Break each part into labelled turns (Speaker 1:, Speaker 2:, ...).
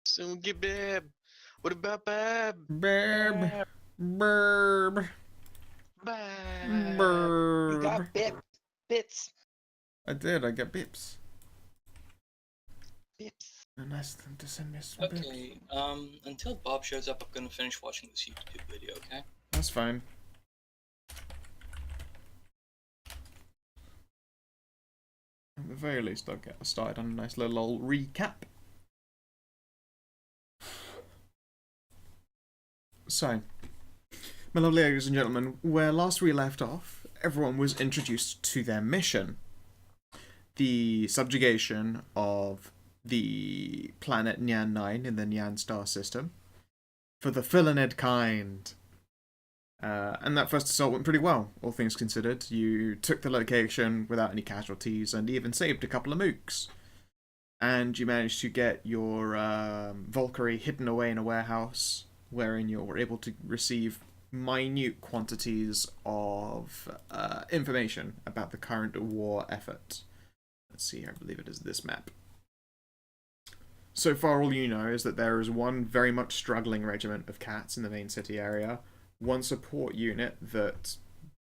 Speaker 1: Soon get Bab. What about Bab?
Speaker 2: Burb.
Speaker 1: Bab.
Speaker 2: Burb.
Speaker 1: Bab.
Speaker 3: You
Speaker 2: Burb.
Speaker 3: got bits.
Speaker 2: I did, I get bips.
Speaker 3: Bips.
Speaker 2: And nice of them to send me some bips.
Speaker 4: Okay, until Bob shows up, I'm gonna finish watching this YouTube video, okay?
Speaker 2: That's fine. At the very least, I'll get started on a nice little old recap. So, my lovely ladies and gentlemen, where last we left off, everyone was introduced to their mission. The subjugation of the planet Nyan 9 in the Nyan star system for the Philanid kind. And that first assault went pretty well, all things considered. You took the location without any casualties and even saved a couple of mooks. And you managed to get your Valkyrie hidden away in a warehouse, wherein you were able to receive minute quantities of information about the current war effort. Let's see, I believe it is this map. So far, all you know is that there is one very much struggling regiment of cats in the main city area, one support unit that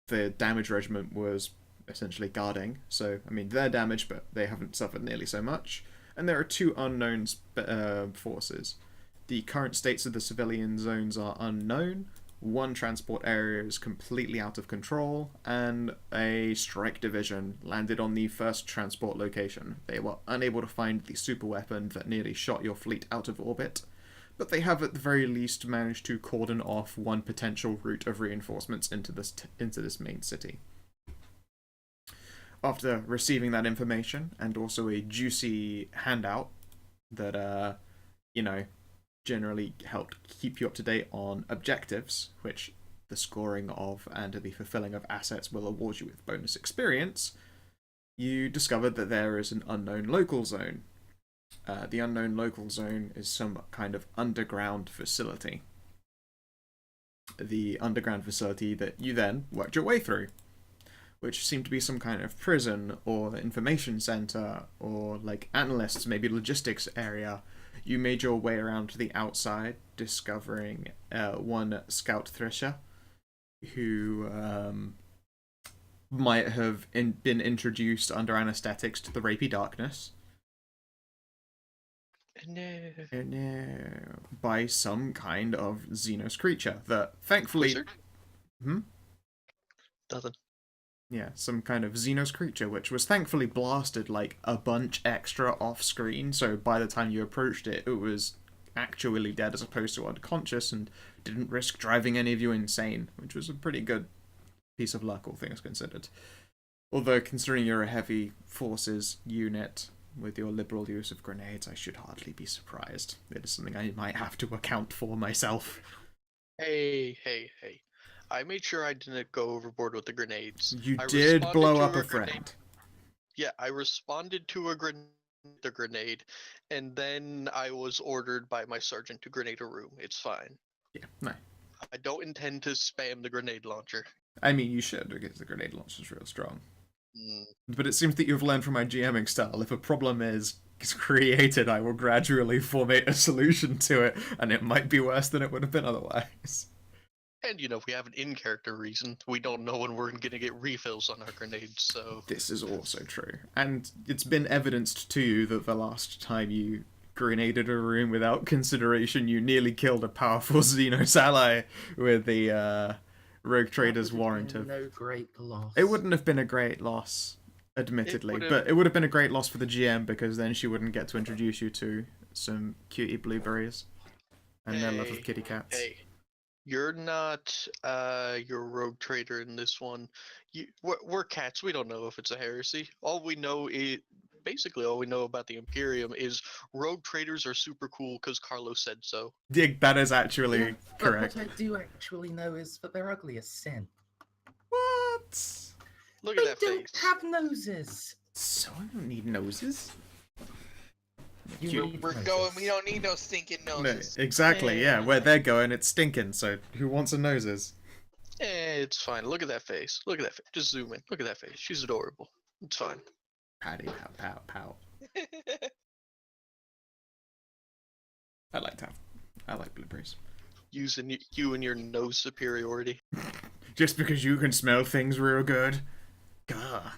Speaker 2: the damage regiment was essentially guarding. So, I mean, they're damaged, but they haven't suffered nearly so much. And there are two unknown forces. The current states of the civilian zones are unknown. One transport area is completely out of control, and a strike division landed on the first transport location. They were unable to find the super weapon that nearly shot your fleet out of orbit, but they have at the very least managed to cordon off one potential route of reinforcements into this main city. After receiving that information, and also a juicy handout that, generally helped keep you up to date on objectives, which the scoring of and the fulfilling of assets will award you with bonus experience, you discovered that there is an unknown local zone. The unknown local zone is some kind of underground facility. The underground facility that you then worked your way through, which seemed to be some kind of prison or information center or like analysts, maybe logistics area. You made your way around to the outside, discovering one Scout Thrisher, who might have been introduced under anesthetics to the rapey darkness.
Speaker 1: No.
Speaker 2: By some kind of Xenos creature that thankfully...
Speaker 1: Wizard? Nothing.
Speaker 2: Yeah, some kind of Xenos creature, which was thankfully blasted like a bunch extra off screen, so by the time you approached it, it was actually dead as opposed to unconscious and didn't risk driving any of you insane, which was a pretty good piece of luck, all things considered. Although, considering you're a heavy forces unit with your liberal use of grenades, I should hardly be surprised. It is something I might have to account for myself.
Speaker 1: Hey. I made sure I didn't go overboard with the grenades.
Speaker 2: You
Speaker 1: I
Speaker 2: did
Speaker 1: responded
Speaker 2: blow
Speaker 1: to
Speaker 2: up a
Speaker 1: grenade.
Speaker 2: friend.
Speaker 1: Yeah, I responded to the grenade, and then I was ordered by my sergeant to grenade a room. It's fine.
Speaker 2: Yeah, no.
Speaker 1: I don't intend to spam the grenade launcher.
Speaker 2: I mean, you should, because the grenade launcher is real strong.
Speaker 1: Mm.
Speaker 2: But it seems that you've learned from my GMing style. If a problem is created, I will gradually formate a solution to it, and it might be worse than it would have been otherwise.
Speaker 1: And we have an in-character reason. We don't know when we're gonna get refills on our grenades, so...
Speaker 2: This is also true. And it's been evidenced to you that the last time you grenaded a room without consideration, you nearly killed a powerful Xenos ally with the Rogue Trader's warrant of...
Speaker 3: No great loss.
Speaker 2: It wouldn't have been a great loss, admittedly, but it would have been a great loss for the GM because then she wouldn't get to introduce you to some cutie blueberries and their love of kitty cats.
Speaker 1: Hey, you're not your rogue trader in this one. We're cats. We don't know if it's a heresy. All we know about the Imperium is rogue traders are super cool because Carlos said so.
Speaker 2: Yeah, that is actually correct.
Speaker 3: But what I do actually know is that they're ugly as sin.
Speaker 2: What?
Speaker 1: Look at that
Speaker 3: They don't
Speaker 1: face.
Speaker 3: have noses.
Speaker 2: So I don't need noses.
Speaker 5: We're going. We don't need no stinking
Speaker 2: No,
Speaker 5: noses.
Speaker 2: exactly, yeah. Where they're going, it's stinking, so who wants a noses?
Speaker 1: It's fine. Look at that face. Look at that face. Just zoom in. Look at that face. She's adorable. It's fine.
Speaker 2: Patty, pow, pow, pow. I like blueberries.
Speaker 1: Using you and your nose superiority.
Speaker 2: Just because you can smell things real good. Gah.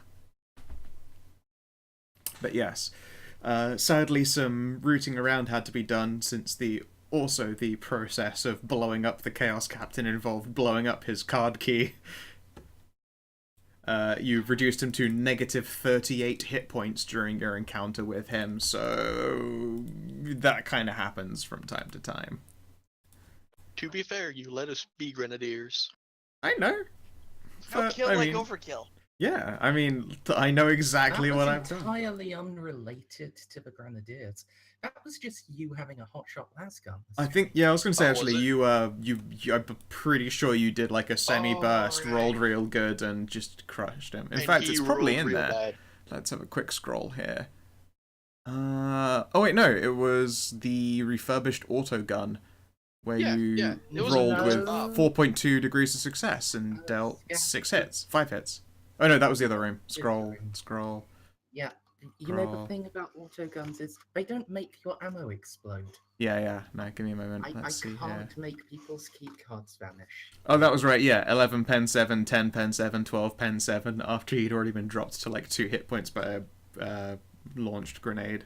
Speaker 2: But yes, sadly some rooting around had to be done since the process of blowing up the Chaos Captain involved blowing up his card key. You've reduced him to negative 38 hit points during your encounter with him, so that kind of happens from time to time.
Speaker 1: To be fair, you let us be grenadiers.
Speaker 2: I know.
Speaker 5: No kill like overkill.
Speaker 2: Yeah, I mean, I know exactly what I've
Speaker 3: That
Speaker 2: done.
Speaker 3: was entirely unrelated to the Grenadiers. That was just you having a hotshot lasgun.
Speaker 2: I think, yeah, I was gonna say
Speaker 1: Oh,
Speaker 2: actually,
Speaker 1: was it?
Speaker 2: you, I'm pretty sure you did like a semi-burst,
Speaker 5: right.
Speaker 2: rolled real good, and just crushed him. In
Speaker 1: And
Speaker 2: fact,
Speaker 1: he
Speaker 2: it's probably
Speaker 1: rolled
Speaker 2: in
Speaker 1: real
Speaker 2: there.
Speaker 1: bad.
Speaker 2: Let's have a quick scroll here. Oh wait, no, it was the refurbished autogun, where
Speaker 1: Yeah, it was
Speaker 2: rolled
Speaker 3: a
Speaker 2: with
Speaker 3: nice-
Speaker 2: 4.2 degrees of success and dealt 5 hits. Oh no, that was the other room. Scroll.
Speaker 3: Yeah, you know
Speaker 2: Scroll.
Speaker 3: the thing about autoguns is they don't make your ammo explode.
Speaker 2: Yeah, no, give me a moment.
Speaker 3: I
Speaker 2: Let's see
Speaker 3: can't
Speaker 2: here.
Speaker 3: make people's key cards vanish.
Speaker 2: Oh, that was right, yeah. 11 pen 7, 10 pen 7, 12 pen 7, after he'd already been dropped to like 2 hit points by a launched grenade.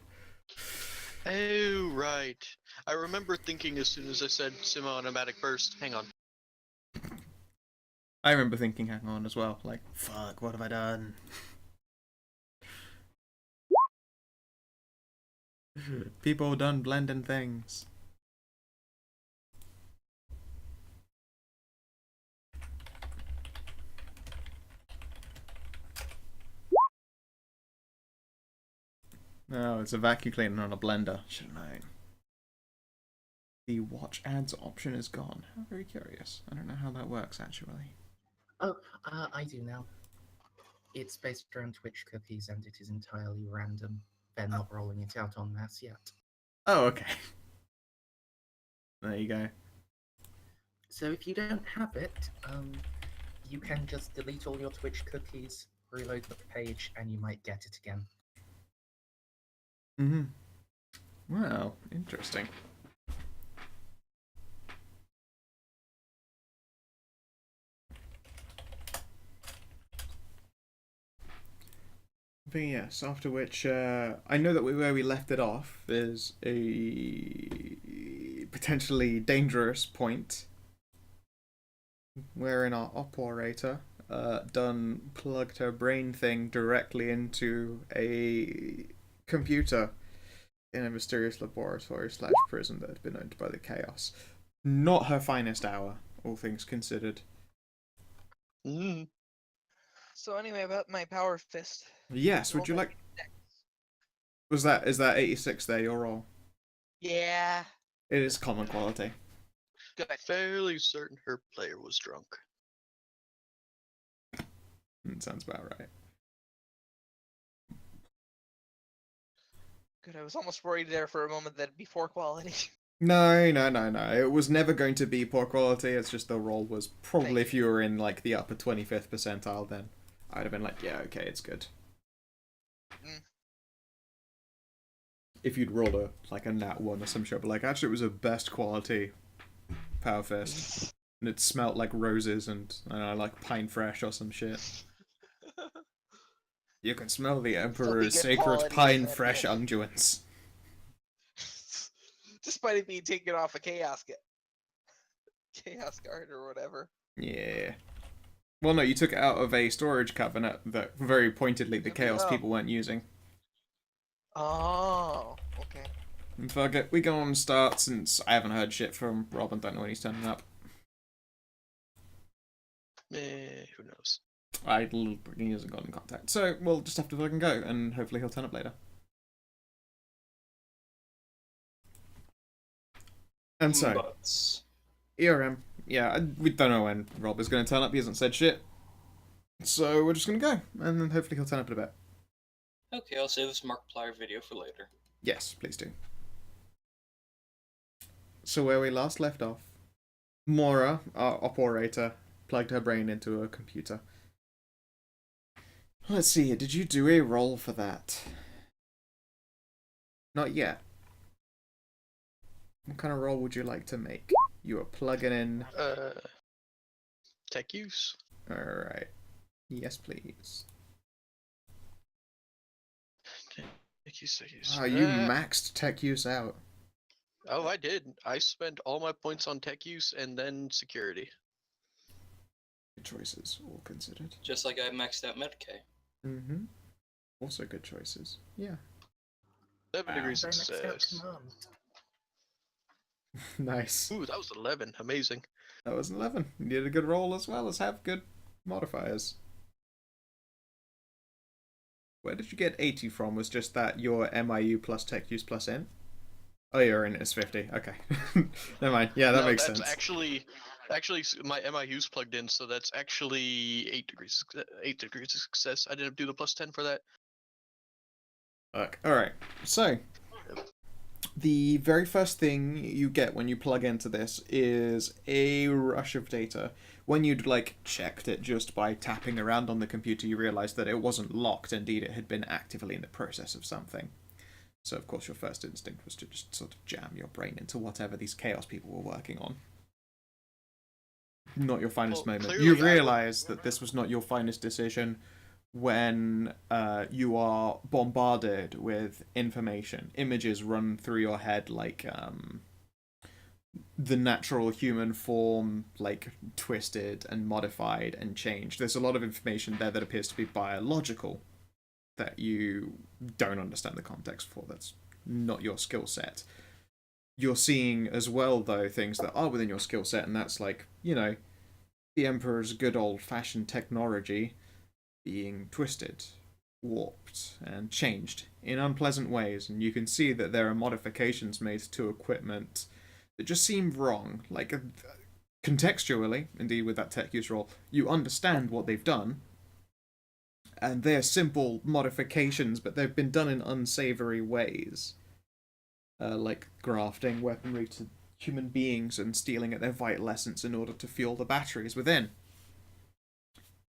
Speaker 1: Oh, right. I remember thinking as soon as I said semi-automatic burst, hang on.
Speaker 2: I remember thinking, hang on, as well. Like, fuck, what have I done? People done blending things. No, it's a vacuum cleaner on a blender. Should have known. The watch ads option is gone. How very curious. I don't know how that works, actually.
Speaker 3: Oh, I do now. It's based around Twitch cookies and it is entirely random. They're not rolling it out en masse yet.
Speaker 2: Oh, okay. There you go.
Speaker 3: So if you don't have it, you can just delete all your Twitch cookies, reload the page, and you might get it again.
Speaker 2: Mm-hmm. Well, interesting. But yes, after which, I know that where we left it off is a potentially dangerous point wherein our operator plugged her brain thing directly into a computer in a mysterious laboratory / prison that had been owned by the Chaos. Not her finest hour, all things considered.
Speaker 1: Mm.
Speaker 5: So anyway, about my power fist.
Speaker 2: Yes, would you like... Is that 86 there, your roll?
Speaker 5: Yeah.
Speaker 2: It is common quality.
Speaker 5: Good.
Speaker 1: Fairly certain her player was drunk.
Speaker 2: Sounds about right.
Speaker 5: Good. I was almost worried there for a moment that it'd be 4 quality.
Speaker 2: No. It was never going to be poor quality. It's just the roll was probably, if you were in like the upper 25th percentile, then I'd have been like, yeah, okay, it's good.
Speaker 5: Mm.
Speaker 2: If you'd rolled a nat 1 or some shit, but like actually it was a best quality power fist, and it smelt like roses and I don't know, like pine fresh or some shit. You can smell the Emperor's
Speaker 5: good
Speaker 2: sacred
Speaker 5: quality,
Speaker 2: pine
Speaker 5: isn't it?
Speaker 2: fresh unguents.
Speaker 5: Despite it being taken off a chaos guard or whatever.
Speaker 2: Yeah. Well, no, you took it out of a storage cabinet that very pointedly the Chaos
Speaker 5: Oh.
Speaker 2: people weren't using.
Speaker 5: Oh, okay.
Speaker 2: And fuck it, we go on and start since I haven't heard shit from Rob and don't know when he's turning up.
Speaker 1: Who knows?
Speaker 2: He hasn't got in contact. So we'll just have to fucking go and hopefully he'll turn up later. And so,
Speaker 4: But
Speaker 2: ERM. Yeah, we don't know when Rob is going to turn up. He hasn't said shit. So we're just going to go. And then hopefully he'll turn up in a bit.
Speaker 4: okay, I'll save this Markiplier video for later.
Speaker 2: Yes, please do. So where we last left off, Mora, our operator, plugged her brain into a computer. Let's see, did you do a roll for that? Not yet. What kind of roll would you like to make? You are plugging in.
Speaker 1: Tech use.
Speaker 2: Alright. Yes, please.
Speaker 1: Tech use. Tech use.
Speaker 2: Oh, you maxed tech use out.
Speaker 1: Oh, I did. I spent all my points on tech use and then security.
Speaker 2: Good choices, all considered.
Speaker 4: Just like I maxed out Medicaid.
Speaker 2: Mm-hmm. Also good choices. Yeah.
Speaker 1: 7 degrees of
Speaker 3: Very next out
Speaker 1: success.
Speaker 3: command.
Speaker 2: Nice.
Speaker 1: Ooh, that was 11. Amazing.
Speaker 2: That was an 11. You did a good roll as well as have good modifiers. Where did you get 80 from? Was just that your MIU plus tech use plus int? Oh, your int is 50. Okay. Never mind. Yeah, that
Speaker 1: No,
Speaker 2: makes
Speaker 1: that's
Speaker 2: sense.
Speaker 1: Actually, my MIU's plugged in, so that's actually 8 degrees. 8 degrees of success. I didn't do the plus 10 for that.
Speaker 2: Fuck. Alright, so the very first thing you get when you plug into this is a rush of data. When you'd checked it just by tapping around on the computer, you realized that it wasn't locked. Indeed, it had been actively in the process of something. So of course your first instinct was to just sort of jam your brain into whatever these chaos people were working on. Not your finest
Speaker 1: Well,
Speaker 2: moment.
Speaker 1: clearly
Speaker 2: You
Speaker 1: I would-
Speaker 2: realize that this was not your finest decision when you are bombarded with information. Images run through your head like the natural human form, twisted and modified and changed. There's a lot of information there that appears to be biological that you don't understand the context for. That's not your skill set. You're seeing as well, though, things that are within your skill set, and that's the Emperor's good old-fashioned technology being twisted, warped, and changed in unpleasant ways, and you can see that there are modifications made to equipment that just seem wrong. Contextually, indeed, with that tech use roll, you understand what they've done, and they're simple modifications, but they've been done in unsavory ways. Like grafting weaponry to human beings and stealing at their vital essence in order to fuel the batteries within.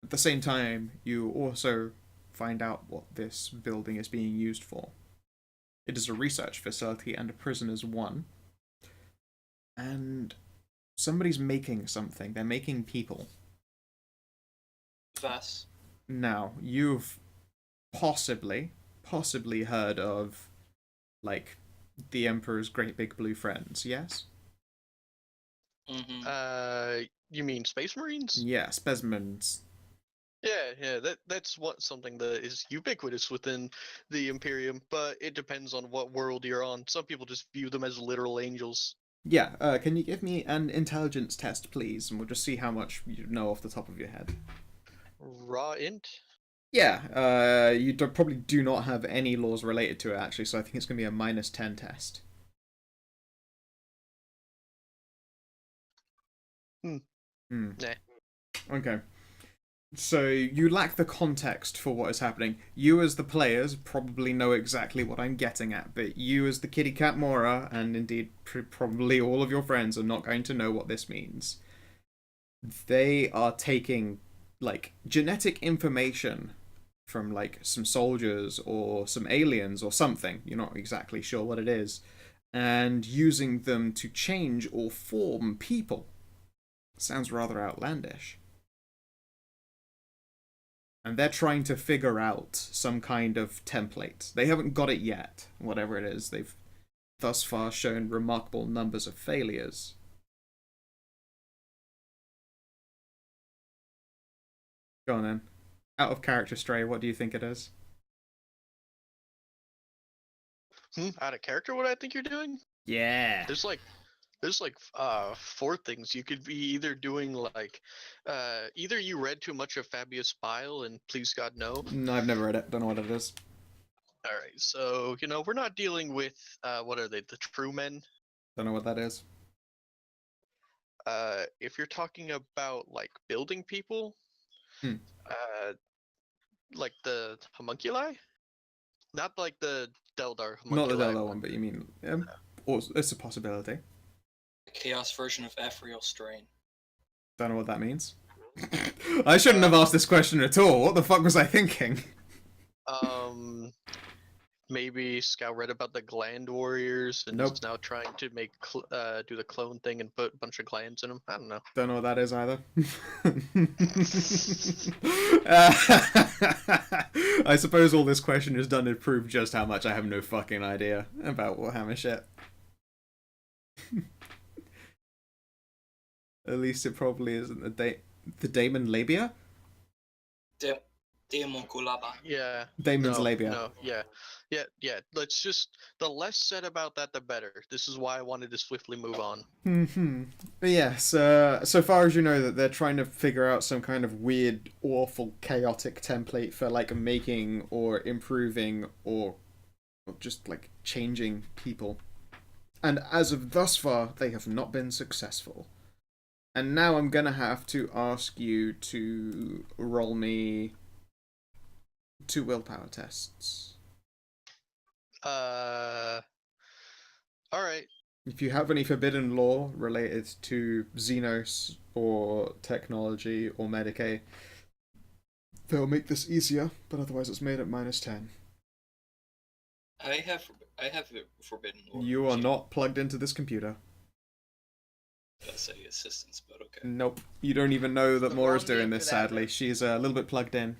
Speaker 2: At the same time, you also find out what this building is being used for. It is a research facility and a prisoner's one. And somebody's making something. They're making people.
Speaker 4: Vas.
Speaker 2: Now, you've possibly heard of, the Emperor's Great Big Blue Friends, yes?
Speaker 4: Mm-hmm.
Speaker 1: You mean Space Marines?
Speaker 2: Yeah, specimens.
Speaker 1: Yeah. That's something that is ubiquitous within the Imperium, but it depends on what world you're on. Some people just view them as literal angels.
Speaker 2: Yeah, can you give me an intelligence test, please? And we'll just see how much you know off the top of your head.
Speaker 1: Raw int?
Speaker 2: Yeah, you probably do not have any laws related to it, actually, so I think it's going to be a -10 test.
Speaker 1: Nah.
Speaker 2: Okay. So, you lack the context for what is happening. You, as the players, probably know exactly what I'm getting at, but you, as the kitty cat Mora, and indeed probably all of your friends, are not going to know what this means. They are taking, genetic information from, some soldiers or some aliens or something, you're not exactly sure what it is, and using them to change or form people. Sounds rather outlandish. And they're trying to figure out some kind of template. They haven't got it yet, whatever it is. They've thus far shown remarkable numbers of failures. Go on then. Out of character, Stray, what do you think it is?
Speaker 1: Out of character, what I think you're doing?
Speaker 2: Yeah.
Speaker 1: There's 4 things. You could be either doing either you read too much of Fabius Bile, and please God no.
Speaker 2: No, I've never read it. Don't know what it is.
Speaker 1: All right, so we're not dealing with what are they? The True Men.
Speaker 2: Don't know what that is.
Speaker 1: If you're talking about building people, like the homunculi, not like the Deldar
Speaker 2: Not the
Speaker 1: homunculi.
Speaker 2: Delta one, but you mean or it's a possibility.
Speaker 4: Chaos version of Ephriel Strain.
Speaker 2: Don't know what that means. I shouldn't have asked this question at all. What the fuck was I thinking?
Speaker 1: maybe Scout read about the gland warriors and
Speaker 2: Nope.
Speaker 1: is now trying to make do the clone thing and put a bunch of glands in them. I don't know.
Speaker 2: Don't know what that is either. I suppose all this question is done to prove just how much I have no fucking idea about Warhammer shit. At least it probably isn't the Daemon Labia?
Speaker 4: Demon Kulaba.
Speaker 1: Yeah.
Speaker 2: Daemon's
Speaker 1: no,
Speaker 2: Labia.
Speaker 1: No. Yeah. Let's just the less said about that, the better. This is why I wanted to swiftly move on.
Speaker 2: But yes, so far as you know, that they're trying to figure out some kind of weird, awful, chaotic template for like making or improving or just like changing people. And as of thus far, they have not been successful. And now I'm gonna have to ask you to roll me 2 willpower tests.
Speaker 1: All right.
Speaker 2: If you have any forbidden law related to Xenos or technology or Medicaid, they'll make this easier, but otherwise it's made at -10.
Speaker 4: I have forbidden law.
Speaker 2: You are not plugged into this computer.
Speaker 4: Let's say assistance, but okay.
Speaker 2: Nope. You don't even know that
Speaker 5: The
Speaker 2: Mora's
Speaker 5: wrong
Speaker 2: doing
Speaker 5: name
Speaker 2: this,
Speaker 5: for that,
Speaker 2: sadly.
Speaker 5: bro.
Speaker 2: She's a little bit plugged in.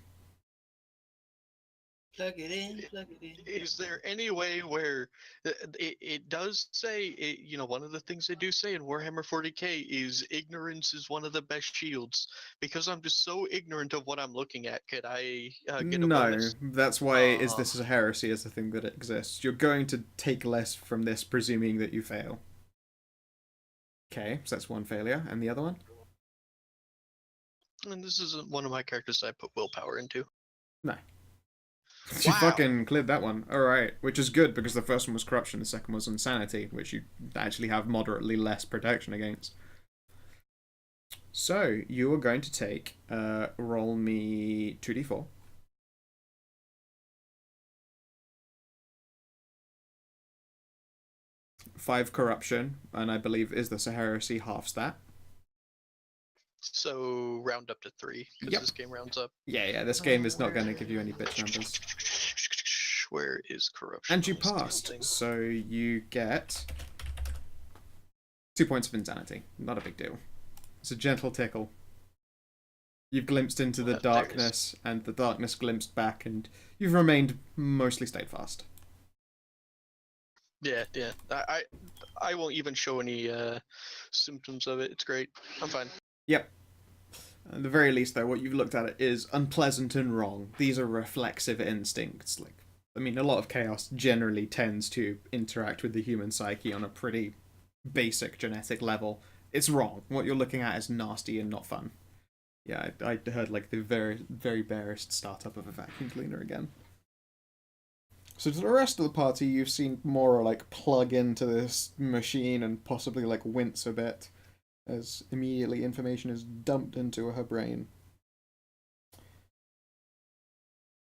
Speaker 4: Plug it in, plug it in.
Speaker 1: Is there any way where it does say one of the things they do say in Warhammer 40K is ignorance is one of the best shields. Because I'm just so ignorant of what I'm looking at, could I get a
Speaker 2: No,
Speaker 1: bonus?
Speaker 2: that's why is this a heresy as the thing that it exists. You're going to take less from this, presuming that you fail. Okay, so that's one failure. And the other one?
Speaker 1: And this isn't one of my characters I put willpower into.
Speaker 2: No. You
Speaker 1: Wow.
Speaker 2: fucking cleared that one. Alright, which is good because the first one was corruption, the second was insanity, which you actually have moderately less protection against. So, you are going to take, roll me 2d4. Five corruption, and I believe is this a heresy, halves that.
Speaker 1: So round up to 3 because
Speaker 2: Yep.
Speaker 1: this game rounds up.
Speaker 2: Yeah, this game is not going to give you any bitch numbers.
Speaker 1: Where is corruption?
Speaker 2: And you
Speaker 1: on this damn
Speaker 2: passed,
Speaker 1: thing?
Speaker 2: so you get 2 points of insanity. Not a big deal. It's a gentle tickle. You've glimpsed into the
Speaker 1: There it is.
Speaker 2: darkness, and the darkness glimpsed back, and you've remained mostly steadfast.
Speaker 1: Yeah. I won't even show any symptoms of it. It's great. I'm fine.
Speaker 2: Yep. At the very least, though, what you've looked at is unpleasant and wrong. These are reflexive instincts. Like, I mean, a lot of chaos generally tends to interact with the human psyche on a pretty basic genetic level. It's wrong. What you're looking at is nasty and not fun. Yeah, I heard like the very, very barest startup of a vacuum cleaner again. So to the rest of the party, you've seen Mora like plug into this machine and possibly like wince a bit as immediately information is dumped into her brain.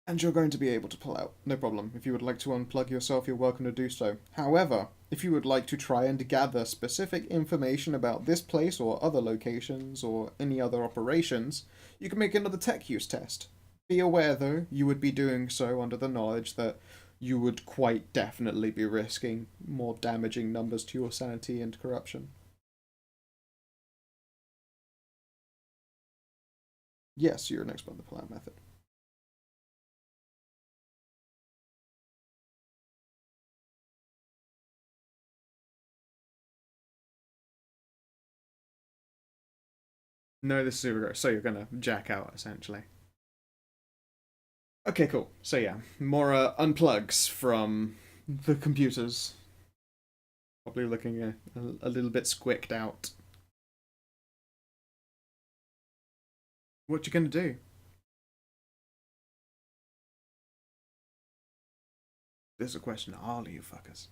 Speaker 2: And you're going to be able to pull out, no problem. If you would like to unplug yourself, you're welcome to do so. However, if you would like to try and gather specific information about this place or other locations or any other operations, you can make another tech use test. Be aware, though, you would be doing so under the knowledge that you would quite definitely be risking more damaging numbers to your sanity and corruption. Yes, you're an expert in the pull-out method. No, this is zero. So you're gonna jack out, essentially. Okay, cool. So yeah, Mora unplugs from the computers. Probably looking a little bit squicked out. What you gonna do? This is a question to all of you fuckers.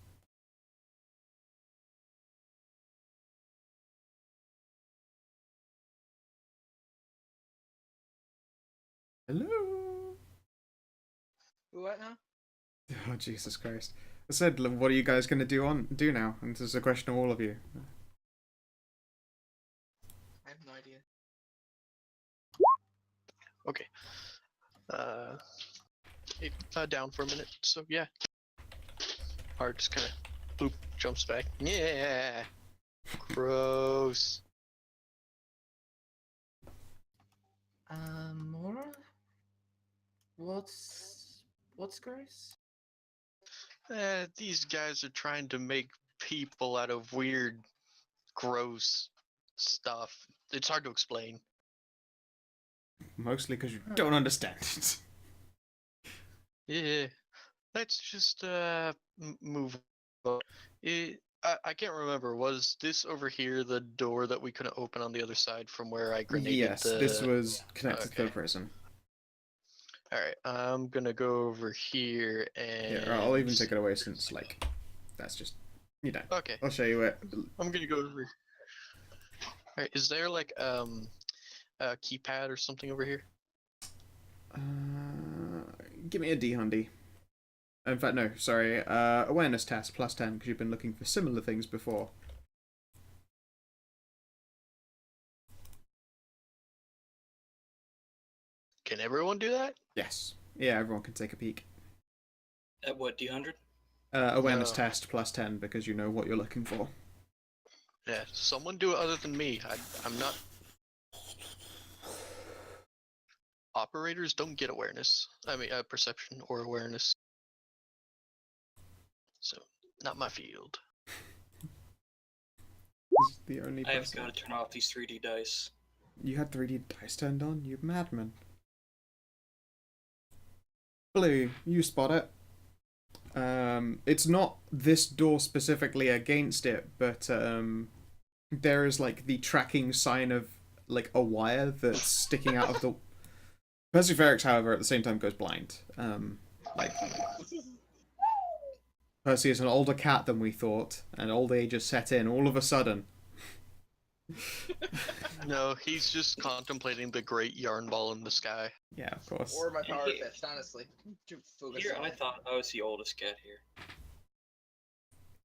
Speaker 2: Hello?
Speaker 5: What now?
Speaker 2: Oh, Jesus Christ. I said, what are you guys going to do now? And this is a question to all of you.
Speaker 5: I have no idea.
Speaker 1: Okay. It down for a minute. So yeah. Art just kind of boop jumps back. Yeah. Gross.
Speaker 3: Mora? What's gross?
Speaker 1: These guys are trying to make people out of weird, gross stuff. It's hard to explain.
Speaker 2: Mostly because you don't understand it.
Speaker 1: Yeah. Let's just move on. I can't remember. Was this over here the door that we couldn't open on the other side from where I grenaded
Speaker 2: Yes,
Speaker 1: the...
Speaker 2: this was connected to
Speaker 1: Okay.
Speaker 2: the prison.
Speaker 1: Alright, I'm gonna go over here and...
Speaker 2: Yeah, I'll even take it away since, like, that's just, you know.
Speaker 1: Okay,
Speaker 2: I'll show you it.
Speaker 1: I'm gonna go over... Alright, is there like a keypad or something over here?
Speaker 2: Give me a D, Hundy. In fact, no, sorry. Awareness test, +10, because you've been looking for similar things before.
Speaker 1: Can everyone do that?
Speaker 2: Yes. Yeah, everyone can take a peek.
Speaker 4: At what, D100?
Speaker 2: Awareness
Speaker 1: No.
Speaker 2: test, +10, because you know what you're looking for.
Speaker 1: Yeah, someone do it other than me. I'm not... Operators don't get awareness. I mean, perception or awareness. So, not my field.
Speaker 2: This is the only
Speaker 4: I have
Speaker 2: person.
Speaker 4: got to turn off these 3D dice.
Speaker 2: You had 3D dice turned on? You madman. Blue, you spot it. It's not this door specifically against it, but there is like the tracking sign of like a wire that's sticking out of the... Percy Ferrix, however, at the same time goes blind. Like, Percy is an older cat than we thought, and old age has set in all of a sudden.
Speaker 1: No, he's just contemplating the great yarn ball in the sky.
Speaker 2: Yeah, of course.
Speaker 5: Or my power
Speaker 4: Hey.
Speaker 5: fist, honestly. Too focused
Speaker 4: Here,
Speaker 5: on
Speaker 4: I
Speaker 5: it.
Speaker 4: thought I was the oldest cat here.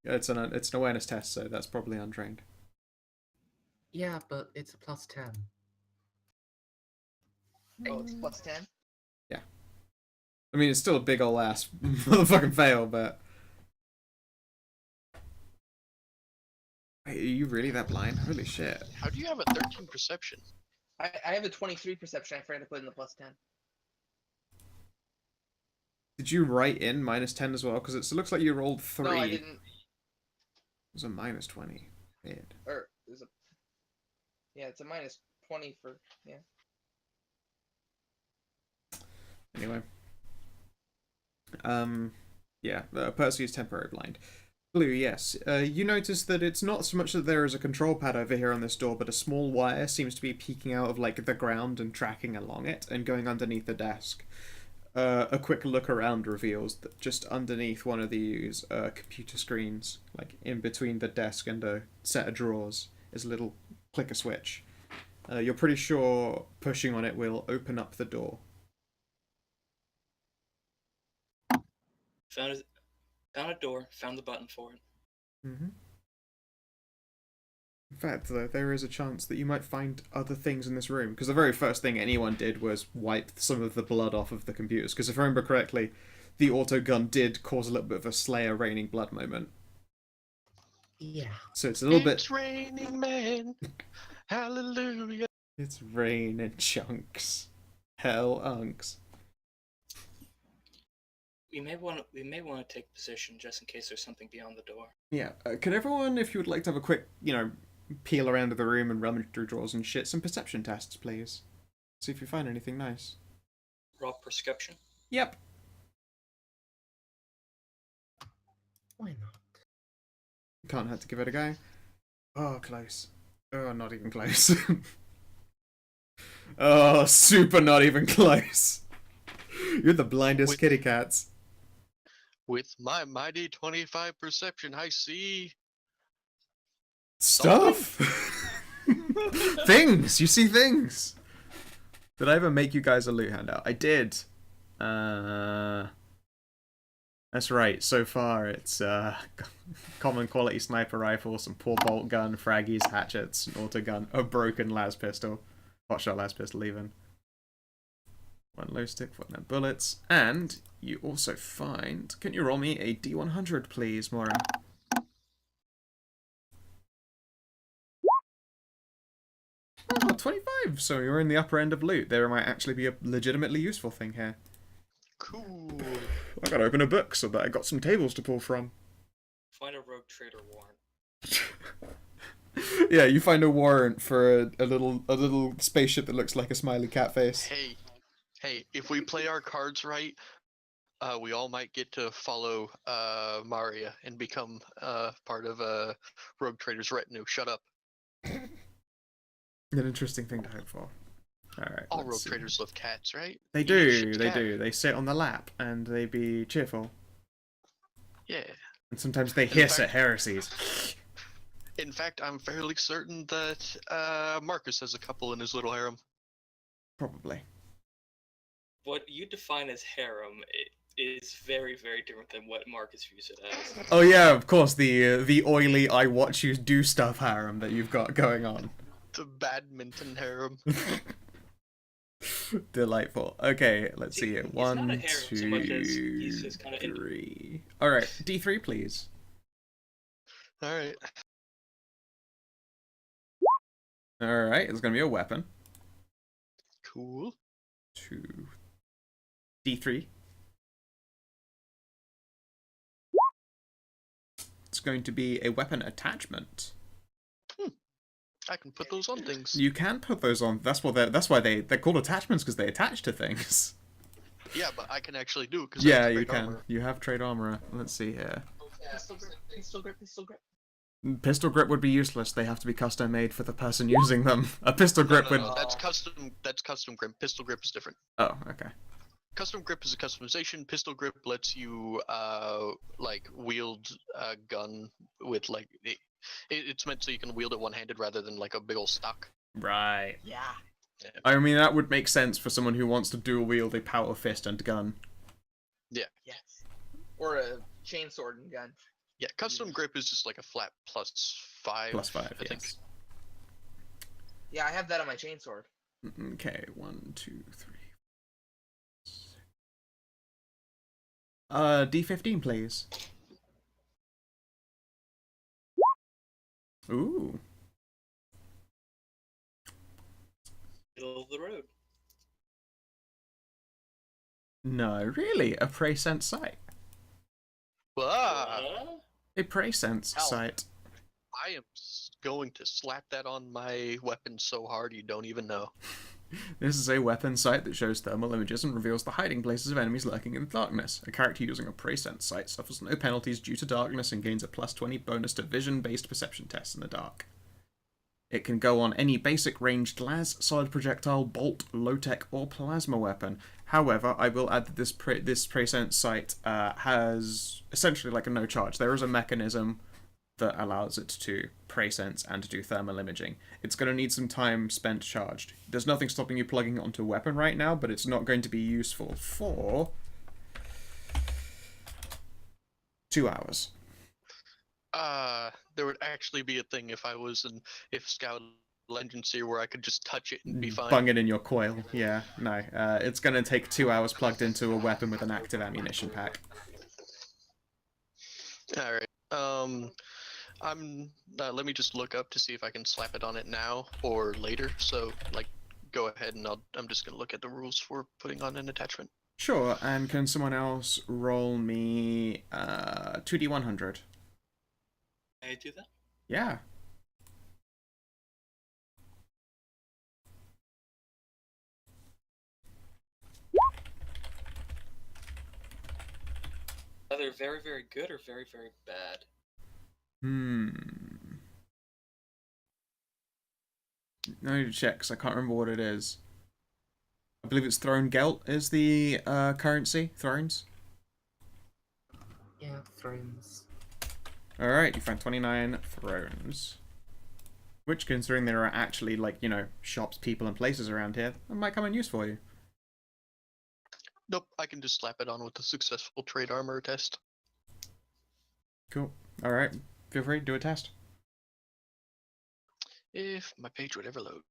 Speaker 2: It's an awareness test, so that's probably untrained.
Speaker 3: Yeah, but it's a +10.
Speaker 5: Oh, it's +10?
Speaker 2: I mean, it's still a big ol' ass motherfucking fail, but... Wait, are you really that blind? Holy shit.
Speaker 1: How do you have a 13 perception?
Speaker 5: I have a 23 perception. I forgot to put in the +10.
Speaker 2: Did you write in -10 as well? Because it looks like you rolled 3.
Speaker 5: No, I
Speaker 2: It
Speaker 5: didn't.
Speaker 2: was a -20. Weird.
Speaker 5: Or there's a. Yeah, it's a -20 for yeah.
Speaker 2: Anyway. Yeah, Percy is temporarily blind. Blue, yes. You notice that it's not so much that there is a control pad over here on this door, but a small wire seems to be peeking out of, like, the ground and tracking along it and going underneath the desk. A quick look around reveals that just underneath one of these computer screens, like in between the desk and a set of drawers, is a little clicker switch. You're pretty sure pushing on it will open up the door.
Speaker 4: Found a door, found the button for it.
Speaker 2: Mm-hmm. In fact, though, there is a chance that you might find other things in this room, because the very first thing anyone did was wipe some of the blood off of the computers, because if I remember correctly, the autogun did cause a little bit of a Slayer raining blood moment.
Speaker 3: Yeah.
Speaker 2: So it's a little
Speaker 1: It's
Speaker 2: bit...
Speaker 1: raining men. Hallelujah.
Speaker 2: It's rain in chunks. Hell unks.
Speaker 4: We may want to take position just in case there's something beyond the door.
Speaker 2: Yeah, could everyone, if you would like to have a quick, peel around the room and rummage through drawers and shit, some perception tests, please? See if you find anything nice.
Speaker 4: Raw perception.
Speaker 2: Yep.
Speaker 3: Why not?
Speaker 2: Can't hurt to give it a go. Oh, close. Oh, not even close. Oh, super not even close. You're the blindest kitty cats.
Speaker 1: With my mighty 25 perception, I see...
Speaker 2: Stuff! Things! You see things! Did I ever make you guys a loot handout? I did. That's right. So far, it's common quality sniper rifle, some poor bolt gun, fraggies, hatchets, an auto gun, a broken las pistol, hotshot las pistol even. 1 low stick, 4 no bullets, and you also find... Can you roll me a D100, please, Mwawr? Oh, 25! So you're in the upper end of loot. There might actually be a legitimately useful thing here.
Speaker 1: Cool.
Speaker 2: I gotta open a book so that I got some tables to pull from.
Speaker 4: Find a rogue trader warrant.
Speaker 2: Yeah, you find a warrant for a little spaceship that looks like a smiley cat face.
Speaker 1: Hey, if we play our cards right, we all might get to follow Maria and become part of Rogue Trader's retinue. Shut up.
Speaker 2: An interesting thing to hope for. Alright.
Speaker 1: All Rogue Traders love cats, right?
Speaker 2: They
Speaker 1: You
Speaker 2: do,
Speaker 1: ship
Speaker 2: they
Speaker 1: cat.
Speaker 2: do. They sit on the lap and they be cheerful.
Speaker 1: Yeah.
Speaker 2: And sometimes they
Speaker 1: In
Speaker 2: hiss
Speaker 1: fact-
Speaker 2: at heresies.
Speaker 1: In fact, I'm fairly certain that Marcus has a couple in his little harem.
Speaker 2: Probably.
Speaker 4: What you define as harem is very, very different than what Marcus views it as.
Speaker 2: Oh yeah, of course, the oily I watch you do stuff harem that you've got going on.
Speaker 1: The badminton harem.
Speaker 2: Delightful. Okay, let's see it.
Speaker 4: He's not a
Speaker 2: 1,
Speaker 4: harem so much as he's
Speaker 2: 2,
Speaker 4: just kinda
Speaker 2: 3. Alright, D3 please.
Speaker 1: Alright.
Speaker 2: Alright, it's gonna be a weapon.
Speaker 1: Cool.
Speaker 2: 2. D3. It's going to be a weapon attachment.
Speaker 1: I can put those on things.
Speaker 2: You can put those on. That's why they're called attachments, because they attach to things.
Speaker 1: Yeah, but I can actually do it because
Speaker 2: Yeah, you can. You have trade armor. Let's see here.
Speaker 5: Pistol grip, pistol grip, pistol grip.
Speaker 2: Pistol grip would be useless. They have to be custom made for the person using them. A pistol grip would.
Speaker 1: No, that's custom. That's custom grip. Pistol grip is different.
Speaker 2: Oh, okay.
Speaker 1: Custom grip is a customization. Pistol grip lets you like wield a gun with like it's meant so you can wield it one-handed rather than like a big old stock.
Speaker 2: Right.
Speaker 5: Yeah.
Speaker 2: I mean, that would make sense for someone who wants to dual wield a power fist and gun.
Speaker 1: Yeah.
Speaker 5: Yes. Or a chainsword and gun.
Speaker 1: Yeah, custom grip is just like a flat +5.
Speaker 2: +5,
Speaker 1: I think.
Speaker 2: yes.
Speaker 5: Yeah, I have that on my chainsword.
Speaker 2: Okay, 1, 2, 3. D15, please. Ooh.
Speaker 4: Middle of the road.
Speaker 2: No, really? A prey sense sight.
Speaker 1: Ah,
Speaker 2: A prey sense
Speaker 1: Ow.
Speaker 2: sight.
Speaker 1: I am going to slap that on my weapon so hard you don't even know.
Speaker 2: This is a weapon sight that shows thermal images and reveals the hiding places of enemies lurking in the darkness. A character using a prey sense sight suffers no penalties due to darkness and gains a +20 bonus to vision-based perception tests in the dark. It can go on any basic ranged las, solid projectile, bolt, low-tech, or plasma weapon. However, I will add that this prey sense sight has essentially like a no charge. There is a mechanism that allows it to prey sense and to do thermal imaging. It's going to need some time spent charged. There's nothing stopping you plugging it onto a weapon right now, but it's not going to be useful for 2 hours.
Speaker 1: There would actually be a thing if Scout Legency where I could just touch it and be fine.
Speaker 2: Bung it in your coil. Yeah, no. It's going to take 2 hours plugged into a weapon with an active ammunition pack.
Speaker 1: Alright. Let me just look up to see if I can slap it on it now or later. So, like, go ahead and I'm just gonna look at the rules for putting on an attachment.
Speaker 2: Sure, and can someone else roll me 2D100?
Speaker 4: Can I do that?
Speaker 2: Yeah.
Speaker 4: Either very, very good or very, very bad.
Speaker 2: I need to check because I can't remember what it is. I believe it's Throne Gelt is the currency. Thrones.
Speaker 3: Yeah, thrones.
Speaker 2: Alright, you found 29 thrones. Which, considering there are actually, like, you know, shops, people, and places around here, that might come in use for you.
Speaker 1: Nope, I can just slap it on with a successful trade armor test.
Speaker 2: Cool. Alright, feel free to do a test.
Speaker 1: If my page would ever load.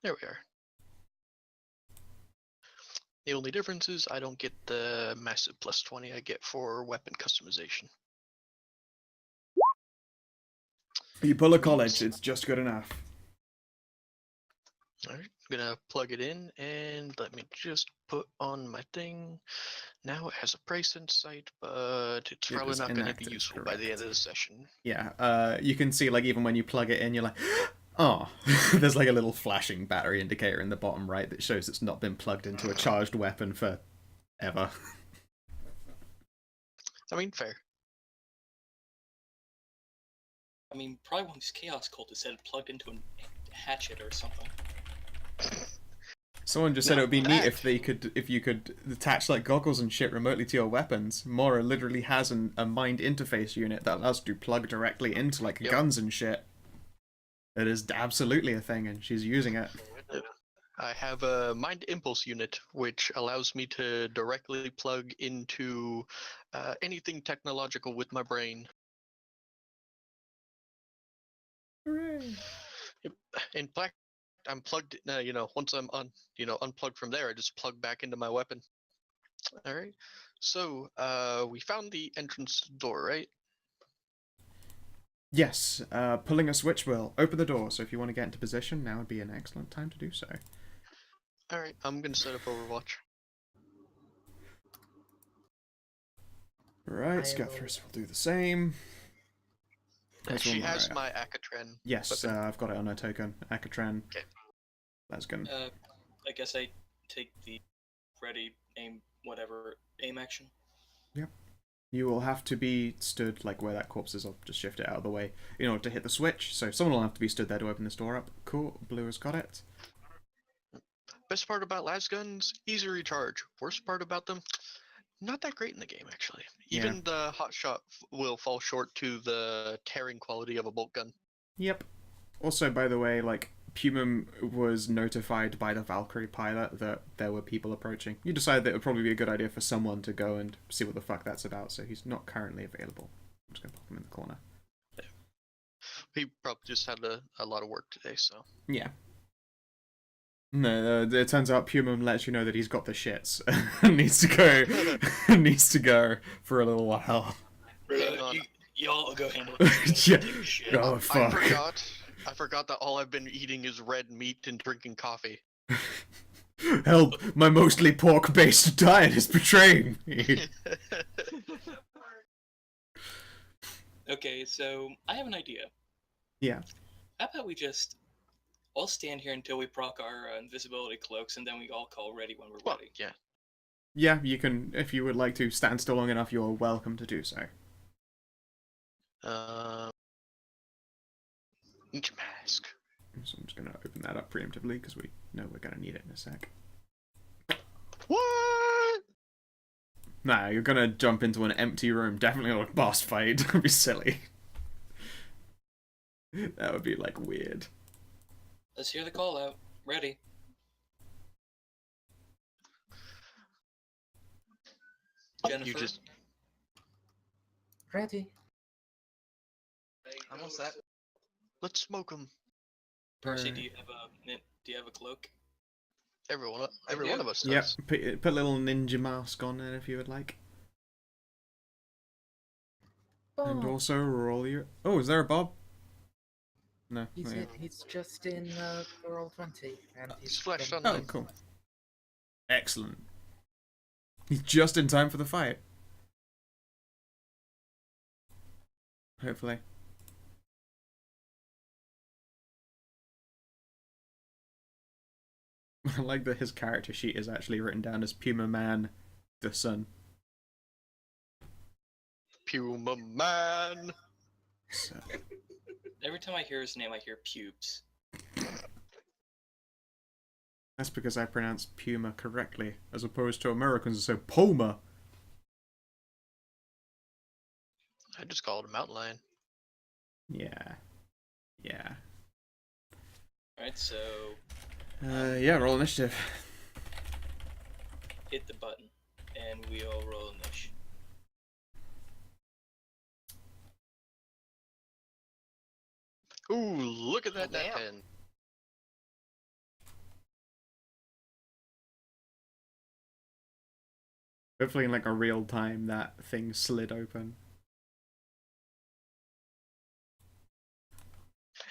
Speaker 1: There we are. The only difference is I don't get the massive plus 20 I get for weapon customization.
Speaker 2: You pull a college, it's just good enough.
Speaker 1: Alright, I'm gonna plug it in and let me just put on my thing. Now it has a price in sight, but it's
Speaker 2: It
Speaker 1: probably
Speaker 2: is
Speaker 1: not going to be
Speaker 2: inactive,
Speaker 1: useful by the end
Speaker 2: correct.
Speaker 1: of the session.
Speaker 2: Yeah, you can see, like, even when you plug it in, you're like, oh, there's like a little flashing battery indicator in the bottom right that shows it's not been plugged into a charged weapon for ever.
Speaker 1: I mean, fair.
Speaker 4: I mean, probably one of these chaos cultists had it plugged into a hatchet or something.
Speaker 2: Someone just said it
Speaker 1: Now
Speaker 2: would be neat
Speaker 1: that-
Speaker 2: if you could attach like goggles and shit remotely to your weapons. Mora literally has a mind interface unit that allows you to plug directly into like
Speaker 1: Yep.
Speaker 2: guns and shit. It is absolutely a thing, and she's using it.
Speaker 1: I have a Mind Impulse unit, which allows me to directly plug into anything technological with my brain.
Speaker 2: Hooray!
Speaker 1: In fact, I'm plugged. Once I'm unplugged from there, I just plug back into my weapon. All right. So we found the entrance door, right?
Speaker 2: Yes, pulling a switch will open the door, so if you want to get into position, now would be an excellent time to do so.
Speaker 1: All right. I'm gonna set up Overwatch.
Speaker 2: Right,
Speaker 3: I
Speaker 2: Scuffers will do the same. There's
Speaker 1: She
Speaker 2: one more,
Speaker 1: has
Speaker 2: right?
Speaker 1: my Akatran.
Speaker 2: Yes,
Speaker 1: weapon.
Speaker 2: I've got it on a token. Akatran.
Speaker 1: Okay.
Speaker 2: That's good.
Speaker 4: I guess I take the ready, aim, whatever, aim action.
Speaker 2: You will have to be stood like where that corpse is. I'll just shift it out of the way in order to hit the switch. So someone will have to be stood there to open this door up. Cool. Blue has got it.
Speaker 1: Best part about las guns, easy recharge. Worst part about them, not that great in the game actually. Even the hot shot will fall short to the tearing quality of a bolt gun.
Speaker 2: Yep. Also, by the way, like Puma was notified by the Valkyrie pilot that there were people approaching. You decided that it would probably be a good idea for someone to go and see what the fuck that's about. So he's not currently available. I'm just gonna pop him in the corner.
Speaker 1: He probably just had a lot of work today, so.
Speaker 2: Yeah. No, it turns out Puma lets you know that he's got the shits and needs to go for a little while.
Speaker 1: Hang on.
Speaker 4: Y'all go handle it.
Speaker 2: Yeah.
Speaker 4: Take a shit.
Speaker 2: Oh fuck.
Speaker 1: I forgot that all I've been eating is red meat and drinking coffee.
Speaker 2: Help! My mostly pork-based diet is betraying me.
Speaker 4: Okay, so I have an idea.
Speaker 2: Yeah.
Speaker 4: How about we just all stand here until we proc our invisibility cloaks, and then we all call ready when we're
Speaker 1: Well,
Speaker 4: ready.
Speaker 1: yeah.
Speaker 2: Yeah, you can, if you would like to stand still long enough, you're welcome to do so.
Speaker 1: Each mask.
Speaker 2: So I'm just going to open that up preemptively because we know we're going to need it in a sec.
Speaker 1: What?
Speaker 2: Nah, you're going to jump into an empty room. Definitely not a boss fight. Don't be silly. That would be, like, weird.
Speaker 4: Let's hear the call out. Ready. Jennifer.
Speaker 1: You just.
Speaker 3: Ready?
Speaker 5: Almost that.
Speaker 1: Let's smoke them.
Speaker 4: Percy, do you have a cloak?
Speaker 1: Every one
Speaker 5: do.
Speaker 1: of us
Speaker 2: Yep,
Speaker 1: does.
Speaker 2: put a little ninja mask on it if you would like. And
Speaker 3: Bob.
Speaker 2: also roll your... Oh, is there a Bob? No.
Speaker 3: He's,
Speaker 2: not yet.
Speaker 3: he's just in for roll 20. And
Speaker 1: He's flashed
Speaker 3: done-
Speaker 1: on
Speaker 2: Oh, cool. Excellent. He's just in time for the fight. Hopefully. I like that his character sheet is actually written down as Puma Man, the Sun.
Speaker 1: Puma Man.
Speaker 2: So,
Speaker 4: Every time I hear his name, I hear pubes.
Speaker 2: that's because I pronounce Puma correctly, as opposed to Americans who say Puma.
Speaker 1: I just called a mountain lion.
Speaker 2: Yeah. Yeah.
Speaker 4: Alright, so
Speaker 2: Yeah, roll initiative.
Speaker 4: hit the button, and we all roll initiative.
Speaker 1: Ooh, look at that net
Speaker 5: Damn.
Speaker 1: 10.
Speaker 2: Hopefully in like a real time that thing slid open.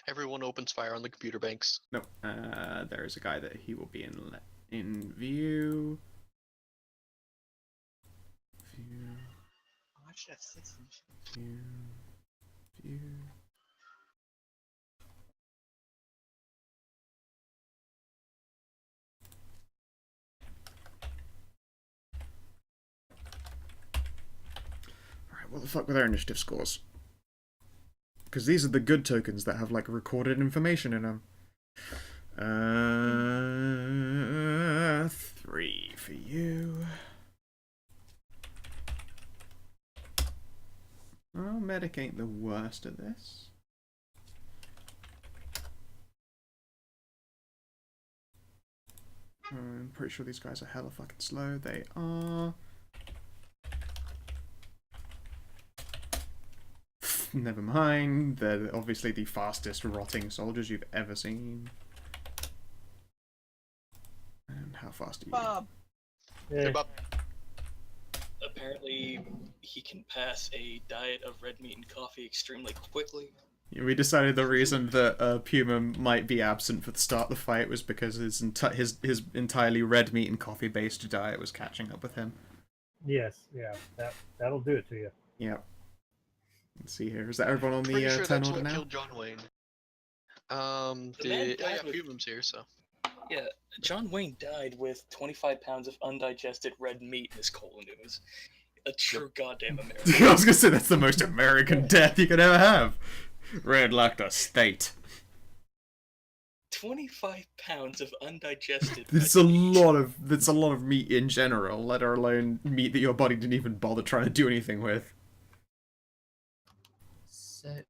Speaker 1: Everyone opens fire on the computer banks.
Speaker 2: Nope. There is a guy that he will be in view. View.
Speaker 5: I should have 6 inches.
Speaker 2: View. View. Alright, what the fuck were their initiative scores? Because these are the good tokens that have like recorded information in them. 3 for you. Oh, medic ain't the worst at this. I'm pretty sure these guys are hella fucking slow. They are. Never mind. They're obviously the fastest rotting soldiers you've ever seen. And how fast are you?
Speaker 5: Bob.
Speaker 1: Hey, Bob.
Speaker 4: Apparently, he can pass a diet of red meat and coffee extremely quickly.
Speaker 2: Yeah, we decided the reason that Puma might be absent for the start of the fight was because his entirely red meat and coffee based diet was catching up with him.
Speaker 6: Yes, yeah, that'll do it to you.
Speaker 2: Yep. Let's see here. Is that everyone on
Speaker 1: Pretty
Speaker 2: the
Speaker 1: sure
Speaker 2: turn
Speaker 1: that's
Speaker 2: order
Speaker 1: what
Speaker 2: now?
Speaker 1: killed John Wayne.
Speaker 4: man
Speaker 1: Yeah,
Speaker 4: died with-
Speaker 1: Pumum's here, so.
Speaker 4: Yeah, John Wayne died with 25 pounds of undigested red meat in his colon. It was a true goddamn American.
Speaker 2: I was gonna say that's the most American death you could ever have. Red like the state.
Speaker 4: 25 pounds of undigested
Speaker 2: It's
Speaker 4: red
Speaker 2: a
Speaker 4: meat.
Speaker 2: lot of meat in general, let alone meat that your body didn't even bother trying to do anything with.
Speaker 3: So,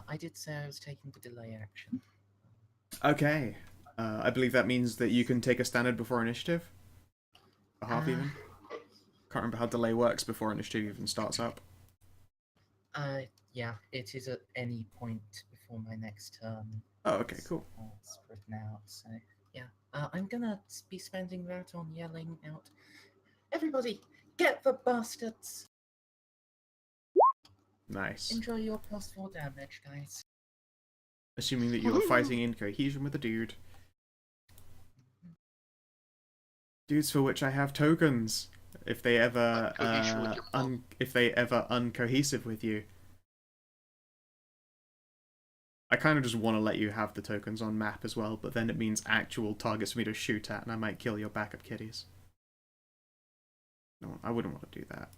Speaker 3: I did say I was taking the delay action.
Speaker 2: Okay. I believe that means that you can take a standard before initiative. A half even. Can't remember how delay works before initiative even starts up.
Speaker 3: Yeah, it is at any point before my next turn.
Speaker 2: Oh, okay, cool.
Speaker 3: Spreading out, so yeah. I'm gonna be spending that on yelling out, "Everybody, get the bastards!
Speaker 2: Nice.
Speaker 3: Enjoy your +4 damage, guys."
Speaker 2: Assuming that you are fighting in cohesion with a dude. Dudes for which I have tokens. If they ever
Speaker 1: Cohesion with your mom.
Speaker 2: if they ever uncohesive with you. I kind of just want to let you have the tokens on map as well, but then it means actual targets for me to shoot at, and I might kill your backup kitties. No, I wouldn't want to do that.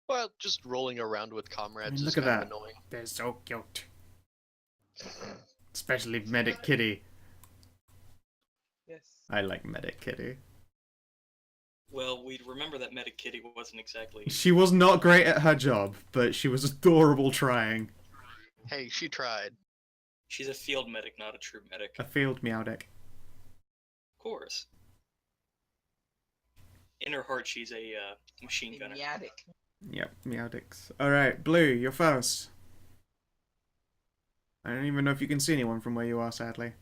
Speaker 1: Well, just rolling around with comrades
Speaker 2: look
Speaker 1: is
Speaker 2: at
Speaker 1: kind
Speaker 2: that.
Speaker 1: of annoying.
Speaker 2: They're so cute. Especially Medic Kitty.
Speaker 5: Yes.
Speaker 2: I like Medic Kitty.
Speaker 4: Well, we remember that Medic Kitty wasn't exactly.
Speaker 2: She was not great at her job, but she was adorable trying.
Speaker 1: Hey, she tried.
Speaker 4: She's a field medic, not a true medic.
Speaker 2: A field Meowdic.
Speaker 4: Of course. In her heart, she's a machine gunner.
Speaker 5: In the attic.
Speaker 2: Yep, Meowdics. Alright, Blue, you're first. I don't even know if you can see anyone from where you are, sadly.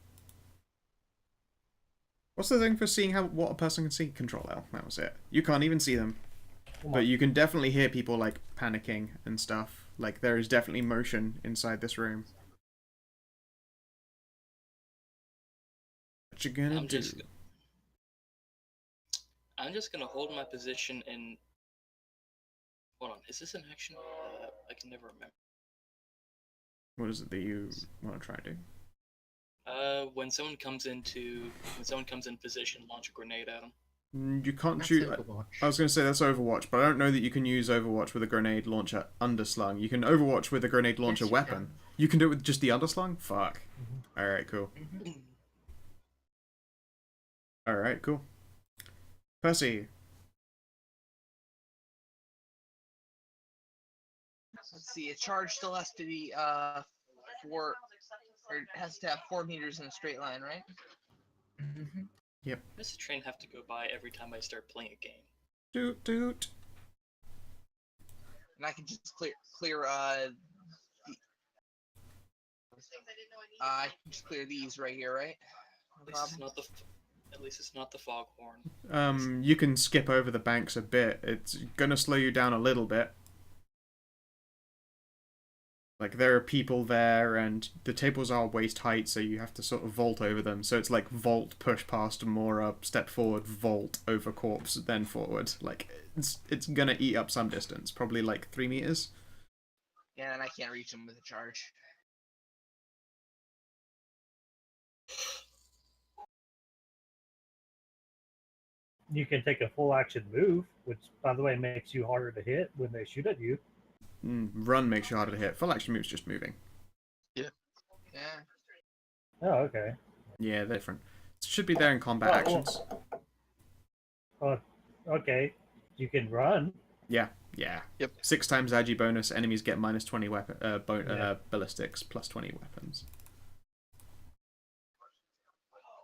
Speaker 2: What's the thing for seeing what a person can see? Control L, that was it. You can't even see them. But you can definitely hear people, like, panicking and stuff. Like, there is definitely motion inside this room. What you gonna do?
Speaker 4: I'm just gonna hold my position and... Hold on, is this an action? I can never remember.
Speaker 2: What is it that you want to try to do?
Speaker 4: When someone comes in position, launch a grenade at them.
Speaker 2: You can't
Speaker 3: That's
Speaker 2: shoot.
Speaker 3: Overwatch.
Speaker 2: I was going to say that's Overwatch, but I don't know that you can use Overwatch with a grenade launcher underslung. You can Overwatch with a grenade launcher
Speaker 3: Yes, you
Speaker 2: weapon.
Speaker 3: can.
Speaker 2: You can do it with just the underslung? Fuck. Alright, cool. Alright, cool. Percy.
Speaker 5: Let's see. A charge still has to be 4, or it has to have 4 meters in a straight line, right?
Speaker 3: Mhm.
Speaker 4: Does the train have to go by every time I start playing a game?
Speaker 2: Doot doot.
Speaker 5: And I can just clear I can just clear these right here, right? No
Speaker 4: This is
Speaker 5: problem.
Speaker 4: not the. At least it's not the foghorn.
Speaker 2: You can skip over the banks a bit. It's gonna slow you down a little bit. Like, there are people there, and the tables are waist height, so you have to sort of vault over them. So it's like vault, push past, more up, step forward, vault, over corpse, then forward. Like, it's gonna eat up some distance. Probably like 3 meters.
Speaker 5: Yeah, and I can't reach him with a charge.
Speaker 6: You can take a full action move, which, by the way, makes you harder to hit when they shoot at you.
Speaker 2: Run makes you harder to hit. Full action move's just moving.
Speaker 5: Yeah.
Speaker 6: Oh, okay.
Speaker 2: Yeah, they're different. It should be there in combat actions.
Speaker 6: Okay. You can run.
Speaker 2: Yeah.
Speaker 1: Yep.
Speaker 2: 6 times agi bonus. Enemies get minus 20 ballistics, plus 20 weapons.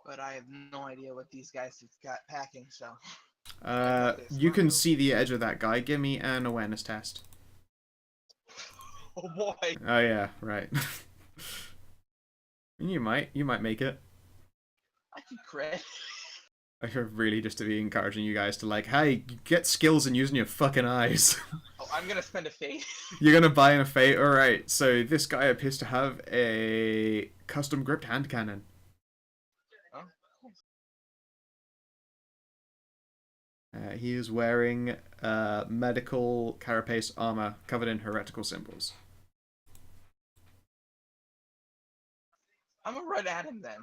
Speaker 5: But I have no idea what these guys have got packing, so.
Speaker 2: You can see the edge of that guy. Give me an awareness test.
Speaker 5: Oh boy!
Speaker 2: Oh yeah, right. You might make it.
Speaker 5: I can crit.
Speaker 2: I really just to be encouraging you guys to, like, hey, get skills and using your fucking eyes.
Speaker 5: Oh, I'm gonna spend a fate.
Speaker 2: You're gonna buy in a fate? Alright, so this guy appears to have a custom gripped hand cannon. He is wearing medical carapace armor covered in heretical symbols.
Speaker 5: I'm gonna run at him then.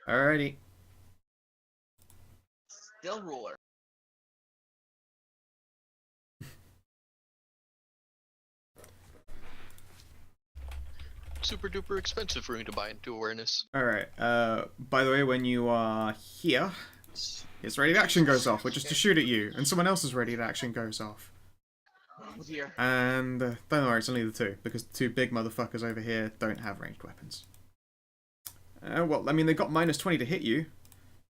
Speaker 2: Alrighty.
Speaker 5: Still ruler.
Speaker 1: Super duper expensive for me to buy into awareness.
Speaker 2: Alright, by the way, when you are here, his ready to action goes off, which is to shoot at you, and someone else's ready to action goes off.
Speaker 5: Oh dear.
Speaker 2: And don't worry, it's only the 2, because the 2 big motherfuckers over here don't have ranged weapons. Well, I mean, they got minus 20 to hit you.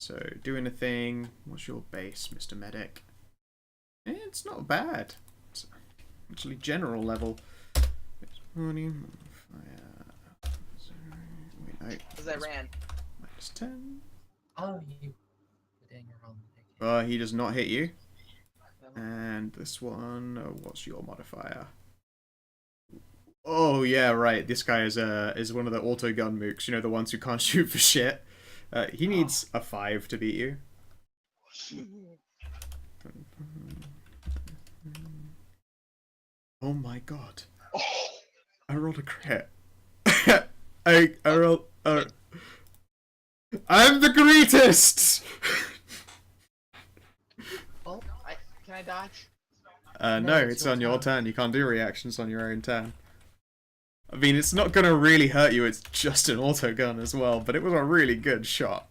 Speaker 2: So, doing a thing. What's your base, Mr. Medic? It's not bad. It's actually general level. Warning, fire. Wait, no.
Speaker 5: Because I ran.
Speaker 2: Minus 10.
Speaker 3: Oh, you were doing your wrong thing.
Speaker 2: He does not hit you. And this one, what's your modifier? Oh yeah, right. This guy is one of the auto gun mooks. You know, the ones who can't shoot for shit. He needs a 5 to beat you. Oh my god! I rolled a crit. I rolled. I'm the greatest.
Speaker 5: Oh, can I dodge?
Speaker 2: No, it's on your turn. You can't do reactions on your own turn. I mean, it's not gonna really hurt you, it's just an autogun as well, but it was a really good shot.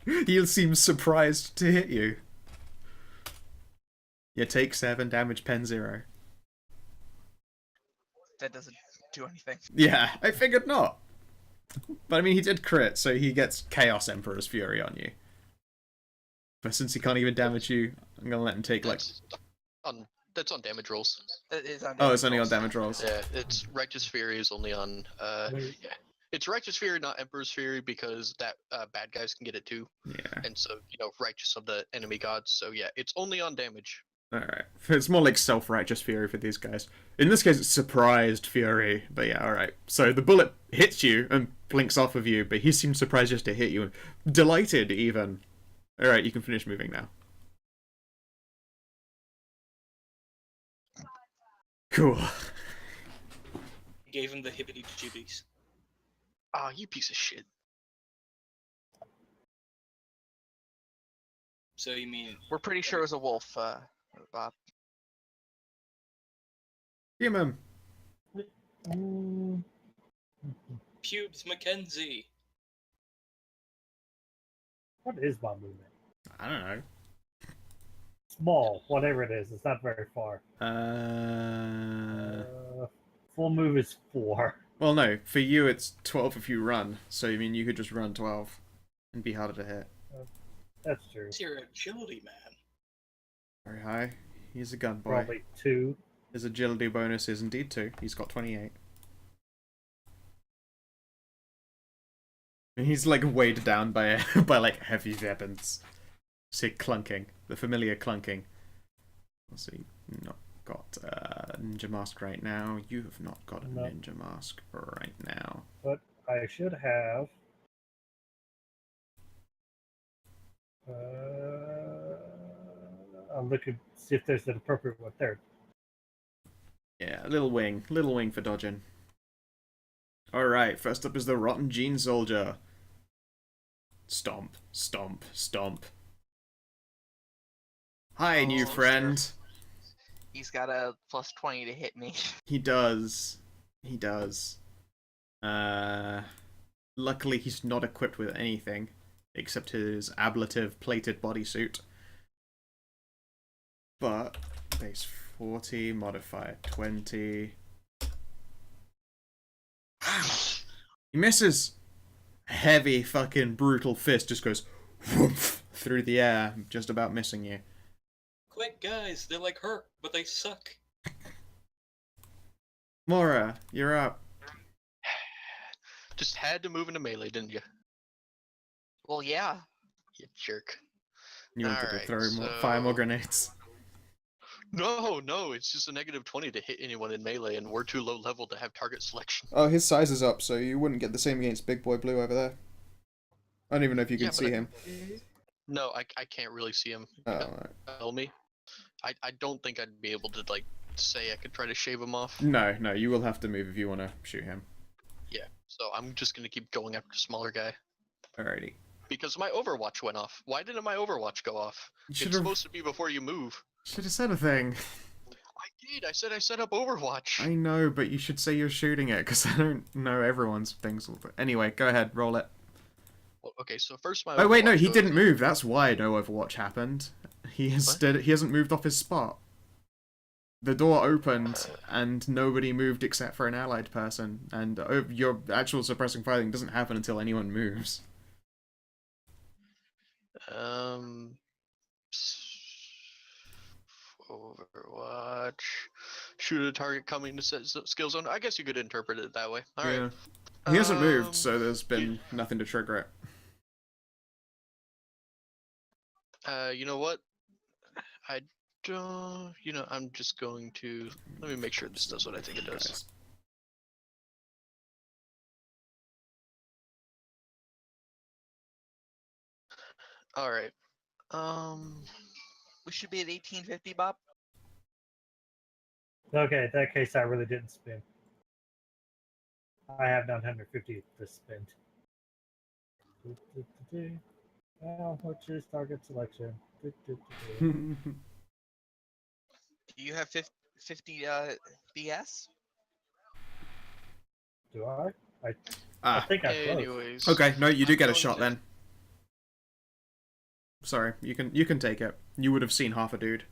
Speaker 2: He seems surprised to hit you. You take 7 damage, pen 0.
Speaker 5: That doesn't do anything.
Speaker 2: Yeah, I figured not. But I mean, he did crit, so he gets Chaos Emperor's Fury on you. But since he can't even damage you, I'm gonna let him take, like...
Speaker 1: That's on damage rolls.
Speaker 5: It is on
Speaker 2: Oh, it's only on
Speaker 5: rolls.
Speaker 2: damage rolls.
Speaker 1: Yeah, it's Righteous Fury is only on
Speaker 6: Wait.
Speaker 1: yeah. It's Righteous Fury, not Emperor's Fury, because that bad guys can get it too.
Speaker 2: Yeah.
Speaker 1: And so, you know, Righteous of the enemy gods. So yeah, it's only on damage.
Speaker 2: Alright. It's more like self-righteous fury for these guys. In this case, it's surprised fury. But yeah, alright. So the bullet hits you and blinks off of you, but he seems surprised just to hit you. Delighted, even. Alright, you can finish moving now. Cool.
Speaker 4: Gave him the hippity jibbies.
Speaker 1: Ah, you piece of shit.
Speaker 4: So you mean
Speaker 5: We're pretty sure it was a wolf, Bob.
Speaker 2: Human.
Speaker 6: Mm,
Speaker 4: Pubes Mackenzie?
Speaker 6: what is my movement?
Speaker 2: I don't know.
Speaker 6: Small, whatever it is. It's not very far. Full move is 4.
Speaker 2: Well, no. For you, it's 12 if you run. So, I mean, you could just run 12 and be harder to hit.
Speaker 6: That's true.
Speaker 4: It's your agility, man.
Speaker 2: Very high. He's a gun boy.
Speaker 6: Probably 2.
Speaker 2: His agility bonus is indeed 2. He's got 28. And he's like weighed down by by like heavy weapons. See clunking, the familiar clunking. Let's see, not got a ninja mask right now. You have not got a
Speaker 6: No.
Speaker 2: ninja mask right now.
Speaker 6: But I should have. I'll look and see if there's an appropriate one there.
Speaker 2: Yeah, little wing for dodging. Alright, first up is the Rotten Gene Soldier. Stomp, stomp, stomp. Hi, new
Speaker 5: Oh,
Speaker 2: friend.
Speaker 5: He's got a plus 20 to hit me.
Speaker 2: He does. He does. Luckily he's not equipped with anything except his ablative plated bodysuit. But base 40, modifier 20. He misses. A heavy fucking brutal fist just goes whoomph through the air, just about missing you.
Speaker 4: Quick, guys, they're like Herc, but they suck.
Speaker 2: Mora, you're up.
Speaker 1: Just had to move into melee, didn't you?
Speaker 5: Well, yeah.
Speaker 1: You jerk.
Speaker 2: You wanted to
Speaker 1: Alright,
Speaker 2: throw more, fire more
Speaker 1: so-
Speaker 2: grenades.
Speaker 1: No, it's just a negative 20 to hit anyone in melee, and we're too low level to have target selection.
Speaker 2: Oh, his size is up, so you wouldn't get the same against Big Boy Blue over there. I don't even know if you can
Speaker 1: Yeah,
Speaker 2: see
Speaker 1: but
Speaker 2: him.
Speaker 1: No, I can't really see him.
Speaker 2: Oh, alright.
Speaker 1: Tell me. I don't think I'd be able to, like, say I could try to shave him off.
Speaker 2: No, you will have to move if you want to shoot him.
Speaker 1: Yeah, so I'm just gonna keep going after smaller guy.
Speaker 2: Alrighty.
Speaker 1: Because my Overwatch went off. Why didn't my Overwatch go off?
Speaker 2: You
Speaker 1: It's
Speaker 2: should have
Speaker 1: supposed to be before you move.
Speaker 2: said a thing.
Speaker 1: I did. I said I set up Overwatch.
Speaker 2: I know, but you should say you're shooting it, because I don't know everyone's things. Anyway, go ahead, roll it.
Speaker 1: Well, okay, so first my.
Speaker 2: Oh wait, no,
Speaker 1: Overwatch
Speaker 2: he
Speaker 1: goes-
Speaker 2: didn't move. That's why no Overwatch happened. He hasn't moved off his spot. The door opened and nobody moved except for an allied person, and your actual suppressing firing doesn't happen until anyone moves.
Speaker 1: Overwatch. Shoot a target coming to set skill zone. I guess you could interpret it that way. All right.
Speaker 2: Yeah. He hasn't moved,
Speaker 1: Um,
Speaker 2: so there's been nothing to trigger it.
Speaker 1: You know what? I don't. You know, I'm just going to. Let me make sure this does what I think it does.
Speaker 2: Guys.
Speaker 1: All right.
Speaker 5: We should be at 1850, Bob.
Speaker 6: Okay, in that case, I really didn't spin. I have 950 to spend. Well, which is target selection.
Speaker 5: Do you have 50 BS?
Speaker 6: Do I? I
Speaker 2: Ah,
Speaker 6: think I'm close.
Speaker 1: Anyways.
Speaker 2: okay. No, you do
Speaker 1: I'm
Speaker 2: get a
Speaker 1: going
Speaker 2: shot
Speaker 1: to-
Speaker 2: then. Sorry, you can take it. You would have seen half a dude.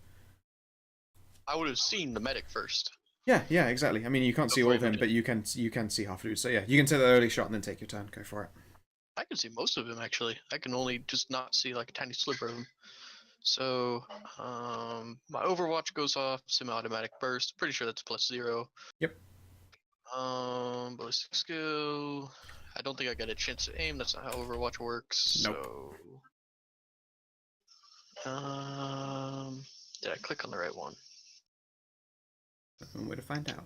Speaker 1: I would have seen the medic first.
Speaker 2: Yeah, exactly. I mean, you can't see all
Speaker 1: Before
Speaker 2: of
Speaker 1: you
Speaker 2: him,
Speaker 1: did.
Speaker 2: but you can see half a dude. So yeah, you can take the early shot and then take your turn. Go for it.
Speaker 1: I can see most of him actually. I can only just not see like a tiny sliver of him. So, my Overwatch goes off, semi-automatic burst. Pretty sure that's +0.
Speaker 2: Yep.
Speaker 1: Ballistic skill. I don't think I got a chance to aim. That's not how Overwatch works.
Speaker 2: Nope.
Speaker 1: So, did I click on the right one?
Speaker 2: One way to find out.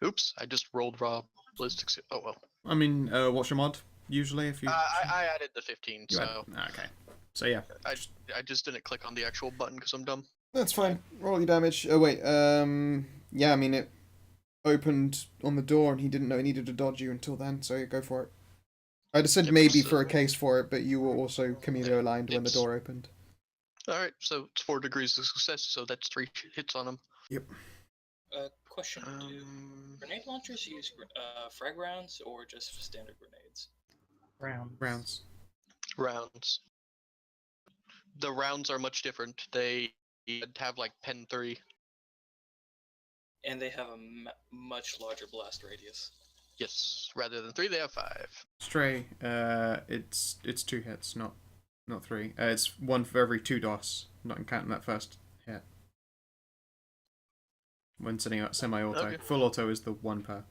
Speaker 1: Oops, I just rolled raw ballistic skill. Oh well.
Speaker 2: I mean, what's your mod? Usually, if you.
Speaker 1: I added the 15,
Speaker 2: you
Speaker 1: so
Speaker 2: okay. So yeah.
Speaker 1: I just didn't click on the actual button because I'm dumb.
Speaker 2: That's fine. Roll your damage. Oh wait. Yeah. I mean, it opened on the door, and he didn't know he needed to dodge you until then. So yeah, go for it. I'd have said
Speaker 1: Yep,
Speaker 2: maybe
Speaker 1: so-
Speaker 2: for a case for it, but you were also Camilo aligned when the
Speaker 1: It's-
Speaker 2: door opened.
Speaker 1: All right, so it's 4 degrees of success, so that's 3 hits on him.
Speaker 4: Question: Do grenade launchers use frag rounds or just standard grenades?
Speaker 2: Rounds.
Speaker 1: Rounds. The rounds are much different. They have like pen 3.
Speaker 4: And they have a much larger blast radius.
Speaker 1: Yes, rather than 3, they have 5.
Speaker 2: Stray. It's 2 hits, not 3. It's 1 for every 2 DOS, not counting that first hit. when setting up semi-auto.
Speaker 1: Okay.
Speaker 2: Full auto is the 1 per.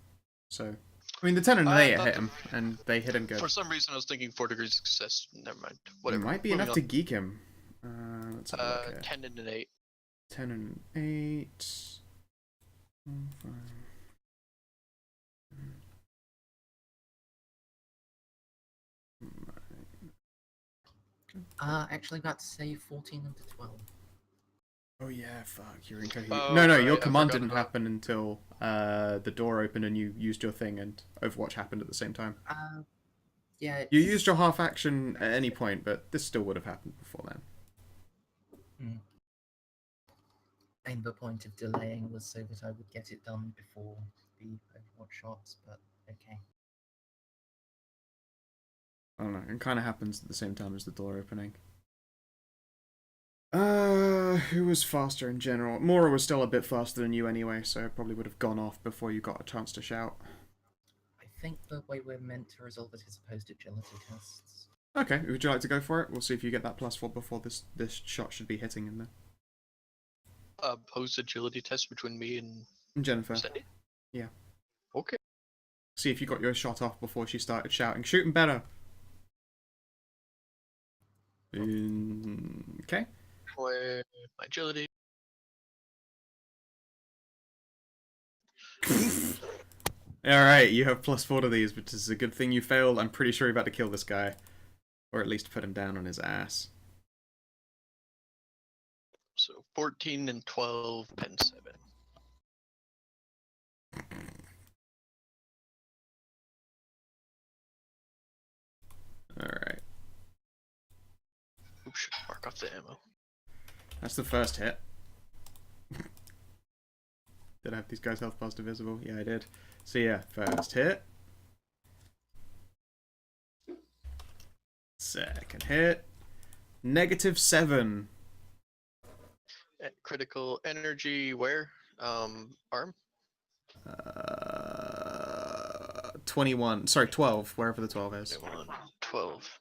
Speaker 2: So, I mean, the 10 and the
Speaker 1: I
Speaker 2: 8
Speaker 1: thought
Speaker 2: hit
Speaker 1: the-
Speaker 2: him, and they hit him good.
Speaker 1: For some reason, I was thinking 4 degrees of success. Never mind.
Speaker 2: It
Speaker 1: Whatever.
Speaker 2: might be
Speaker 1: Moving
Speaker 2: enough to geek him. Let's have a look
Speaker 1: on.
Speaker 2: here.
Speaker 1: 10 and an 8.
Speaker 2: 10 and 8. 1, 5.
Speaker 3: Actually, that's say 14 and 12.
Speaker 2: Oh yeah, fuck, you're incoherent.
Speaker 1: Oh,
Speaker 2: no,
Speaker 1: right,
Speaker 2: your
Speaker 1: I
Speaker 2: command
Speaker 1: forgot
Speaker 2: didn't
Speaker 1: about-
Speaker 2: happen until the door opened and you used your thing and Overwatch happened at the same time.
Speaker 3: Yeah.
Speaker 2: You
Speaker 3: it's-
Speaker 2: used your half action at any point, but this still would have happened before then.
Speaker 3: And the point of delaying was so that I would get it done before the Overwatch shots, but okay.
Speaker 2: I don't know, it kind of happens at the same time as the door opening. Who was faster in general? Mwawr was still a bit faster than you anyway, so it probably would have gone off before you got a chance to shout.
Speaker 3: I think the way we're meant to resolve it is opposed agility tests.
Speaker 2: Okay, would you like to go for it? We'll see if you get that +4 before this shot should be hitting in there.
Speaker 1: Post agility test between me and
Speaker 2: Jennifer,
Speaker 1: Sandy?
Speaker 2: Yeah.
Speaker 1: Okay.
Speaker 2: see if you got your shot off before she started shouting, "Shooting better!" Okay.
Speaker 1: Where my agility.
Speaker 2: Alright, you have +4 to these, which is a good thing you failed. I'm pretty sure you're about to kill this guy. Or at least put him down on his ass.
Speaker 1: So 14 and 12 and 7.
Speaker 2: Alright.
Speaker 1: Oops, should mark off the ammo.
Speaker 2: That's the first hit. Did I have these guys' health bars divisible? Yeah, I did. So yeah, first hit. Second hit. -7.
Speaker 1: Critical energy where? Arm?
Speaker 2: 21. Sorry, 12. Wherever the 12 is.
Speaker 1: 12.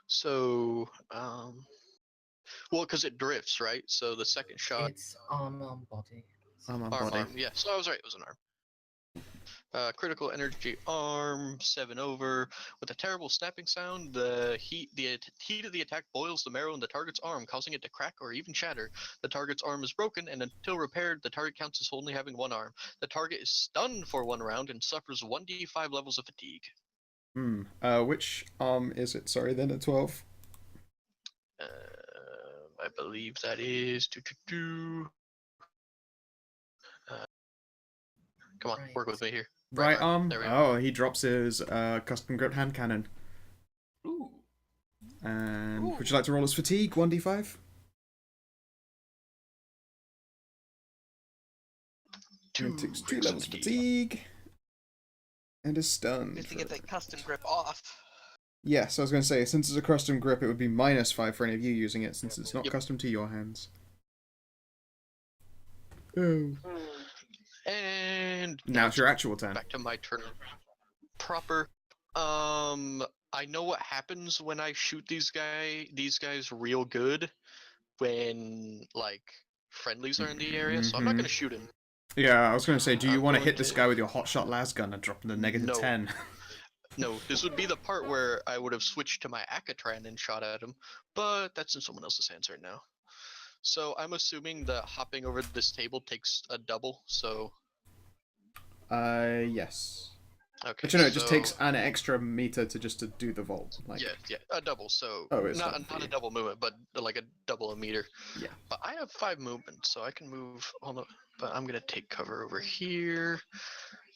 Speaker 1: So, well, because it drifts, right? So the second shot,
Speaker 3: It's arm on body.
Speaker 2: I'm on
Speaker 1: arm,
Speaker 2: body.
Speaker 1: arm. Yeah, so I was right. It was an arm. Critical energy arm, 7 over. With a terrible snapping sound, the heat of the attack boils the marrow in the target's arm, causing it to crack or even shatter. The target's arm is broken, and until repaired, the target counts as only having 1 arm. The target is stunned for 1 round and suffers 1d5 levels of fatigue.
Speaker 2: Which arm is it? Sorry, then at 12.
Speaker 1: I believe that is come on, work with me here.
Speaker 2: Right arm?
Speaker 1: There we go.
Speaker 2: Oh, he drops his custom grip hand cannon.
Speaker 4: Ooh.
Speaker 2: And
Speaker 4: Ooh.
Speaker 2: would you like to roll his fatigue? 1d5? It takes 2 levels of fatigue. And is stunned.
Speaker 5: Good to get that custom grip off.
Speaker 2: Yes, I was going to say, since it's a custom grip, it would be -5 for any of you using it, since it's not
Speaker 1: Yep.
Speaker 2: custom to your hands. Oh.
Speaker 1: And
Speaker 2: Now it's your actual turn.
Speaker 1: back to my turn. Proper. I know what happens when I shoot these guys real good when like friendlies are in the area, so I'm not
Speaker 2: Mhm.
Speaker 1: gonna shoot him.
Speaker 2: Yeah, I was going to say, do you
Speaker 1: I'm
Speaker 2: want to
Speaker 1: going
Speaker 2: hit this
Speaker 1: to-
Speaker 2: guy with your hotshot lasgun and drop him to
Speaker 1: No.
Speaker 2: -10?
Speaker 1: No, this would be the part where I would have switched to my Akatran and shot at him, but that's in someone else's hands right now. So I'm assuming that hopping over this table takes a double, so
Speaker 2: Yes.
Speaker 1: okay.
Speaker 2: But you know, it just
Speaker 1: so-
Speaker 2: takes an extra meter to do the vault. Like,
Speaker 1: yeah, a double. So
Speaker 2: Oh, it's
Speaker 1: not
Speaker 2: double for
Speaker 1: not a
Speaker 2: you.
Speaker 1: double movement, but like a double a meter.
Speaker 2: Yeah.
Speaker 1: But I have 5 movement, so I can move on the. But I'm gonna take cover over here.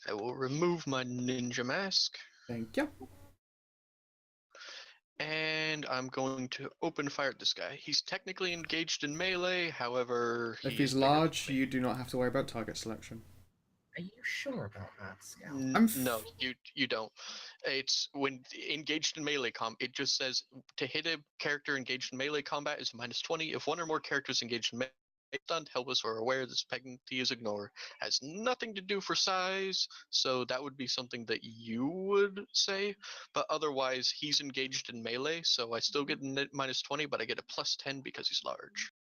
Speaker 1: I will remove my ninja mask,
Speaker 2: Thank you.
Speaker 1: and I'm going to open fire at this guy. He's technically engaged in melee, however,
Speaker 2: If
Speaker 1: he's
Speaker 2: he's
Speaker 1: bigger than
Speaker 2: large,
Speaker 1: me.
Speaker 2: you do not have to worry about target selection.
Speaker 3: Are you sure about that, Scout?
Speaker 1: No, you don't. It's when engaged in melee it just says to hit a character engaged in melee combat is -20. If 1 or more characters engaged in melee, stunned, helpless, or aware, this penalty is ignored. Has nothing to do for size, so that would be something that you would say. But otherwise, he's engaged in melee, so I still get -20, but I get a +10 because he's large.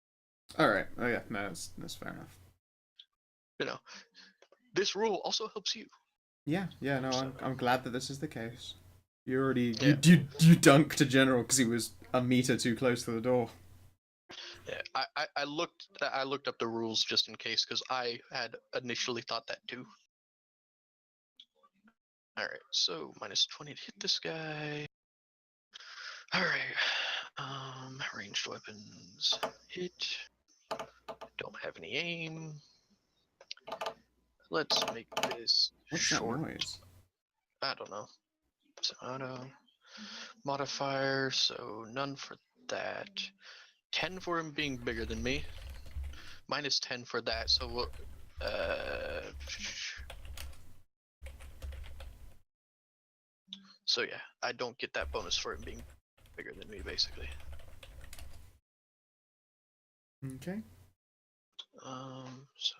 Speaker 2: Alright, oh yeah, no, that's fair enough.
Speaker 1: You know, this rule also helps you.
Speaker 2: Yeah, no, I'm glad that this is the case. You already
Speaker 1: Yeah.
Speaker 2: you dunked a general because he was a meter too close to the door.
Speaker 1: Yeah, I looked up the rules just in case because I had initially thought that too. All right, so -20 to hit this guy. All right, ranged weapons hit. Don't have any aim. Let's make this
Speaker 2: What's
Speaker 1: short.
Speaker 2: that noise?
Speaker 1: I don't know. It's auto modifier, so none for that. 10 for him being bigger than me. -10 for that, so we'll, so yeah, I don't get that bonus for him being bigger than me, basically.
Speaker 2: Okay.
Speaker 1: So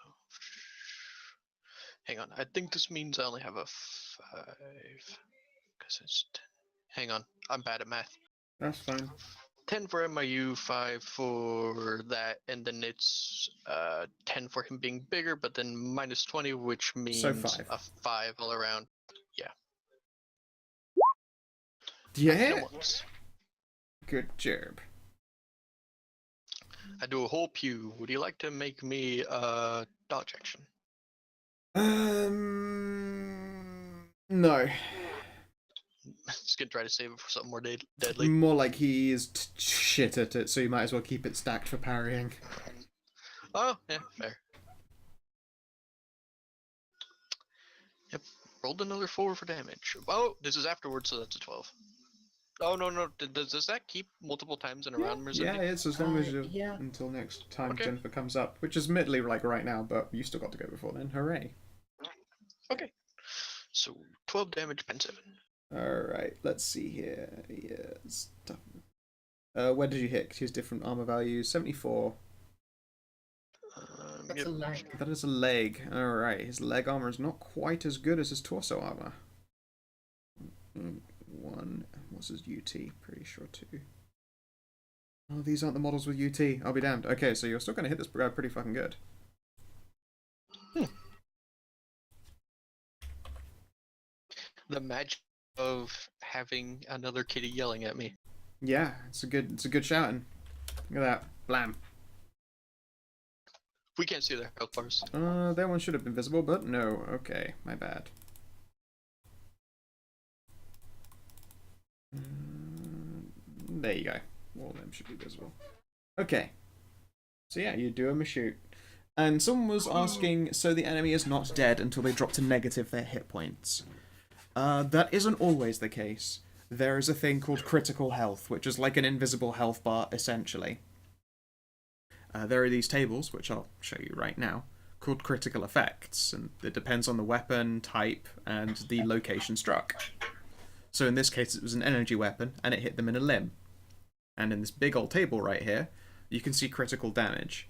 Speaker 1: hang on. I think this means I only have a 5 because it's 10. Hang on, I'm bad at math.
Speaker 2: That's fine.
Speaker 1: 10 for MIU, 5 for that, and then it's 10 for him being bigger, but then -20, which means
Speaker 2: So 5.
Speaker 1: a 5 all around. Yeah.
Speaker 2: Yeah.
Speaker 1: Once.
Speaker 2: Good job.
Speaker 1: I do a whole pew. Would you like to make me dodge action?
Speaker 2: No.
Speaker 1: Just gonna try to save it for something more deadly.
Speaker 2: More like he is shit at it, so you might as well keep it stacked for parrying.
Speaker 1: Oh, yeah, fair. Yep, rolled another 4 for damage. Oh, this is afterwards, so that's a 12. Oh, no. Does that keep multiple times in a round, Mercedes?
Speaker 2: Yeah, it's as long as you
Speaker 3: yeah.
Speaker 2: until next time
Speaker 1: Okay.
Speaker 2: Jennifer comes up, which is admittedly like right now, but you still got to go before then. Hooray!
Speaker 1: Okay. So 12 damage, pen 7.
Speaker 2: Alright, let's see here. Yes. Where did you hit? Choose different armor values. 74.
Speaker 3: That's
Speaker 1: Yep.
Speaker 3: a leg.
Speaker 2: That is a leg. Alright, his leg armor is not quite as good as his torso armor. 1. What's his UT? Pretty sure 2. Oh, these aren't the models with UT. I'll be damned. Okay, so you're still going to hit this guy pretty fucking good.
Speaker 1: The magic of having another kitty yelling at me.
Speaker 2: Yeah, it's a good shouting. Look at that. Blam.
Speaker 1: We can't see their health bars.
Speaker 2: That one should have been visible, but no. Okay, my bad. There you go. All of them should be visible. Okay. So yeah, you do a shoot. And someone was asking, so the enemy is not dead until they drop to negative their hit points. That isn't always the case. There is a thing called critical health, which is like an invisible health bar, essentially. There are these tables, which I'll show you right now, called critical effects, and it depends on the weapon, type, and the location struck. So in this case, it was an energy weapon, and it hit them in a limb. And in this big old table right here, you can see critical damage.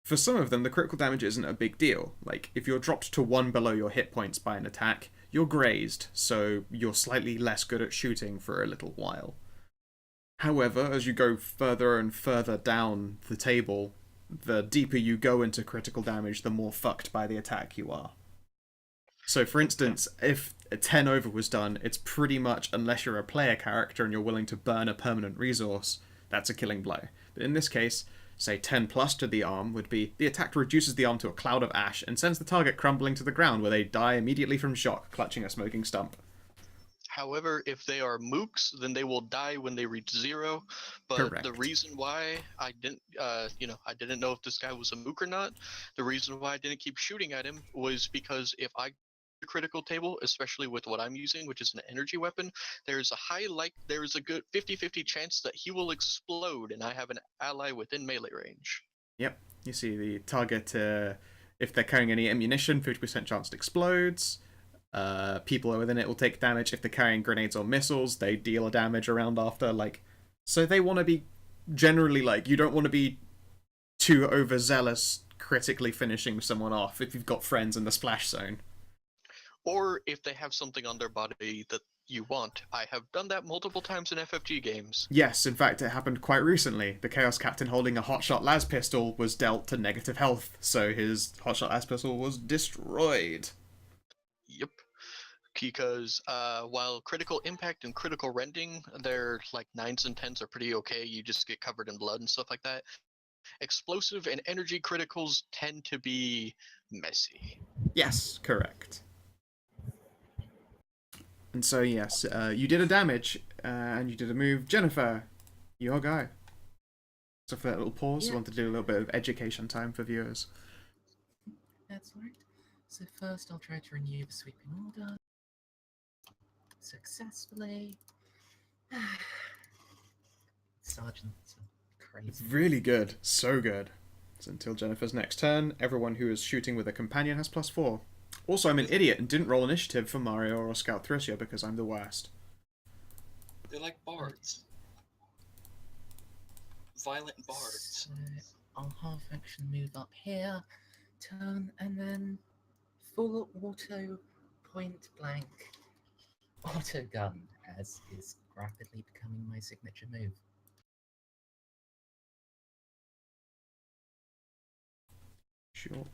Speaker 2: For some of them, the critical damage isn't a big deal. Like, if you're dropped to 1 below your hit points by an attack, you're grazed, so you're slightly less good at shooting for a little while. However, as you go further and further down the table, the deeper you go into critical damage, the more fucked by the attack you are. So, for instance, if a 10 over was done, it's pretty much, unless you're a player character and you're willing to burn a permanent resource, that's a killing blow. But in this case, say 10 plus to the arm would be, the attack reduces the arm to a cloud of ash and sends the target crumbling to the ground where they die immediately from shock, clutching a smoking stump.
Speaker 1: However, if they are mooks, then they will die when they reach 0. But
Speaker 2: Correct.
Speaker 1: the reason why I didn't, I didn't know if this guy was a mook or not. The reason why I didn't keep shooting at him was because if I critical table, especially with what I'm using, which is an energy weapon, there's a good 50-50 chance that he will explode, and I have an ally within melee range.
Speaker 2: Yep, you see the target, if they're carrying any ammunition, 50% chance it explodes. People within it will take damage. If they're carrying grenades or missiles, they deal a damage around after, so they want to be generally, you don't want to be too overzealous critically finishing someone off if you've got friends in the splash zone.
Speaker 1: Or if they have something on their body that, you want. I have done that multiple times in FFG games.
Speaker 2: Yes, in fact, it happened quite recently. The Chaos Captain holding a Hotshot las pistol was dealt to negative health, so his Hotshot las pistol was destroyed.
Speaker 1: Yep. Because while critical impact and critical rending, their like 9s and 10s are pretty okay. You just get covered in blood and stuff like that. Explosive and energy criticals tend to be messy.
Speaker 2: Yes, correct. And so, yes, you did a damage, and you did a move. Jennifer, your go. So for that little pause, I
Speaker 3: Yeah.
Speaker 2: wanted to do a little bit of education time for viewers.
Speaker 3: That's right. So first I'll try to renew the sweeping order. Successfully. Sergeant's crazy.
Speaker 2: Really good. So good. So until Jennifer's next turn, everyone who is shooting with a companion has +4. Also, I'm an idiot and didn't roll initiative for Mario or Scout Thrisha because I'm the worst.
Speaker 4: They're like bards. Violent bards.
Speaker 3: So I'll half action move up here, turn, and then full auto point blank auto gun, as is rapidly becoming my signature move.
Speaker 2: Sure.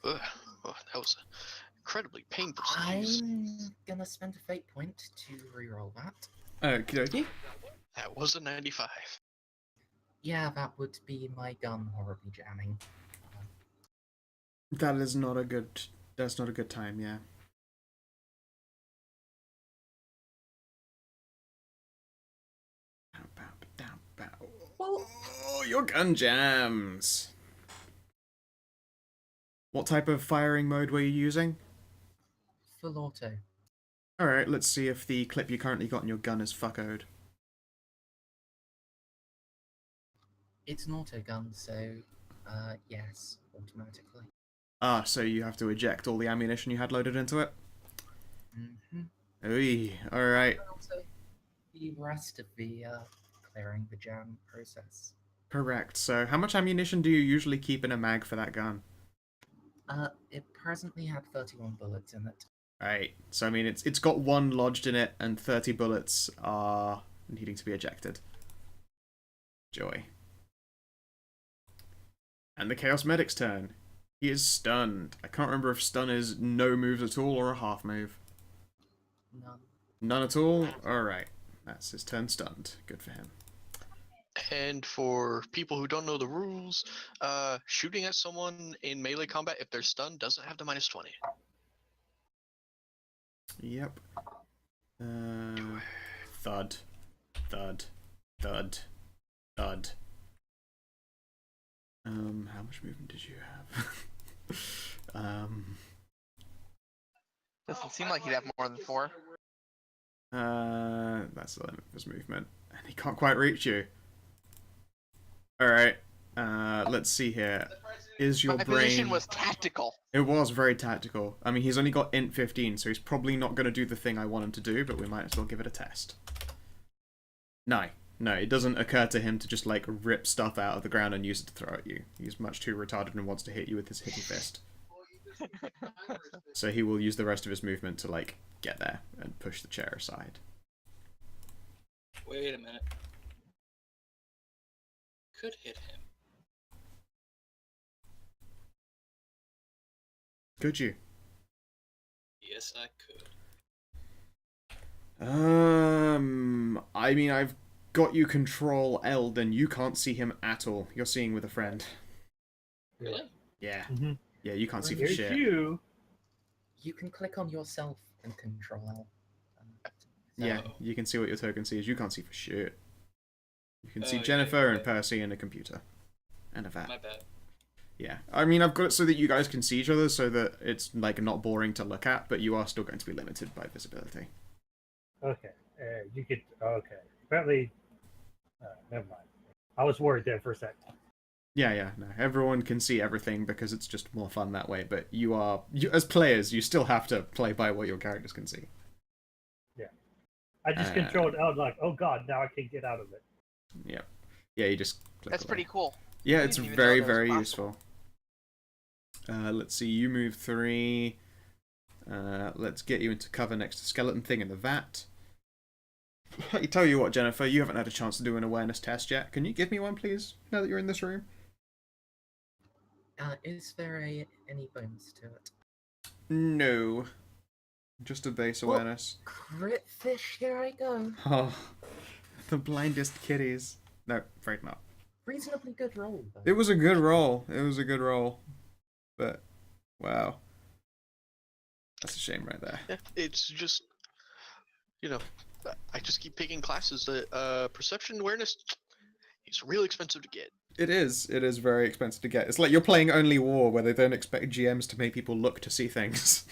Speaker 1: Ugh. Oh, that was an incredibly painful sneeze.
Speaker 3: I'm gonna spend a fate point to reroll that.
Speaker 2: Okie dokie.
Speaker 1: That was a 95.
Speaker 3: Yeah, that would be my gun horribly jamming.
Speaker 2: That is not a good. That's not a good time. Yeah. Oh, your gun jams. What type of firing mode were you using?
Speaker 3: Full auto.
Speaker 2: Alright, let's see if the clip you currently got in your gun is fuckoed.
Speaker 3: It's an auto gun, so yes, automatically.
Speaker 2: Ah, so you have to eject all the ammunition you had loaded into it?
Speaker 3: Mm-hmm.
Speaker 2: Oy, alright.
Speaker 3: Also, the rest of the clearing the jam process.
Speaker 2: Correct. So how much ammunition do you usually keep in a mag for that gun?
Speaker 3: It presently had 31 bullets in it.
Speaker 2: Right. So I mean it's got 1 lodged in it and 30 bullets are needing to be ejected. Joy. And the Chaos Medic's turn. He is stunned. I can't remember if stun is no moves at all or a half move.
Speaker 3: None.
Speaker 2: None at all? Alright. That's his turn stunned. Good for him.
Speaker 1: And for people who don't know the rules, shooting at someone in melee combat, if they're stunned, doesn't have the -20.
Speaker 2: Yep. Thud. Thud. Thud. Thud. How much movement did you have?
Speaker 5: Doesn't seem like he'd have more than 4.
Speaker 2: That's the limit of his movement. And he can't quite reach you. Alright. Let's see here. Is your
Speaker 5: My
Speaker 2: brain...
Speaker 5: position was tactical.
Speaker 2: It was very tactical. I mean, he's only got int 15, so he's probably not going to do the thing I want him to do, but we might as well give it a test. No. No, it doesn't occur to him to just, like, rip stuff out of the ground and use it to throw at you. He's much too retarded and wants to hit you with his hippie fist. So he will use the rest of his movement to, like, get there and push the chair aside.
Speaker 4: Wait a minute. Could hit him.
Speaker 2: Could you?
Speaker 4: Yes, I could.
Speaker 2: I mean, I've got you control Eld, and you can't see him at all. You're seeing with a friend.
Speaker 4: Really?
Speaker 2: Yeah.
Speaker 6: Mm-hmm.
Speaker 2: Yeah, you can't see for
Speaker 6: Here's
Speaker 2: shit.
Speaker 6: you.
Speaker 3: You can click on yourself and control L.
Speaker 2: Yeah,
Speaker 4: Oh.
Speaker 2: you can see what your token sees. You can't see for shit. You can see
Speaker 4: Oh,
Speaker 2: Jennifer
Speaker 4: yeah,
Speaker 2: and
Speaker 4: yeah.
Speaker 2: Percy and a computer. And a vat.
Speaker 4: My bad.
Speaker 2: Yeah. I mean, I've got it so that you guys can see each other so that it's, like, not boring to look at, but you are still going to be limited by visibility.
Speaker 6: Okay. You could. Okay. Apparently, Never mind. I was worried there for a second.
Speaker 2: Yeah, no. Everyone can see everything because it's just more fun that way. But you as players, you still have to play by what your characters can see.
Speaker 6: Yeah. I just controlled out like, oh god, now I can't get out of it.
Speaker 2: Yep. Yeah, you just click
Speaker 5: That's
Speaker 2: away.
Speaker 5: pretty cool.
Speaker 2: Yeah,
Speaker 5: I
Speaker 2: it's
Speaker 5: didn't even
Speaker 2: very,
Speaker 5: know that was
Speaker 2: very
Speaker 5: possible.
Speaker 2: useful. Let's see, you move 3. Let's get you into cover next to skeleton thing in the vat. I tell you what, Jennifer, you haven't had a chance to do an awareness test yet. Can you give me one, please, now that you're in this room?
Speaker 3: Is there any bonus to it?
Speaker 2: No. Just a base
Speaker 3: Well,
Speaker 2: awareness.
Speaker 3: Crit fish, here I go.
Speaker 2: Oh, the blindest kitties. No, afraid not.
Speaker 3: Reasonably good roll, though.
Speaker 2: It was a good roll. It was a good roll. But, wow. That's a shame right there.
Speaker 1: Yeah, it's just, you know, I just keep picking classes that perception awareness is real expensive to get.
Speaker 2: It is. It is very expensive to get. It's like you're playing only war where they don't expect GMs to make people look to see things.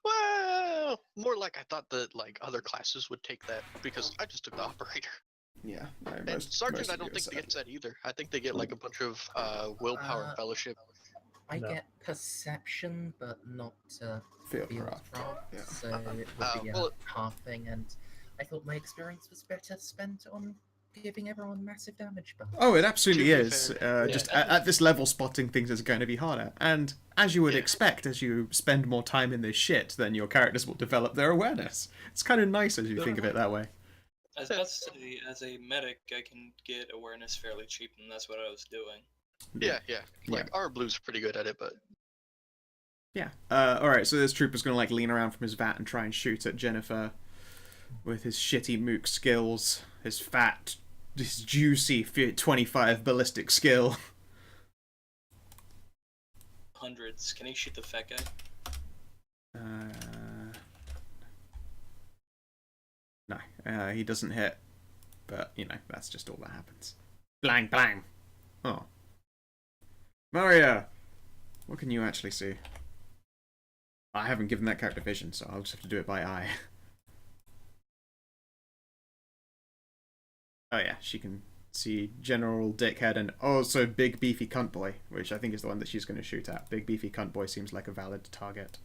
Speaker 1: Well, more like I thought that like other classes would take that because I just took the operator.
Speaker 2: Yeah. No,
Speaker 1: And sergeant, I don't think they get that either. I think they get like a bunch of willpower and fellowship.
Speaker 3: I
Speaker 6: No.
Speaker 3: get perception, but not
Speaker 2: Field
Speaker 3: field
Speaker 2: craft.
Speaker 3: craft,
Speaker 2: Yeah.
Speaker 3: so it would be a
Speaker 1: well,
Speaker 3: half thing, and I thought my experience was better spent on giving everyone massive damage buffs.
Speaker 2: Oh, it absolutely
Speaker 1: To be
Speaker 2: is.
Speaker 1: fair,
Speaker 2: Just
Speaker 1: yeah.
Speaker 2: at this level, spotting things is going to be harder. And as you would
Speaker 1: Yeah.
Speaker 2: expect, as you spend more time in this shit, then your characters will develop their awareness. It's kind of nice as you think of it that way.
Speaker 4: As I was about to say, as a medic, I can get awareness fairly cheap, and that's what I was doing.
Speaker 1: Yeah. Like our blue's pretty good at it, but
Speaker 2: Yeah. Alright, so this trooper's going to like lean around from his vat and try and shoot at Jennifer with his shitty mook skills, his fat, his juicy 25 ballistic skill.
Speaker 4: Hundreds. Can he shoot the fat guy?
Speaker 2: No, he doesn't hit. But, you know, that's just all that happens. Blang, blang. Oh. Maria! What can you actually see? I haven't given that character vision, so I'll just have to do it by eye. Oh yeah, she can see General Dickhead and also Big Beefy Cunt Boy, which I think is the one that she's going to shoot at. Big Beefy Cunt Boy seems like a valid target.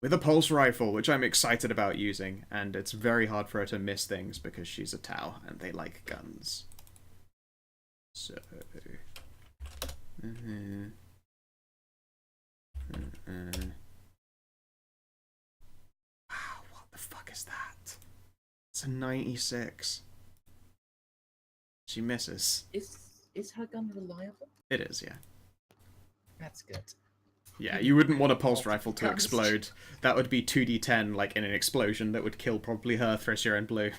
Speaker 2: With a pulse rifle, which I'm excited about using, and it's very hard for her to miss things because she's a Tau and they like guns. So... Wow, what the fuck is that? It's a 96. She misses.
Speaker 3: Is her gun reliable?
Speaker 2: It is, yeah.
Speaker 3: That's good.
Speaker 2: Yeah, you wouldn't want a pulse rifle to explode. That would be 2d10, like, in an explosion that would kill probably her, Thrissia, and Blue.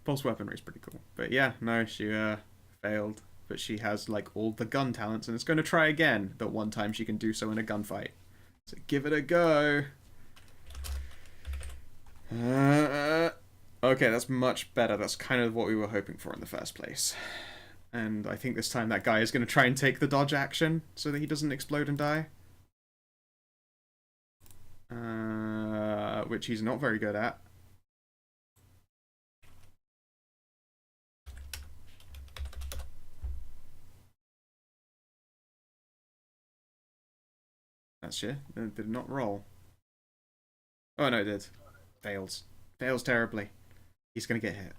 Speaker 2: Pulse weaponry is pretty cool. But yeah, no, she failed. But she has, like, all the gun talents, and it's going to try again, but one time she can do so in a gunfight. So give it a go. Okay, that's much better. That's kind of what we were hoping for in the first place. And I think this time that guy is going to try and take the dodge action so that he doesn't explode and die. Which he's not very good at. That's it. It did not roll. Oh no, it did. Fails. Fails terribly. He's going to get hit.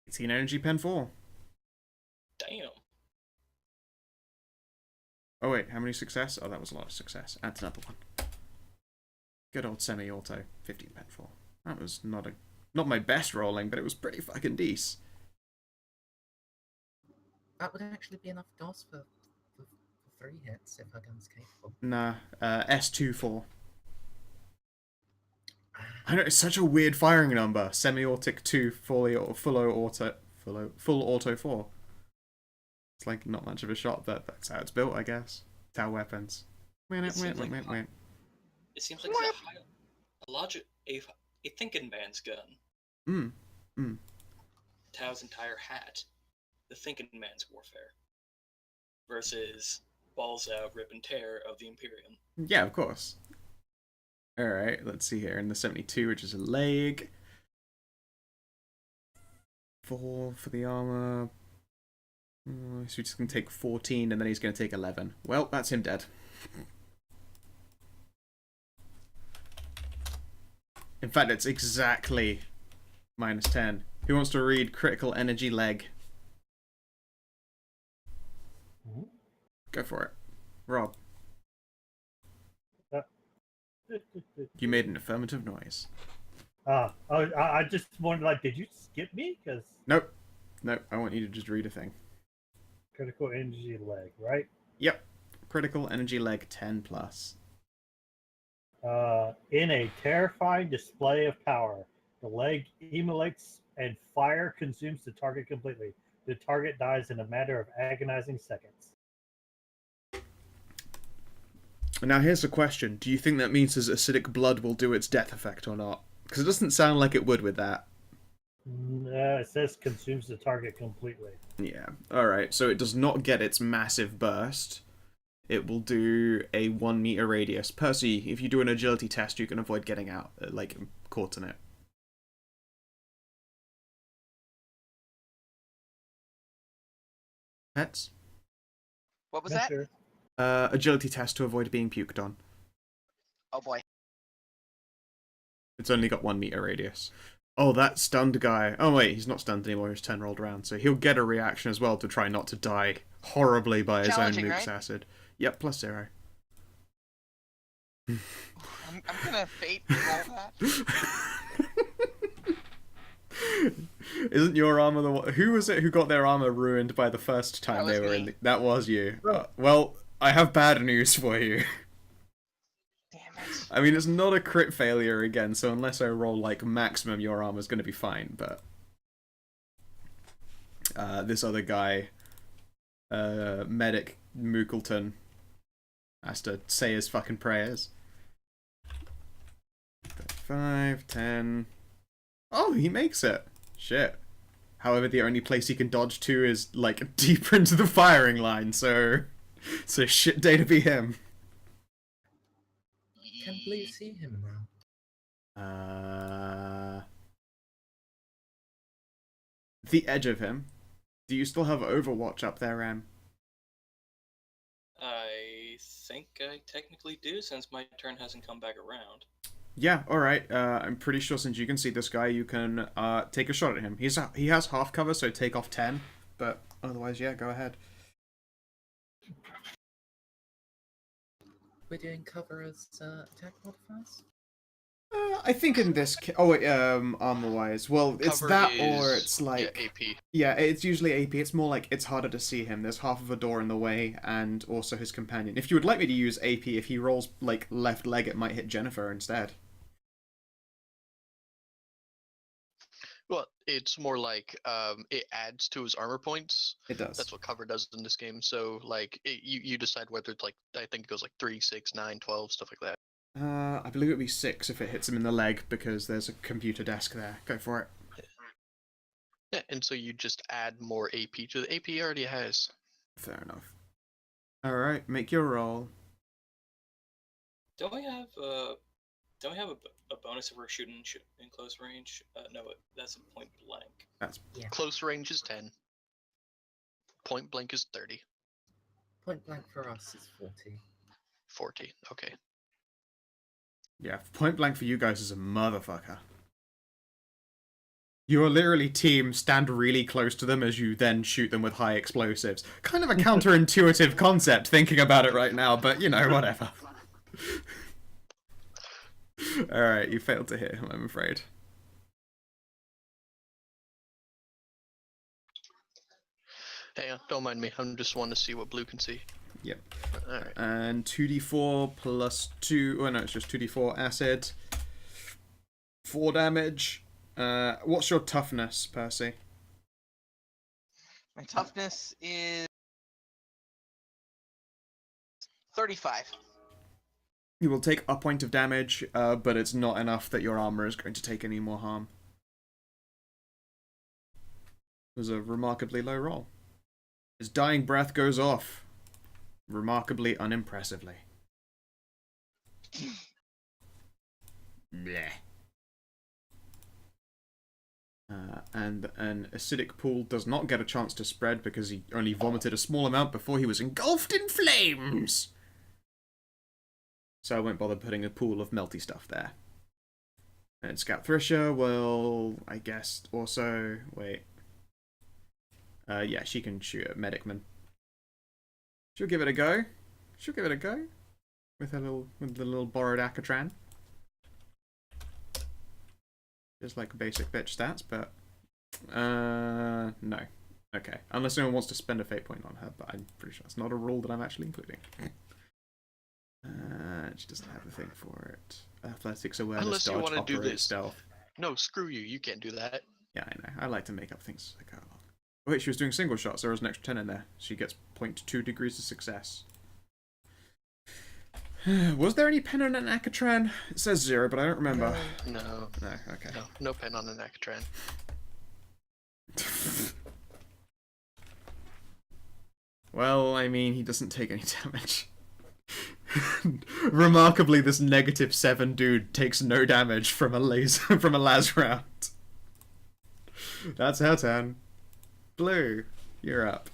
Speaker 2: It's an energy pen 4.
Speaker 4: Damn.
Speaker 2: Oh wait, how many success? Oh, that was a lot of success. Add another one. Good old semi-auto. 15 pen 4. That was not my best rolling, but it was pretty fucking decent.
Speaker 3: That would actually be enough DOS for 3 hits if her gun's capable.
Speaker 2: Nah, S24. I know, it's such a weird firing number. Semi-autic 2, full auto 4. It's like not much of a shot, but that's how it's built, I guess. Tau weapons.
Speaker 4: It seems like a thinking man's gun. Tao's entire hat, the thinking man's warfare, versus balls out, rip and tear of the Imperium.
Speaker 2: Yeah, of course. Alright, let's see here. In the 72, which is a leg. 4 for the armor. So he's just going to take 14, and then he's going to take 11. Well, that's him dead. In fact, it's exactly -10. Who wants to read critical energy leg? Go for it. Rob. You made an affirmative noise.
Speaker 6: I just wanted, like, did you skip me? Because
Speaker 2: Nope. Nope, I want you to just read a thing.
Speaker 6: critical energy leg, right?
Speaker 2: Yep. Critical energy leg 10 plus.
Speaker 6: In a terrifying display of power, the leg emulates and fire consumes the target completely. The target dies in a matter of agonizing seconds.
Speaker 2: Now here's the question. Do you think that means his acidic blood will do its death effect or not? Because it doesn't sound like it would with that.
Speaker 6: It says consumes the target completely.
Speaker 2: Yeah. Alright, so it does not get its massive burst. It will do a 1 meter radius. Percy, if you do an agility test, you can avoid getting out, caught in it. Pets?
Speaker 5: What was
Speaker 6: Yeah,
Speaker 5: that?
Speaker 6: sure.
Speaker 2: Agility test to avoid being puked on.
Speaker 5: Oh boy.
Speaker 2: It's only got 1 meter radius. Oh, that stunned guy. Oh wait, he's not stunned anymore, he's 10 rolled around, so he'll get a reaction as well to try not to die horribly by his own nuke's
Speaker 5: right?
Speaker 2: acid. Yep, +0.
Speaker 5: I'm gonna fate roll that.
Speaker 2: Isn't your armor the one? Who was it who got their armor ruined by the first time
Speaker 5: That
Speaker 2: they
Speaker 5: was
Speaker 2: were
Speaker 5: me.
Speaker 2: in the... That was you.
Speaker 6: Oh.
Speaker 2: Well, I have bad news for you.
Speaker 5: Damn it.
Speaker 2: I mean, it's not a crit failure again, so unless I roll, like, maximum, your armor's gonna be fine, but... this other guy, Medic Mookleton, has to say his fucking prayers. 5, 10... Oh, he makes it. Shit. However, the only place he can dodge to is, like, deeper into the firing line, so... It's a shit day to be him.
Speaker 3: Can Blue see him now?
Speaker 2: The edge of him. Do you still have Overwatch up there, Em?
Speaker 4: I think I technically do, since my turn hasn't come back around.
Speaker 2: Yeah, alright. I'm pretty sure since you can see this guy, you can take a shot at him. He has half cover, so take off 10. But otherwise, yeah, go ahead.
Speaker 3: We're doing cover as attack modifiers?
Speaker 2: I think in this armor-wise, well, it's
Speaker 1: Cover
Speaker 2: that
Speaker 1: is,
Speaker 2: or it's like...
Speaker 1: yeah, AP.
Speaker 2: Yeah, it's usually AP. It's more like it's harder to see him. There's half of a door in the way, and also his companion. If you would like me to use AP, if he rolls, like, left leg, it might hit Jennifer instead.
Speaker 1: Well, it's more like it adds to his armor points.
Speaker 2: It does.
Speaker 1: That's what cover does in this game. So, like, you decide whether it's like, I think it goes like 3, 6, 9, 12, stuff like that.
Speaker 2: I believe it would be 6 if it hits him in the leg, because there's a computer desk there. Go for it.
Speaker 1: Yeah, and so you just add more AP to the AP he already has.
Speaker 2: Fair enough. Alright, make your roll.
Speaker 4: Don't we have a bonus if we're shooting in close range? No, that's a point blank.
Speaker 2: That's
Speaker 1: Close range is 10. Point blank is 30.
Speaker 3: Point blank for us is 40.
Speaker 1: 40. Okay.
Speaker 2: yeah, point blank for you guys is a motherfucker. You are literally team stand really close to them as you then shoot them with high explosives. Kind of a counterintuitive concept thinking about it right now, but you know, whatever. Alright, you failed to hit him, I'm afraid.
Speaker 1: Hey, don't mind me. I'm just wanting to see what blue can see.
Speaker 2: Yep.
Speaker 1: Alright.
Speaker 2: And 2d4 plus 2... Oh no, it's just 2d4 acid. 4 damage. What's your toughness, Percy?
Speaker 5: My toughness is 35.
Speaker 2: You will take a point of damage, but it's not enough that your armor is going to take any more harm. It was a remarkably low roll. His dying breath goes off, remarkably unimpressively. Bleh. And an acidic pool does not get a chance to spread because he only vomited a small amount before he was engulfed in flames. So I won't bother putting a pool of melty stuff there. And Scout Thrisher will, I guess, also... Wait. Yeah, she can shoot at Medicman. She'll give it a go. She'll give it a go. With the little borrowed Akatran. Just like basic bitch stats, but... no. Okay. Unless anyone wants to spend a fate point on her, but I'm pretty sure that's not a rule that I'm actually including. She doesn't have a thing for it. Athletics, awareness,
Speaker 1: Unless you
Speaker 2: dodge,
Speaker 1: want to do
Speaker 2: operate,
Speaker 1: this.
Speaker 2: stealth.
Speaker 1: No, screw you. You can't do that.
Speaker 2: Yeah, I know. I like to make up things as I go along. Oh, wait, she was doing single shots. There was an extra 10 in there. She gets 0.2 degrees of success. Was there any pen on an Akatran? It says 0, but I don't remember.
Speaker 1: No.
Speaker 2: No, okay.
Speaker 1: No pen on an Akatran.
Speaker 2: Well, I mean, he doesn't take any damage. Remarkably, this -7 dude takes no damage from a laser from a las round. That's her turn. Blue, you're up.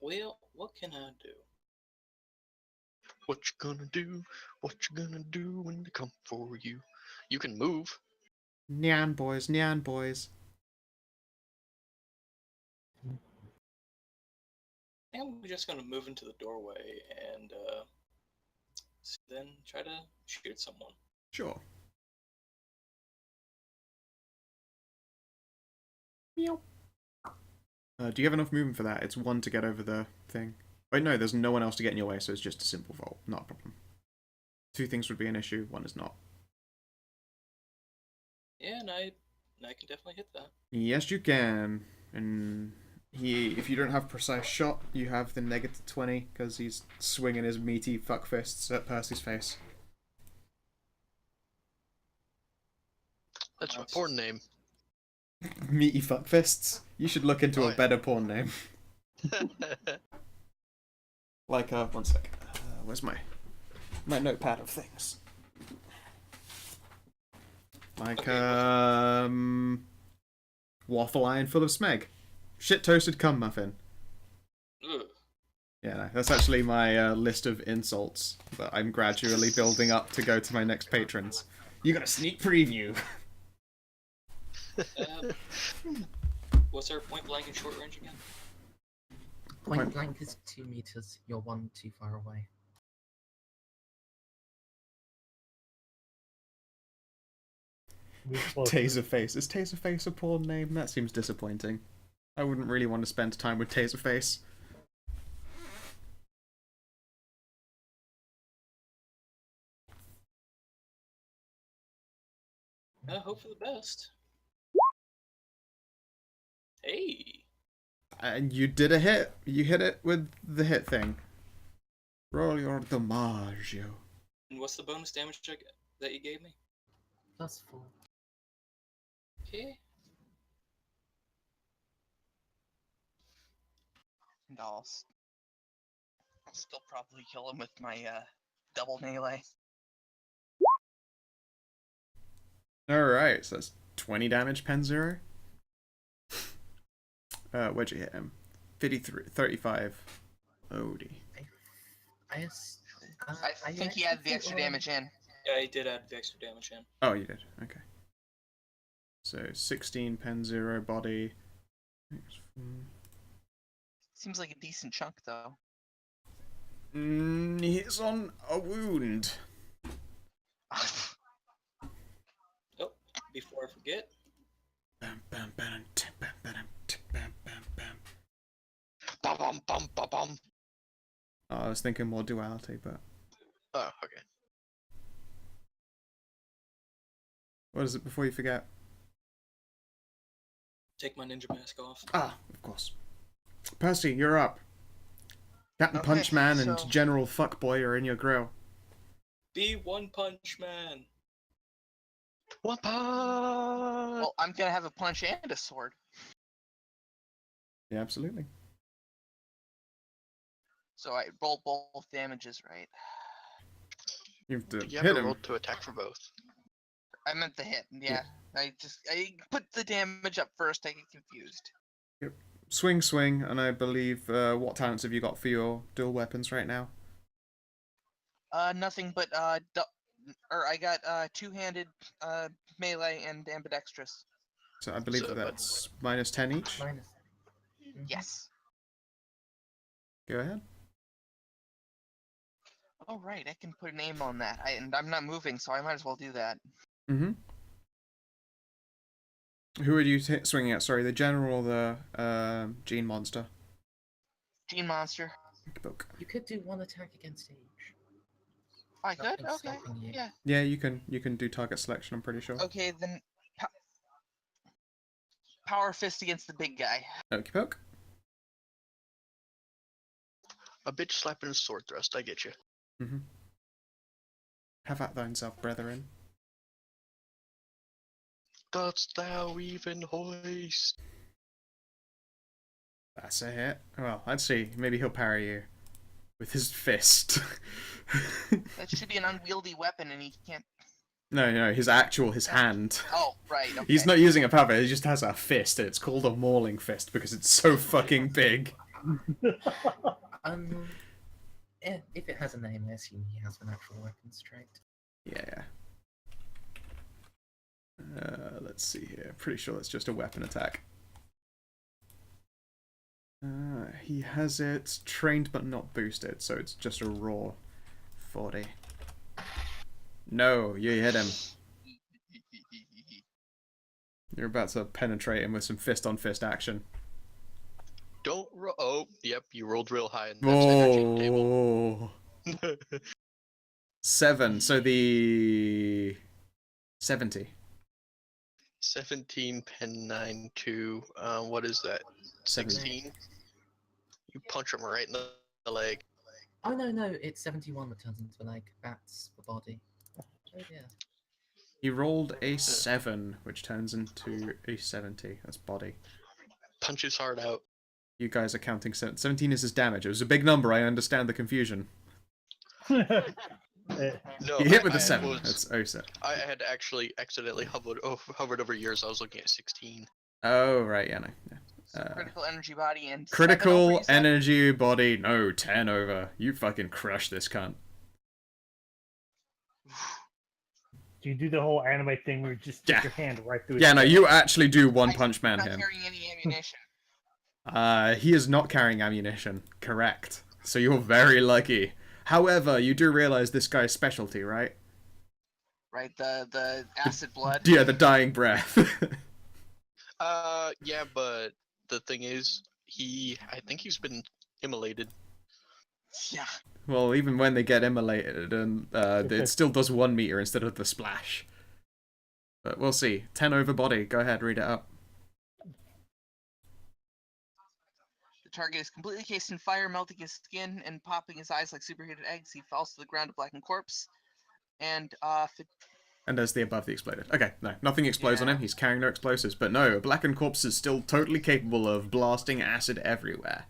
Speaker 4: Well, what can I do?
Speaker 1: What you gonna do? What you gonna do when they come for you? You can move.
Speaker 2: Nyan boys, nyan boys.
Speaker 4: I think I'm just gonna move into the doorway and then try to shoot someone.
Speaker 2: Sure. Meow. Do you have enough movement for that? It's 1 to get over the thing. Wait, no, there's no one else to get in your way, so it's just a simple roll. Not a problem. 2 things would be an issue, 1 is not.
Speaker 4: Yeah, and I can definitely hit that.
Speaker 2: Yes, you can. And if you don't have precise shot, you have the -20 because he's swinging his meaty fuck fists at Percy's face.
Speaker 1: That's my porn name.
Speaker 2: Meaty fuck fists. You should look into a better porn name. Like, one sec. Where's my notepad of things? Like, waffle iron full of smeg. Shit toasted cum muffin.
Speaker 4: Ugh.
Speaker 2: Yeah, no, that's actually my list of insults that I'm gradually building up to go to my next patrons. You got a sneak preview.
Speaker 4: What's our point blank and short range again?
Speaker 3: Point blank is 2 meters. You're 1 too far away.
Speaker 2: Taserface. Is Taserface a porn name? That seems disappointing. I wouldn't really want to spend time with Taserface.
Speaker 4: Hope for the best. Hey!
Speaker 2: And you did a hit. You hit it with the hit thing. Roll your DiMaggio.
Speaker 4: And what's the bonus damage check that you gave me?
Speaker 3: +4.
Speaker 4: Okay.
Speaker 5: And I'll still probably kill him with my double melee.
Speaker 2: Alright, so that's 20 damage, Pen Zero. Where'd you hit him? 35. OD.
Speaker 5: I think he had the extra damage in.
Speaker 4: Yeah, I did add the extra damage in.
Speaker 2: Oh, you did. Okay. So 16 Pen Zero body.
Speaker 5: Seems like a decent chunk, though.
Speaker 2: He's on a wound.
Speaker 4: Oh, before I forget.
Speaker 2: Bam, bam, bam, bam, bam, bam, bam, bam.
Speaker 1: Ba-bum, bum, ba-bum.
Speaker 2: Oh, I was thinking more duality, but...
Speaker 1: Oh, okay.
Speaker 2: What is it before you forget?
Speaker 4: Take my ninja mask off.
Speaker 2: Ah, of course. Percy, you're up. Captain
Speaker 5: Okay,
Speaker 2: Punchman and
Speaker 5: so-
Speaker 2: General Fuckboy are in your grill.
Speaker 4: Be One Punch Man.
Speaker 1: One punch.
Speaker 5: Well, I'm gonna have a punch and a sword.
Speaker 2: Yeah, absolutely.
Speaker 5: So I roll both damages, right?
Speaker 2: You have to
Speaker 1: You
Speaker 2: hit
Speaker 1: have to
Speaker 2: him.
Speaker 1: roll to attack for both.
Speaker 5: I meant the hit. Yeah. I put the damage up first. I get confused.
Speaker 2: Swing, swing, and I believe, what talents have you got for your dual weapons right now?
Speaker 5: Nothing but I got two-handed, melee, and ambidextrous.
Speaker 2: So I believe
Speaker 1: So,
Speaker 2: that's minus 10 each.
Speaker 3: Minus. Mhm.
Speaker 5: Yes.
Speaker 2: Go ahead.
Speaker 5: Oh right, I can put a name on that. And I'm not moving, so I might as well do that.
Speaker 2: Mm-hmm. Who are you swinging at? Sorry, the general or the gene monster?
Speaker 5: Gene monster.
Speaker 2: Book.
Speaker 3: You could do one attack against each.
Speaker 5: I could.
Speaker 3: Nothing's
Speaker 5: Okay.
Speaker 3: stopping you.
Speaker 5: Yeah.
Speaker 2: Yeah, you can do target selection. I'm pretty sure.
Speaker 5: Okay, then. Power fist against the big guy.
Speaker 2: Okey poke.
Speaker 1: A bitch slapping a sword thrust. I get you.
Speaker 2: Mm-hmm. Have at thine self, brethren.
Speaker 1: Dost thou even hoist?
Speaker 2: That's a hit. Well, let's see. Maybe he'll parry you with his fist.
Speaker 5: That should be an unwieldy weapon, and he can't.
Speaker 2: No, his hand.
Speaker 5: Oh, right. Okay.
Speaker 2: He's not using a puppet, he just has a fist, and it's called a mauling fist because it's so fucking big.
Speaker 3: If it has a name, I assume he has an actual weapons trait.
Speaker 2: Yeah. Let's see here. Pretty sure it's just a weapon attack. He has it trained but not boosted, so it's just a raw 40. No, you hit him. You're about to penetrate him with some fist-on-fist action.
Speaker 1: Don't roll. Oh, yep, you rolled real high. And that's energy on the table.
Speaker 2: 7, so the 70.
Speaker 1: 17, pen 9, 2. What is that? 16? You punch him right in the leg.
Speaker 3: Oh no, it's 71 that turns into a leg. That's the body. Oh yeah.
Speaker 2: He rolled a 7, which turns into a 70. That's body.
Speaker 1: Punch his heart out.
Speaker 2: You guys are counting 17 is his damage. It was a big number, I understand the confusion.
Speaker 1: No,
Speaker 2: You hit with
Speaker 1: I
Speaker 2: a 7.
Speaker 1: was-
Speaker 2: That's OSA.
Speaker 1: I had actually accidentally hovered over yours. I was looking at 16.
Speaker 2: Oh, right, yeah, no. Yeah.
Speaker 5: Critical energy body and. 7 over,
Speaker 2: Critical
Speaker 5: you said?
Speaker 2: energy body, no, 10 over. You fucking crush this cunt.
Speaker 6: Do you do the whole anime thing where you just stick
Speaker 2: Yeah.
Speaker 6: your hand right through his
Speaker 2: Yeah, no,
Speaker 6: chest?
Speaker 2: you actually do One
Speaker 5: I'm
Speaker 2: Punch Man
Speaker 5: not
Speaker 2: him.
Speaker 5: carrying any ammunition.
Speaker 2: He is not carrying ammunition. Correct. So you're very lucky. However, you do realize this guy's specialty, right?
Speaker 5: Right, the acid blood.
Speaker 2: Yeah, the dying breath.
Speaker 1: Yeah, but the thing is, I think he's been immolated.
Speaker 5: Yeah.
Speaker 2: Well, even when they get immolated, and it still does 1 meter instead of the splash. But we'll see. 10 over body. Go ahead, read it up.
Speaker 5: The target is completely cased in fire, melting his skin and popping his eyes like superheated eggs. He falls to the ground a blackened corpse. And
Speaker 2: And as the above the exploded. Okay, no, nothing explodes on him.
Speaker 5: Yeah.
Speaker 2: He's carrying no explosives. But no, a blackened corpse is still totally capable of blasting acid everywhere.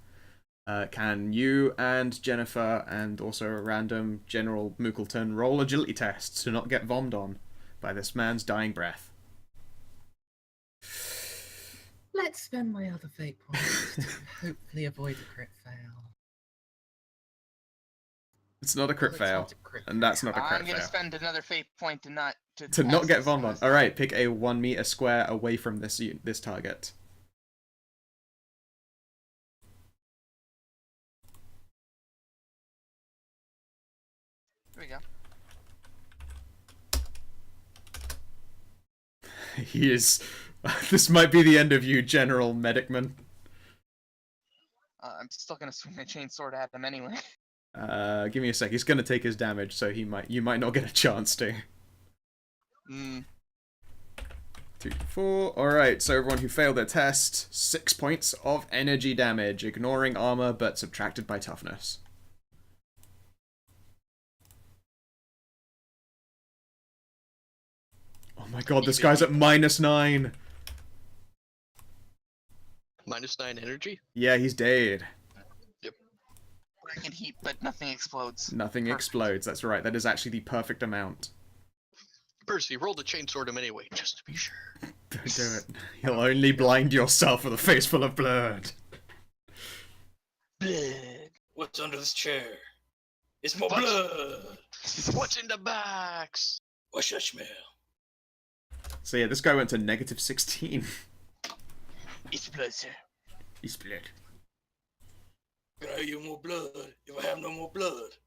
Speaker 2: Can you and Jennifer and also a random General Mookleton roll agility tests to not get vommed on by this man's dying breath?
Speaker 3: Let's spend my other fate points to hopefully avoid a crit fail.
Speaker 2: It's not a crit
Speaker 3: Well, it's
Speaker 2: fail,
Speaker 3: not a crit
Speaker 2: and that's not a
Speaker 5: I'm
Speaker 2: crit
Speaker 5: gonna
Speaker 2: fail.
Speaker 5: spend another fate point to not
Speaker 2: To not
Speaker 5: pass
Speaker 2: get
Speaker 5: this
Speaker 2: vommed on.
Speaker 5: test.
Speaker 2: Alright, pick a 1 meter square away from this target.
Speaker 5: Here we go.
Speaker 2: He is... This might be the end of you, General Medicman.
Speaker 5: I'm still gonna swing my chain sword at him anyway.
Speaker 2: Give me a sec. He's gonna take his damage, so you might not get a chance to.
Speaker 5: Mm.
Speaker 2: 2, 4. Alright, so everyone who failed their test, 6 points of energy damage, ignoring armor but subtracted by toughness. Oh my god, this guy's at -9.
Speaker 1: -9 energy?
Speaker 2: Yeah, he's dead.
Speaker 5: I can heat, but nothing explodes.
Speaker 2: Nothing
Speaker 5: Perfect.
Speaker 2: explodes, that's right. That is actually the perfect amount.
Speaker 1: Percy, roll the chainsword him anyway, just to be sure.
Speaker 2: Don't do it. You'll only blind yourself with a face full of blood.
Speaker 5: Blood.
Speaker 4: What's under this chair? It's more
Speaker 1: What?
Speaker 4: blood.
Speaker 1: What's in the box?
Speaker 4: What's that smell?
Speaker 2: So yeah, this guy went to -16.
Speaker 5: It's blood, sir.
Speaker 2: He's blood.
Speaker 4: Can I have you more blood if I have no more blood?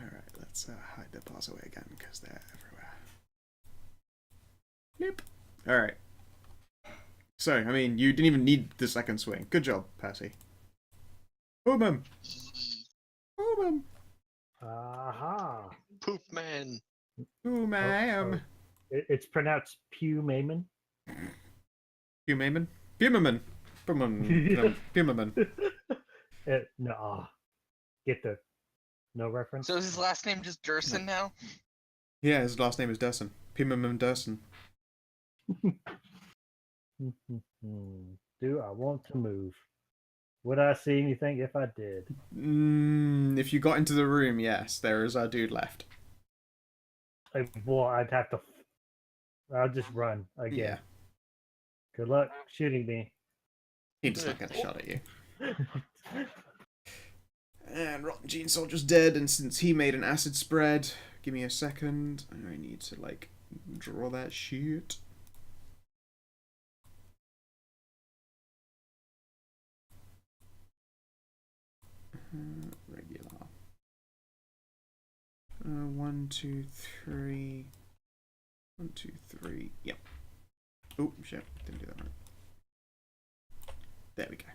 Speaker 2: Alright, let's hide the bars away again, because they're everywhere. Nope. Alright. So, I mean, you didn't even need the second swing. Good job, Percy. Boom him! Boom him!
Speaker 6: Aha.
Speaker 1: Poop man.
Speaker 2: Boom him!
Speaker 6: It's pronounced Pew Mayman.
Speaker 2: Pumaman? Pumaman! Pumaman.
Speaker 6: No. Get the no reference.
Speaker 5: So is his last name just Durson now?
Speaker 2: Yeah, his last name is Durson. Pumaman Durson.
Speaker 6: Do I want to move? Would I see anything if I did?
Speaker 2: If you got into the room, yes, there is our dude left.
Speaker 6: Well, I'd have to. I'll just run again.
Speaker 2: Yeah.
Speaker 6: Good luck shooting me.
Speaker 2: He just not get a shot at you. And Rotten Gene Soldier's dead, and since he made an acid spread, give me a second. I need to, like, draw that shit. Regular. 1, 2, 3. 1, 2, 3. Yep. Oh, shit. Didn't do that right. There we go.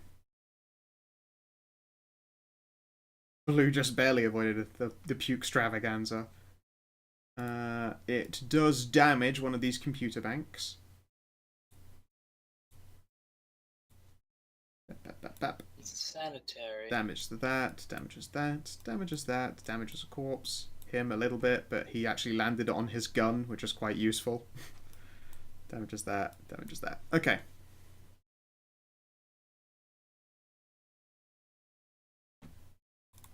Speaker 2: Blue just barely avoided the puke extravaganza. It does damage one of these computer banks. Bap, bap, bap.
Speaker 4: It's sanitary.
Speaker 2: Damage to that, damages that, damages that, damages a corpse. Him a little bit, but he actually landed on his gun, which was quite useful. Damages that, damages that. Okay.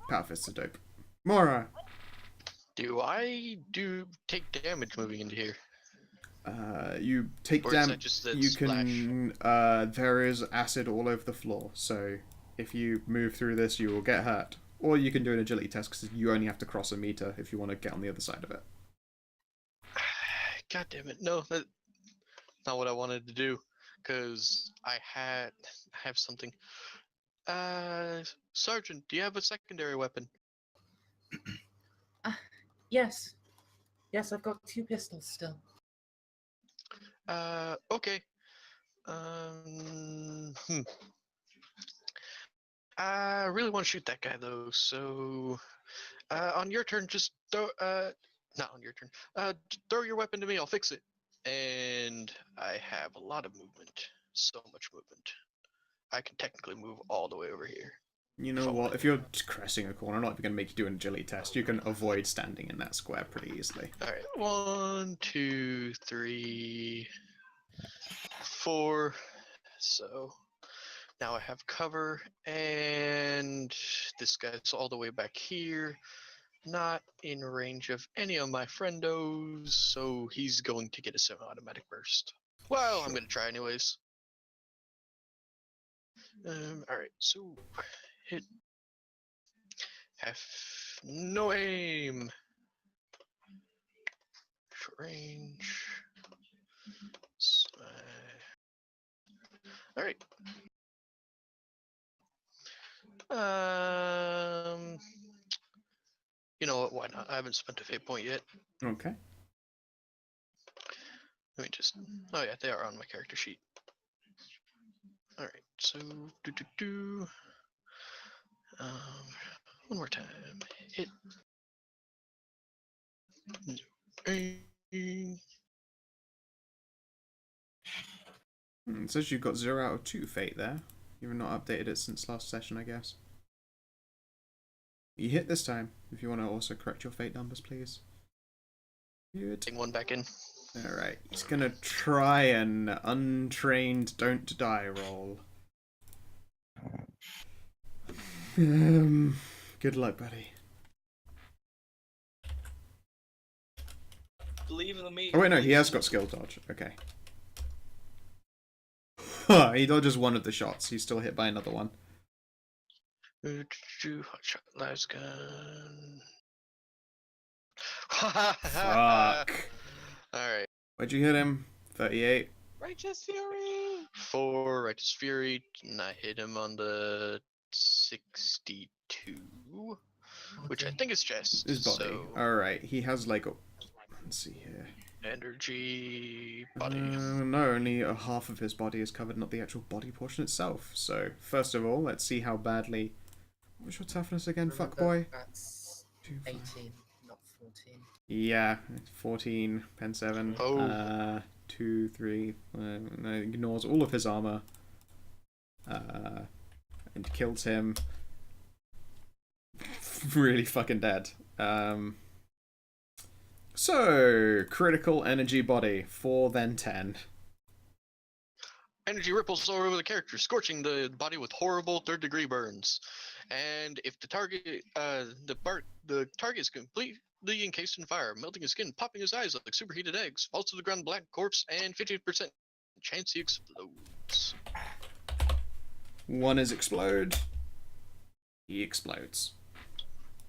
Speaker 2: Power fists are dope. Mora!
Speaker 1: Do I take damage moving into here?
Speaker 2: You take
Speaker 1: Or is that
Speaker 2: damage.
Speaker 1: just that
Speaker 2: You
Speaker 1: splash?
Speaker 2: can. There is acid all over the floor, so if you move through this, you will get hurt. Or you can do an agility test because you only have to cross a meter if you want to get on the other side of it.
Speaker 1: God damn it! No, that's not what I wanted to do. Because I have something. Sergeant, do you have a secondary weapon?
Speaker 3: Yes. Yes, I've got 2 pistols still.
Speaker 1: Okay. I really want to shoot that guy though, so on your turn, just throw. Not on your turn. Throw your weapon to me. I'll fix it. And I have a lot of movement. So much movement. I can technically move all the way over here.
Speaker 2: You know what? If you're crashing a corner, I'm not even going to make you do an agility test. You can avoid standing in that square pretty easily.
Speaker 1: Alright, 1, 2, 3, 4. So now I have cover, and this guy's all the way back here. Not in range of any of my friendos, so he's going to get a semi-automatic burst. Well, I'm going to try anyways. Alright, so hit. Have no aim. Short range. Alright. You know what? Why not? I haven't spent a fate point yet.
Speaker 2: Okay.
Speaker 1: Let me just. Oh yeah, they are on my character sheet. All right. So one more time. Hit. No aim.
Speaker 2: It says you've got 0 out of 2 fate there. You've not updated it since last session, I guess. You hit this time. If you want to also correct your fate numbers, please. Good.
Speaker 1: Take one back in.
Speaker 2: Alright, he's gonna try an untrained don't die roll. Good luck, buddy.
Speaker 4: Believe in me.
Speaker 2: Oh wait, no, he has got skill dodge. Okay. He dodges one of the shots. He's still hit by another one.
Speaker 1: Hotshot las gun.
Speaker 2: Fuck.
Speaker 1: Alright.
Speaker 2: Where'd you hit him? 38.
Speaker 5: Righteous Fury!
Speaker 1: 4 Righteous Fury. And I hit him on the 62. Which I think is chest.
Speaker 2: His body.
Speaker 1: So
Speaker 2: Alright, he has like a... Let's see here.
Speaker 1: energy body.
Speaker 2: No, only a half of his body is covered, not the actual body portion itself. So, first of all, let's see how badly... What's your toughness again, fuckboy?
Speaker 3: That's 18, not 14.
Speaker 2: Yeah, 14, pen 7.
Speaker 1: Oh.
Speaker 2: 2, 3... ignores all of his armor. And kills him. Really fucking dead. So, critical energy body, 4 then 10.
Speaker 1: Energy ripples all over the character, scorching the body with horrible 3rd-degree burns. And if the target, the target is completely encased in fire, melting his skin, popping his eyes like superheated eggs, falls to the ground black corpse, and 50% chance he explodes.
Speaker 2: 1 is explode. He explodes.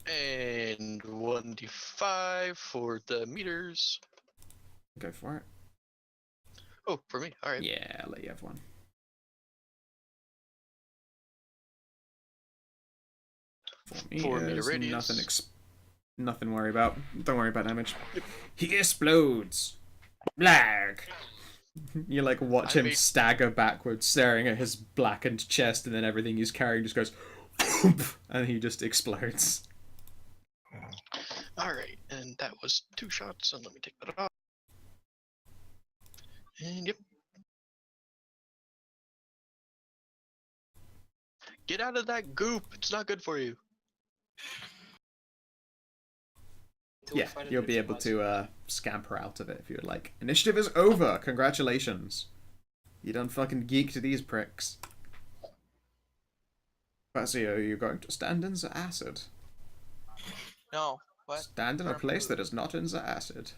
Speaker 1: And 1d5 for the meters.
Speaker 2: Go for it.
Speaker 1: Oh, for me. All right.
Speaker 2: Yeah, I'll let you have 1.
Speaker 1: 4 meter
Speaker 2: meters,
Speaker 1: radius.
Speaker 2: Nothing to worry about. Don't worry about damage. He explodes. Blag. You like watch him stagger backwards, staring at his blackened chest, and then everything he's carrying just goes, and he just explodes.
Speaker 1: Alright, and that was 2 shots, and let me take that off. And yep. Get out of that goop, it's not good for you.
Speaker 2: Yeah, you'll be able to scamper out of it if you would like. Initiative is over, congratulations. You done fucking geeked these pricks. Basio, you're going to stand in the acid.
Speaker 5: No, what?
Speaker 2: Stand in a place that is not in the acid.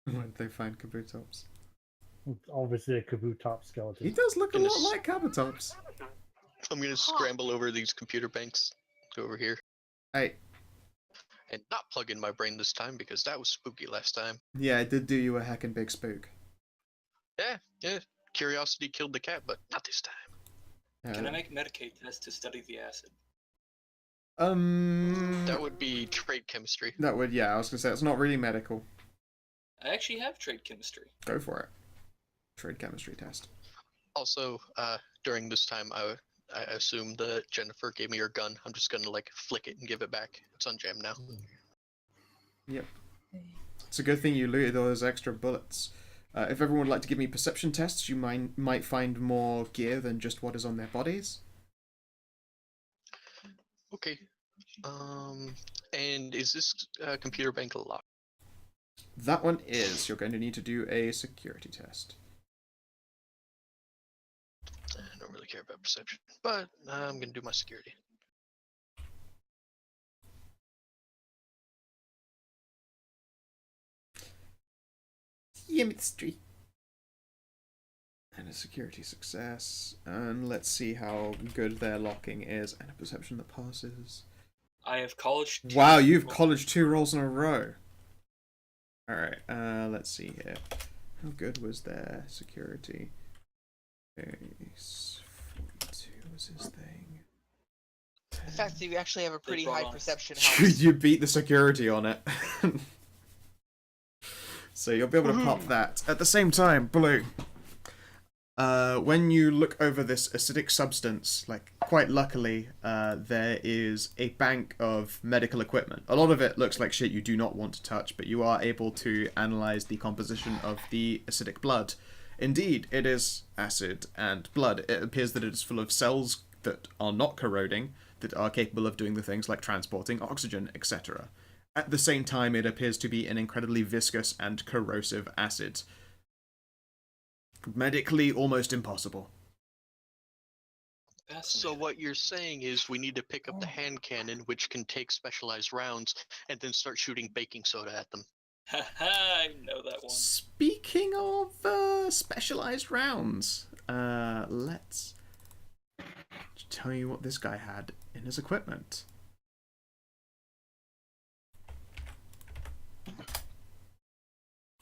Speaker 2: When did they find Kabutops?
Speaker 6: Obviously a Kabutops skeleton.
Speaker 2: He does look a lot like Kabutops.
Speaker 1: I'm gonna scramble over these computer banks over here.
Speaker 2: Hey.
Speaker 1: And not plug in my brain this time because that was spooky last time.
Speaker 2: Yeah, it did do you a heckin' big spook.
Speaker 1: Yeah. Curiosity killed the cat, but not this time.
Speaker 4: Can I make Medicaid test to study the acid?
Speaker 1: That would be trade chemistry.
Speaker 2: That would, yeah, I was gonna say, it's not really medical.
Speaker 4: I actually have trade chemistry.
Speaker 2: Go for it. Trade chemistry test.
Speaker 1: Also, during this time, I assume that Jennifer gave me her gun. I'm just gonna, like, flick it and give it back. It's on jam now.
Speaker 2: Yep. It's a good thing you looted all those extra bullets. If everyone would like to give me perception tests, you might find more gear than just what is on their bodies.
Speaker 1: Okay. And is this computer bank locked?
Speaker 2: That one is. You're going to need to do a security test.
Speaker 1: I don't really care about perception, but I'm gonna do my security.
Speaker 2: Chemistry. And a security success. And let's see how good their locking is. And a perception that passes.
Speaker 4: I have college.
Speaker 2: Wow, you've college 2 rolls in a row. Alright, let's see here. How good was their security? Base 42 was his thing.
Speaker 5: The fact that you actually have a pretty high perception
Speaker 2: You,
Speaker 5: helps.
Speaker 2: you beat the security on it. So you'll be able to pop that. At the same time, Blue, When you look over this acidic substance, like, quite luckily, there is a bank of medical equipment. A lot of it looks like shit you do not want to touch, but you are able to analyze the composition of the acidic blood. Indeed, it is acid and blood. It appears that it is full of cells that are not corroding, that are capable of doing the things like transporting oxygen, etc. At the same time, it appears to be an incredibly viscous and corrosive acid. Medically almost impossible.
Speaker 1: So what you're saying is we need to pick up the hand cannon, which can take specialized rounds, and then start shooting baking soda at them.
Speaker 4: Haha, I know that one.
Speaker 2: Speaking of specialized rounds, let's tell you what this guy had in his equipment.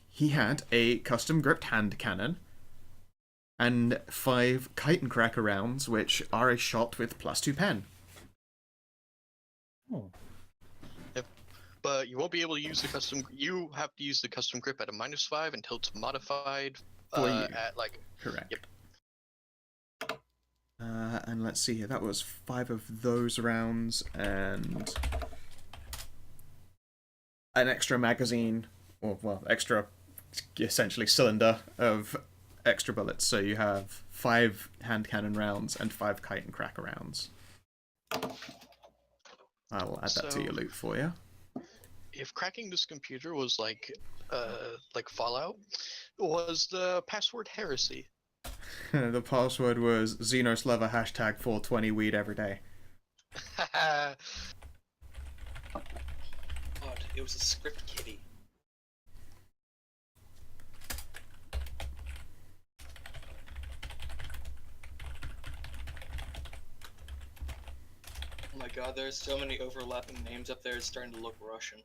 Speaker 2: He had a custom gripped hand cannon and 5 kite and cracker rounds, which are a shot with +2 pen.
Speaker 6: Oh.
Speaker 1: Yep. But you won't be able to use the custom. You have to use the custom grip at a -5 until it's modified
Speaker 2: For you.
Speaker 1: at like.
Speaker 2: Correct.
Speaker 1: Yep.
Speaker 2: And let's see here. That was 5 of those rounds and an extra magazine, or well, extra essentially cylinder of extra bullets. So you have 5 hand cannon rounds and 5 kite and cracker rounds. I'll add that to your loot for you.
Speaker 1: If cracking this computer was like Fallout, was the password heresy?
Speaker 2: The password was Xenoslover #420 weed every day.
Speaker 4: God, it was a script kitty. Oh my god, there's so many overlapping names up there, it's starting to look Russian.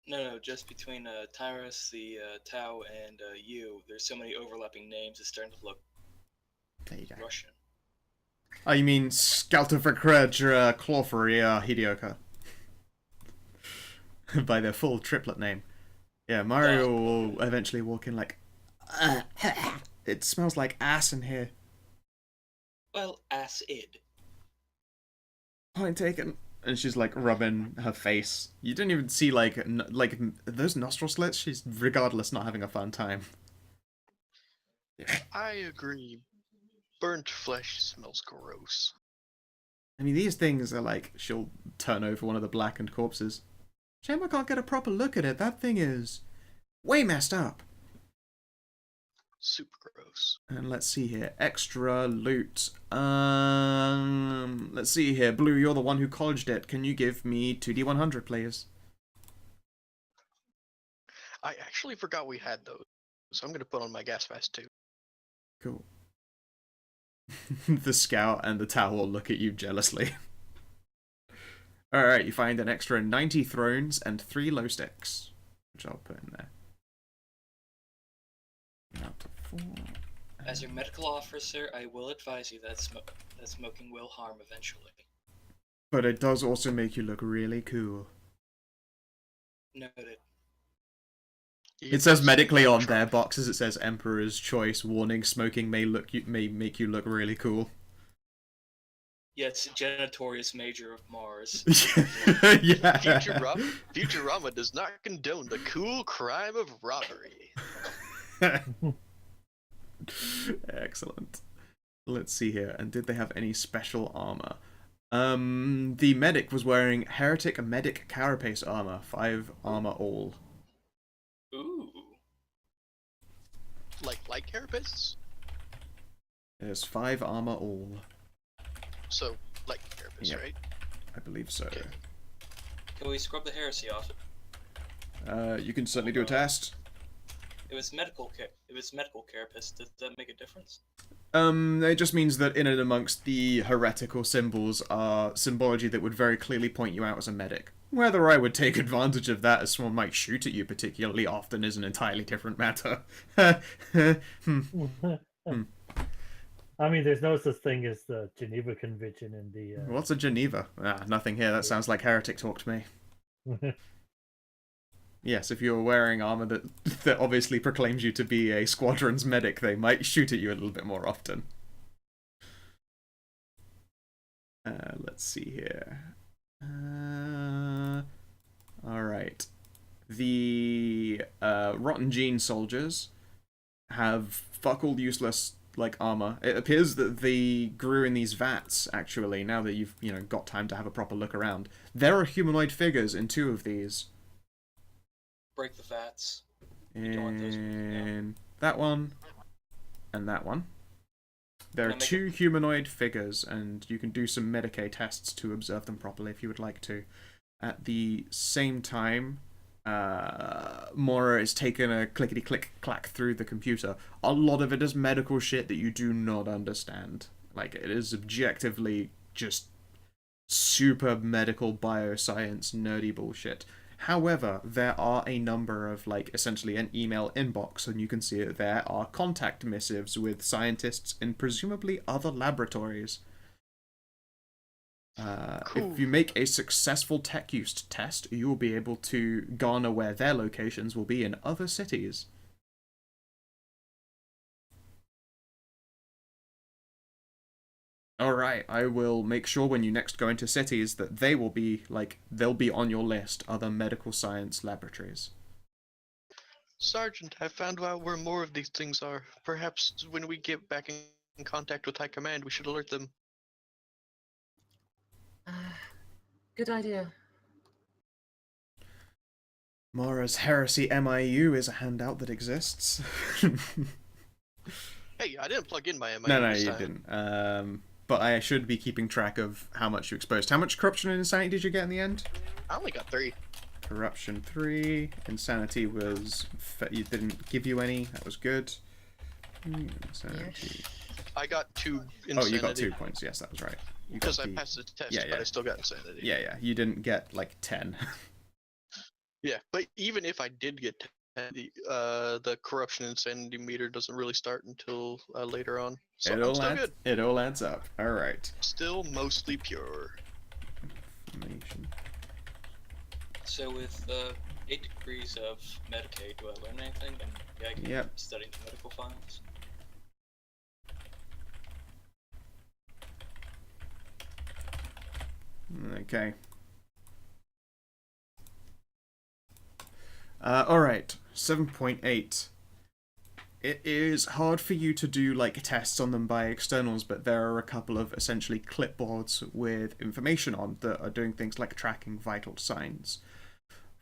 Speaker 4: No, just between Tyrus, the Tau, and you, there's so many overlapping names, it's starting to look
Speaker 2: There you go.
Speaker 4: Russian.
Speaker 2: Oh, you mean Skaltafakredra Clorfaria Hidioka. By their full triplet name. Yeah, Mario will eventually walk in like, it smells like ass in here.
Speaker 4: Well, acid.
Speaker 2: Point taken. And she's like rubbing her face. You don't even see like those nostril slits. She's regardless not having a fun time. Yeah.
Speaker 1: I agree. Burnt flesh smells gross.
Speaker 2: I mean, these things are like, she'll turn over one of the blackened corpses. Shame I can't get a proper look at it. That thing is way messed up.
Speaker 1: Super gross.
Speaker 2: And let's see here. Extra loot. Let's see here. Blue, you're the one who colleged it. Can you give me 2D100, please?
Speaker 1: I actually forgot we had those, so I'm gonna put on my gas mask too.
Speaker 2: Cool. The scout and the towel look at you jealously. Alright, you find an extra 90 thrones and 3 low sticks, which I'll put in there. Out to 4.
Speaker 4: As your medical officer, I will advise you that smoking will harm eventually.
Speaker 2: But it does also make you look really cool.
Speaker 4: Noted.
Speaker 2: It says medically on their boxes, it says Emperor's Choice, warning, smoking may make you look really cool.
Speaker 4: Yeah, it's Genitorius Major of Mars.
Speaker 2: Yeah.
Speaker 1: Futurama does not condone the cool crime of robbery.
Speaker 2: Excellent. Let's see here. And did they have any special armor? The medic was wearing Heretic Medic Carapace armor. 5 armor all.
Speaker 4: Ooh.
Speaker 1: Like carapaces?
Speaker 2: There's 5 armor all.
Speaker 1: So, like carapace,
Speaker 2: Yep.
Speaker 1: right?
Speaker 2: I believe so.
Speaker 1: Okay.
Speaker 4: Can we scrub the heresy off it?
Speaker 2: You can certainly do a test.
Speaker 4: It was medical carapace. Does that make a difference?
Speaker 2: It just means that in and amongst the heretical symbols are symbology that would very clearly point you out as a medic. Whether I would take advantage of that as someone might shoot at you particularly often is an entirely different matter.
Speaker 6: I mean, there's no such thing as the Geneva Convention in the...
Speaker 2: What's a Geneva? Ah, nothing here. That sounds like heretic talk to me. Yes, if you're wearing armor that obviously proclaims you to be a squadron's medic, they might shoot at you a little bit more often. Let's see here. Alright. The Rotten Gene soldiers have fuck all useless like armor. It appears that they grew in these vats, actually, now that you've, got time to have a proper look around. There are humanoid figures in 2 of these.
Speaker 4: Break the vats.
Speaker 2: In that one and that one. There are 2 humanoid figures, and you can do some Medicae tests to observe them properly if you would like to. At the same time, Mwawr is taking a clickety-click-clack through the computer. A lot of it is medical shit that you do not understand. Like, it is objectively just super medical bioscience nerdy bullshit. However, there are a number of, essentially an email inbox, and you can see that there are contact missives with scientists in presumably other laboratories.
Speaker 1: Cool.
Speaker 2: If you make a successful tech use test, you will be able to garner where their locations will be in other cities. Alright, I will make sure when you next go into cities that they will be, they'll be on your list, other medical science laboratories.
Speaker 1: Sergeant, I found out where more of these things are. Perhaps when we get back in contact with High Command, we should alert them.
Speaker 3: Good idea.
Speaker 2: Mara's Heresy MIU is a handout that exists.
Speaker 1: Hey, I didn't plug in my MIU
Speaker 2: No,
Speaker 1: this
Speaker 2: you
Speaker 1: time.
Speaker 2: didn't. But I should be keeping track of how much you exposed. How much corruption and insanity did you get in the end?
Speaker 1: I only got 3.
Speaker 2: Corruption 3. Insanity was... You didn't give you any. That was good. Insanity.
Speaker 1: I got 2 insanity.
Speaker 2: Oh, you got 2 points. Yes, that was right.
Speaker 1: Because I passed the test,
Speaker 2: Yeah.
Speaker 1: but I still got insanity.
Speaker 2: Yeah. You didn't get, 10.
Speaker 1: Yeah, but even if I did get 10, the corruption insanity meter doesn't really start until later on. So I'm still good.
Speaker 2: It all adds up. Alright.
Speaker 1: Still mostly pure.
Speaker 2: Information.
Speaker 4: So with 8 degrees of Medicaid, do I learn anything? And yeah, I can study the medical files.
Speaker 2: Okay. Alright, 7.8. It is hard for you to do, tests on them by externals, but there are a couple of, essentially, clipboards with information on that are doing things like tracking vital signs.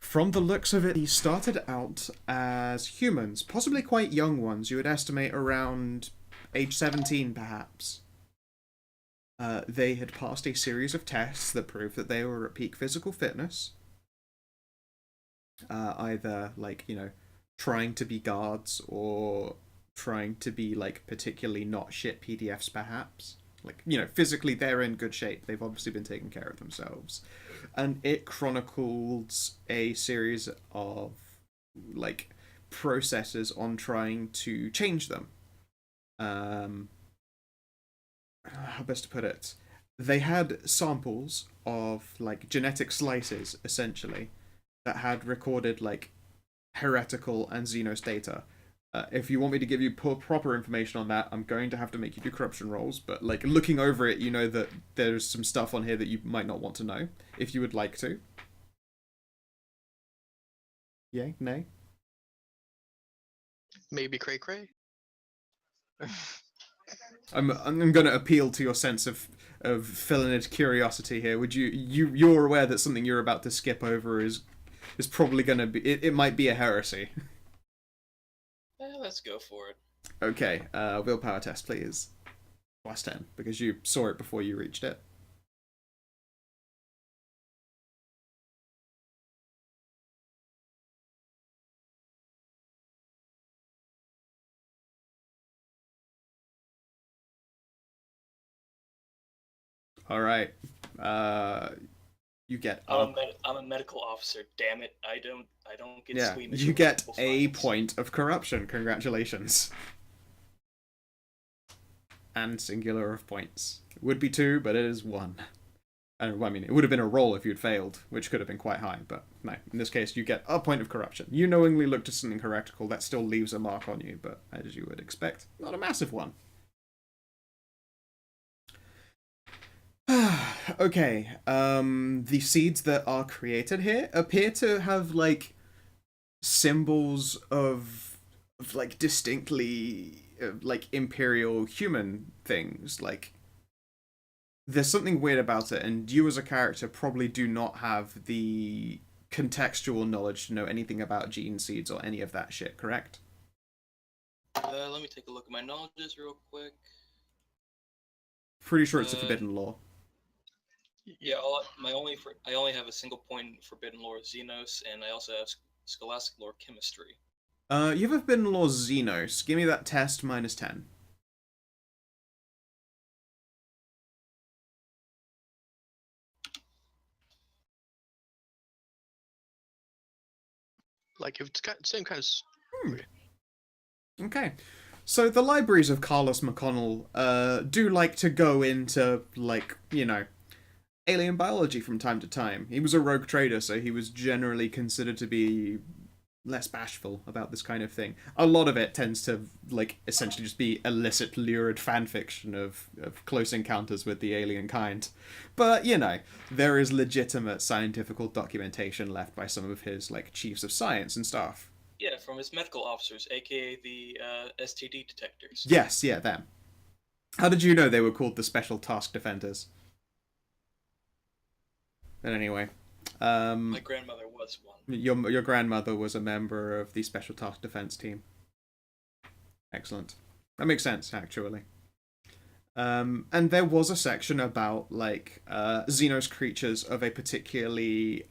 Speaker 2: From the looks of it, these started out as humans, possibly quite young ones. You would estimate around age 17, perhaps. They had passed a series of tests that proved that they were at peak physical fitness. Either, trying to be guards or trying to be, particularly not shit PDFs, perhaps. Physically they're in good shape. They've obviously been taking care of themselves. And it chronicles a series of, processes on trying to change them. How best to put it? They had samples of, genetic slices, essentially, that had recorded, heretical and Xenos data. If you want me to give you proper information on that, I'm going to have to make you do corruption rolls, but, looking over it, you know that there's some stuff on here that you might not want to know, if you would like to. Yay? Nay?
Speaker 1: Maybe cray cray?
Speaker 2: I'm going to appeal to your sense of felonid curiosity here. Would you're aware that something you're about to skip over is probably going to be... It might be a heresy.
Speaker 4: Yeah, let's go for it.
Speaker 2: Okay, willpower test, please. Plus 10, because you saw it before you reached it. Alright. You get
Speaker 4: I'm a medical officer. Damn it! I don't get squeamish.
Speaker 2: You get a point of corruption. Congratulations. And singular of points. It would be 2, but it is 1. And well, I mean, it would have been a roll if you'd failed, which could have been quite high, but no. In this case, you get a point of corruption. You knowingly looked at something heretical, that still leaves a mark on you, but as you would expect, not a massive one. Okay, the seeds that are created here appear to have, like, symbols of like, distinctly, like, imperial human things, like... There's something weird about it, and you as a character probably do not have the contextual knowledge to know anything about gene seeds or any of that shit, correct?
Speaker 4: Let me take a look at my knowledges real quick.
Speaker 2: Pretty sure it's a forbidden law.
Speaker 4: Yeah, I only have a single point in forbidden lore Xenos, and I also have scholastic lore chemistry.
Speaker 2: You have a forbidden law Xenos. Give me that test minus 10.
Speaker 1: Like, if it's got the same kind of...
Speaker 2: Okay. So the libraries of Carlos McConnell do like to go into, like, you know, alien biology from time to time. He was a rogue trader, so he was generally considered to be less bashful about this kind of thing. A lot of it tends to, like, essentially just be illicit, lurid fanfiction of close encounters with the alien kind. But, you know, there is legitimate scientific documentation left by some of his, like, chiefs of science and stuff.
Speaker 4: Yeah, from his medical officers, aka the STD detectors.
Speaker 2: Yes, yeah, them. How did you know they were called the Special Task Defenders? But anyway...
Speaker 4: my grandmother was one.
Speaker 2: Your grandmother was a member of the Special Task Defense Team. Excellent. That makes sense, actually. And there was a section about, like, Xenos creatures of a particularly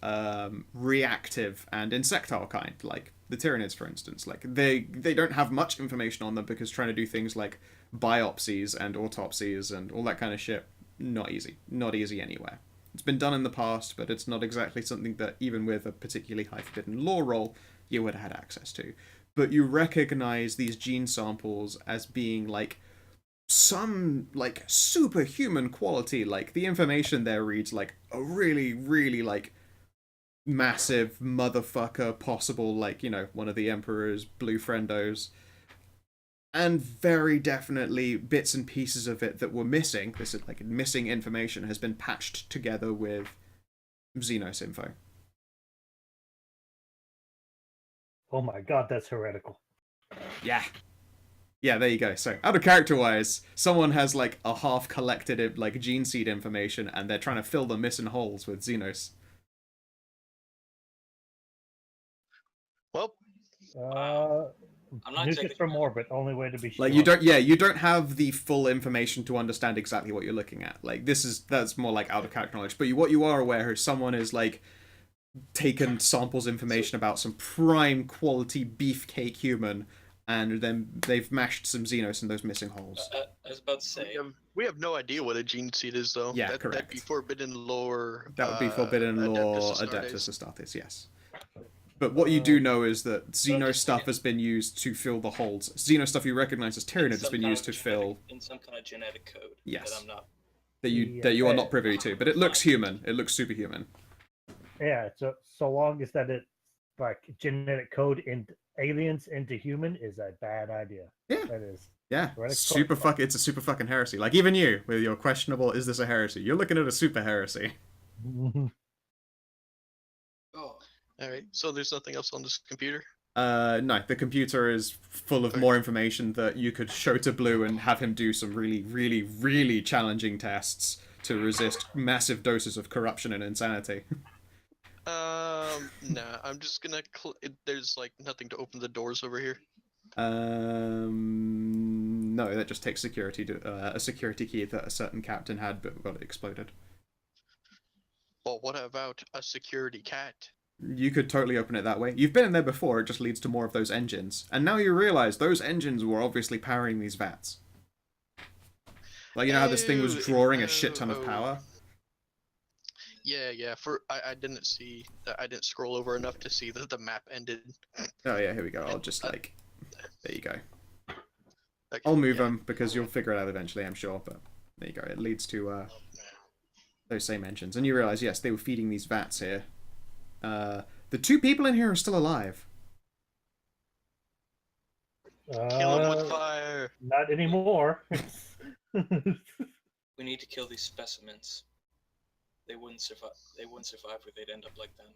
Speaker 2: reactive and insectile kind, like the Tyranids, for instance. Like, they don't have much information on them because trying to do things like biopsies and autopsies and all that kind of shit, not easy. Not easy anywhere. It's been done in the past, but it's not exactly something that, even with a particularly high forbidden law roll, you would have had access to. But you recognize these gene samples as being, like, some, like, superhuman quality. Like, the information there reads like a really, really, like, massive motherfucker possible, like, you know, one of the Emperor's blue friendos. And very definitely bits and pieces of it that were missing, this is like missing information, has been patched together with Xenos info.
Speaker 6: Oh my god, that's heretical.
Speaker 2: Yeah. Yeah, there you go. So, out of character-wise, someone has, like, a half-collected, like, gene seed information, and they're trying to fill the missing holes with Xenos.
Speaker 1: Well...
Speaker 4: I'm not
Speaker 6: Nuke it for more, but only way to be sure.
Speaker 2: Like, you don't have the full information to understand exactly what you're looking at. Like, that's more like out of character knowledge. But what you are aware is someone is, like, taken samples information about some prime quality beefcake human, and then they've mashed some Xenos in those missing holes.
Speaker 4: I was about to say...
Speaker 1: We have no idea what a gene seed is, though.
Speaker 2: Yeah,
Speaker 1: correct. That'd be forbidden lore.
Speaker 2: That would be forbidden lore, Adeptus Astartes, yes. But what you do know is that Xeno stuff has been used to fill the holes. Xeno stuff you recognize as Tyranid has been used to fill...
Speaker 4: In some kind of genetic code.
Speaker 2: Yes.
Speaker 4: That I'm not...
Speaker 2: That you are not privy to. But it looks human. It looks superhuman.
Speaker 6: Yeah, so long as that it's like genetic code in aliens into human is a bad idea.
Speaker 2: Yeah.
Speaker 6: That is.
Speaker 2: Yeah. It's a super fucking heresy. Like, even you, with your questionable, is this a heresy? You're looking at a super heresy.
Speaker 4: Oh.
Speaker 1: Alright, so there's nothing else on this computer?
Speaker 2: No, the computer is full of more information that you could show to Blue and have him do some really, really, really challenging tests to resist massive doses of corruption and insanity.
Speaker 1: Nah, I'm just gonna... There's, like, nothing to open the doors over here.
Speaker 2: No, that just takes security to, a security key that a certain captain had but got exploded.
Speaker 1: Well, what about a security cat?
Speaker 2: You could totally open it that way. You've been in there before, it just leads to more of those engines. And now you realize those engines were obviously powering these vats. Like, you know how this thing was drawing a shit ton of power?
Speaker 1: Yeah, I didn't see... I didn't scroll over enough to see that the map ended.
Speaker 2: Oh yeah, here we go. I'll just, like... There you go.
Speaker 1: Okay,
Speaker 2: I'll move them, because you'll figure it out eventually, I'm sure, but there you go. It leads to, those same engines, and you realize, yes, they were feeding these vats here. The 2 people in here are still alive.
Speaker 1: Kill him with fire.
Speaker 6: Not anymore.
Speaker 4: We need to kill these specimens. They wouldn't survive. They wouldn't survive, or they'd end up like them.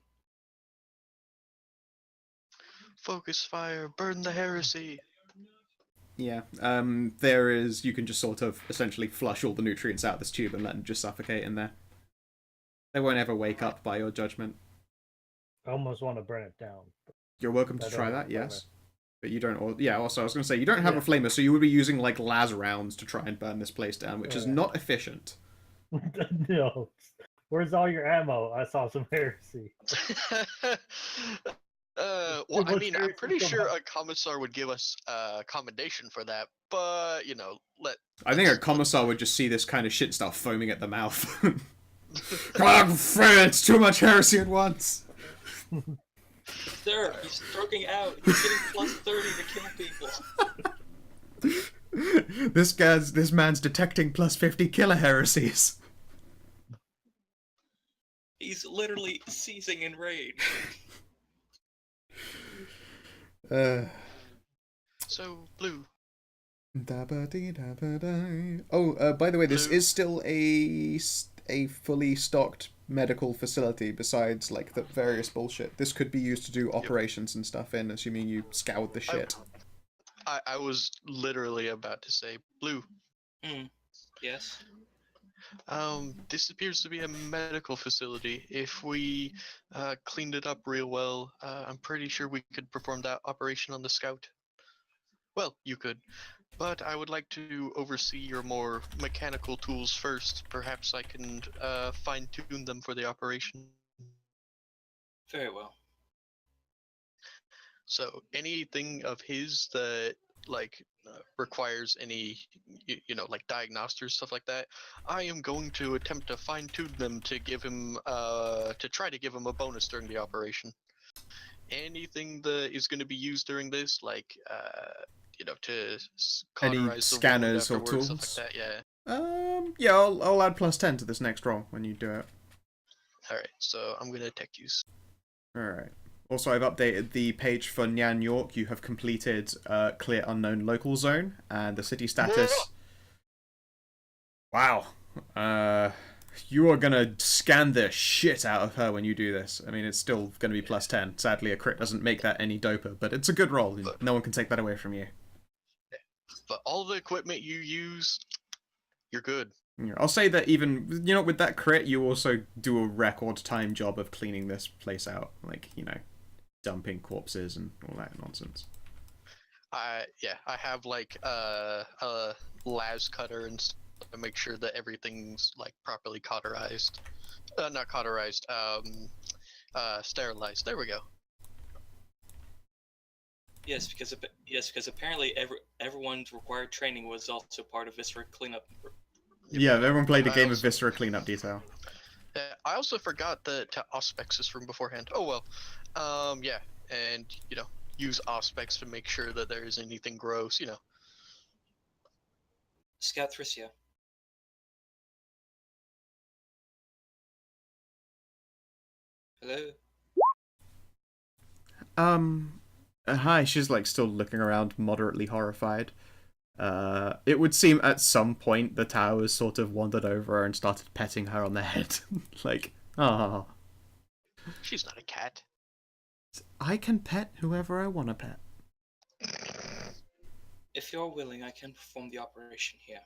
Speaker 1: Focus fire. Burn the heresy.
Speaker 2: Yeah. There is. You can just sort of essentially flush all the nutrients out of this tube and let them just suffocate in there. They won't ever wake up by your judgment.
Speaker 6: I almost want to burn it down.
Speaker 2: You're welcome to
Speaker 6: I don't
Speaker 2: try
Speaker 6: have
Speaker 2: that,
Speaker 6: a
Speaker 2: yes. But you don't... Yeah, also, I was going to say, you don't have a flamer, so you would be using, like, las rounds to try and burn this place down, which is not efficient.
Speaker 6: No. Where's all your ammo? I saw some heresy.
Speaker 1: Well, I mean, I'm pretty sure a commissar would give us a commendation for that, but, you know,
Speaker 2: I think a commissar would just see this kind of shit start foaming at the mouth. Come on, it's too much heresy at once!
Speaker 4: Sir, he's stroking out. He's getting plus 30 to kill people.
Speaker 2: This man's detecting plus 50 killer heresies.
Speaker 4: He's literally seizing in rage.
Speaker 1: So, Blue.
Speaker 2: Oh, by the way, this is still a fully stocked medical facility besides, like, the various bullshit. This could be used to do operations and stuff in, assuming you scoured the shit.
Speaker 1: I was literally about to say, Blue.
Speaker 4: Yes?
Speaker 1: This appears to be a medical facility. If we cleaned it up real well, I'm pretty sure we could perform that operation on the scout. Well, you could. But I would like to oversee your more mechanical tools first. Perhaps I can fine-tune them for the operation.
Speaker 4: Very well.
Speaker 1: So anything of his that like requires any, you know, like diagnostics, stuff like that, I am going to attempt to fine-tune them to give him to try to give him a bonus during the operation. Anything that is going to be used during this, like you know, to
Speaker 2: any scanners or tools,
Speaker 1: stuff like that, yeah.
Speaker 2: Yeah, I'll add plus 10 to this next roll when you do it.
Speaker 1: Alright, so I'm gonna tech use.
Speaker 2: Alright. Also, I've updated the page for Nyan York. You have completed Clear Unknown Local Zone and the city status. Wow. You are gonna scan the shit out of her when you do this. I mean, it's still gonna be plus 10. Sadly, a crit doesn't make that any doper, but it's a good roll. No one can take that away from you.
Speaker 1: But all the equipment you use, you're good.
Speaker 2: Yeah, I'll say that even, you know, with that crit, you also do a record time job of cleaning this place out. Like, you know, dumping corpses and all that nonsense.
Speaker 1: Yeah, I have like a las cutter and stuff to make sure that everything's like properly cauterized. Not cauterized, sterilized. There we go.
Speaker 4: Yes, because apparently everyone's required training was also part of Viscera cleanup.
Speaker 2: Yeah, everyone played a game of Viscera cleanup detail.
Speaker 1: I also forgot the auspexes from beforehand. Oh well. Yeah, and you know, use auspex to make sure that there isn't anything gross. You know.
Speaker 4: Scout Thricia. Hello.
Speaker 2: Hi, she's like still looking around, moderately horrified. It would seem at some point the towers sort of wandered over her and started petting her on the head. Like, ah.
Speaker 1: She's not a cat.
Speaker 2: I can pet whoever I want to pet.
Speaker 4: If you're willing, I can perform the operation here.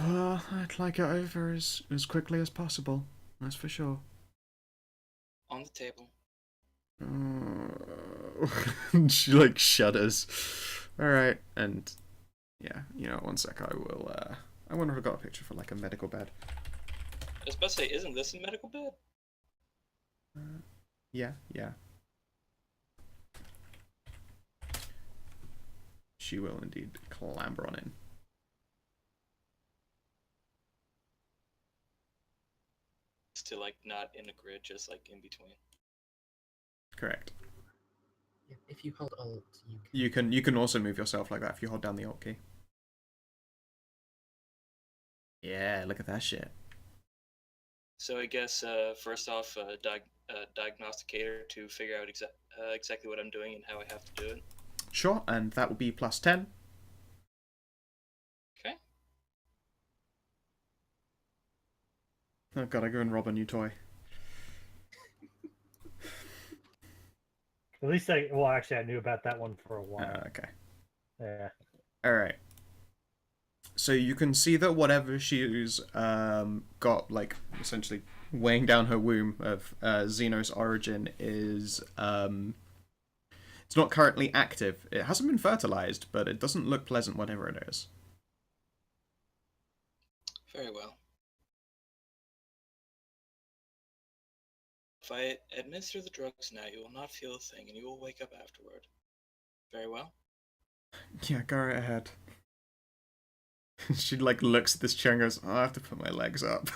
Speaker 2: I'd like it over as quickly as possible. That's for sure.
Speaker 4: On the table.
Speaker 2: She like shudders. Alright, and yeah, you know, one sec, I will, I wonder if I got a picture for like a medical bed.
Speaker 4: I was about to say, isn't this a medical bed?
Speaker 2: Yeah. She will indeed clamber on in.
Speaker 4: To like not in a grid, just like in between.
Speaker 2: Correct.
Speaker 3: Yeah, if you hold Alt,
Speaker 2: you can also move yourself like that if you hold down the Alt key. Yeah, look at that shit.
Speaker 4: So I guess first off, diagnosticator to figure out exactly what I'm doing and how I have to do it.
Speaker 2: Sure, and that will be plus 10.
Speaker 4: Okay.
Speaker 2: Oh god, I go and rob a new toy.
Speaker 6: At least I knew about that one for a while.
Speaker 2: Okay.
Speaker 6: Yeah.
Speaker 2: Alright. So you can see that whatever she's got, like, essentially weighing down her womb of Xenos origin is, it's not currently active. It hasn't been fertilized, but it doesn't look pleasant whatever it is.
Speaker 4: Very well. If I administer the drugs now, you will not feel a thing, and you will wake up afterward. Very well.
Speaker 2: Yeah, go right ahead. She, like, looks at this chair and goes, oh, I have to put my legs up.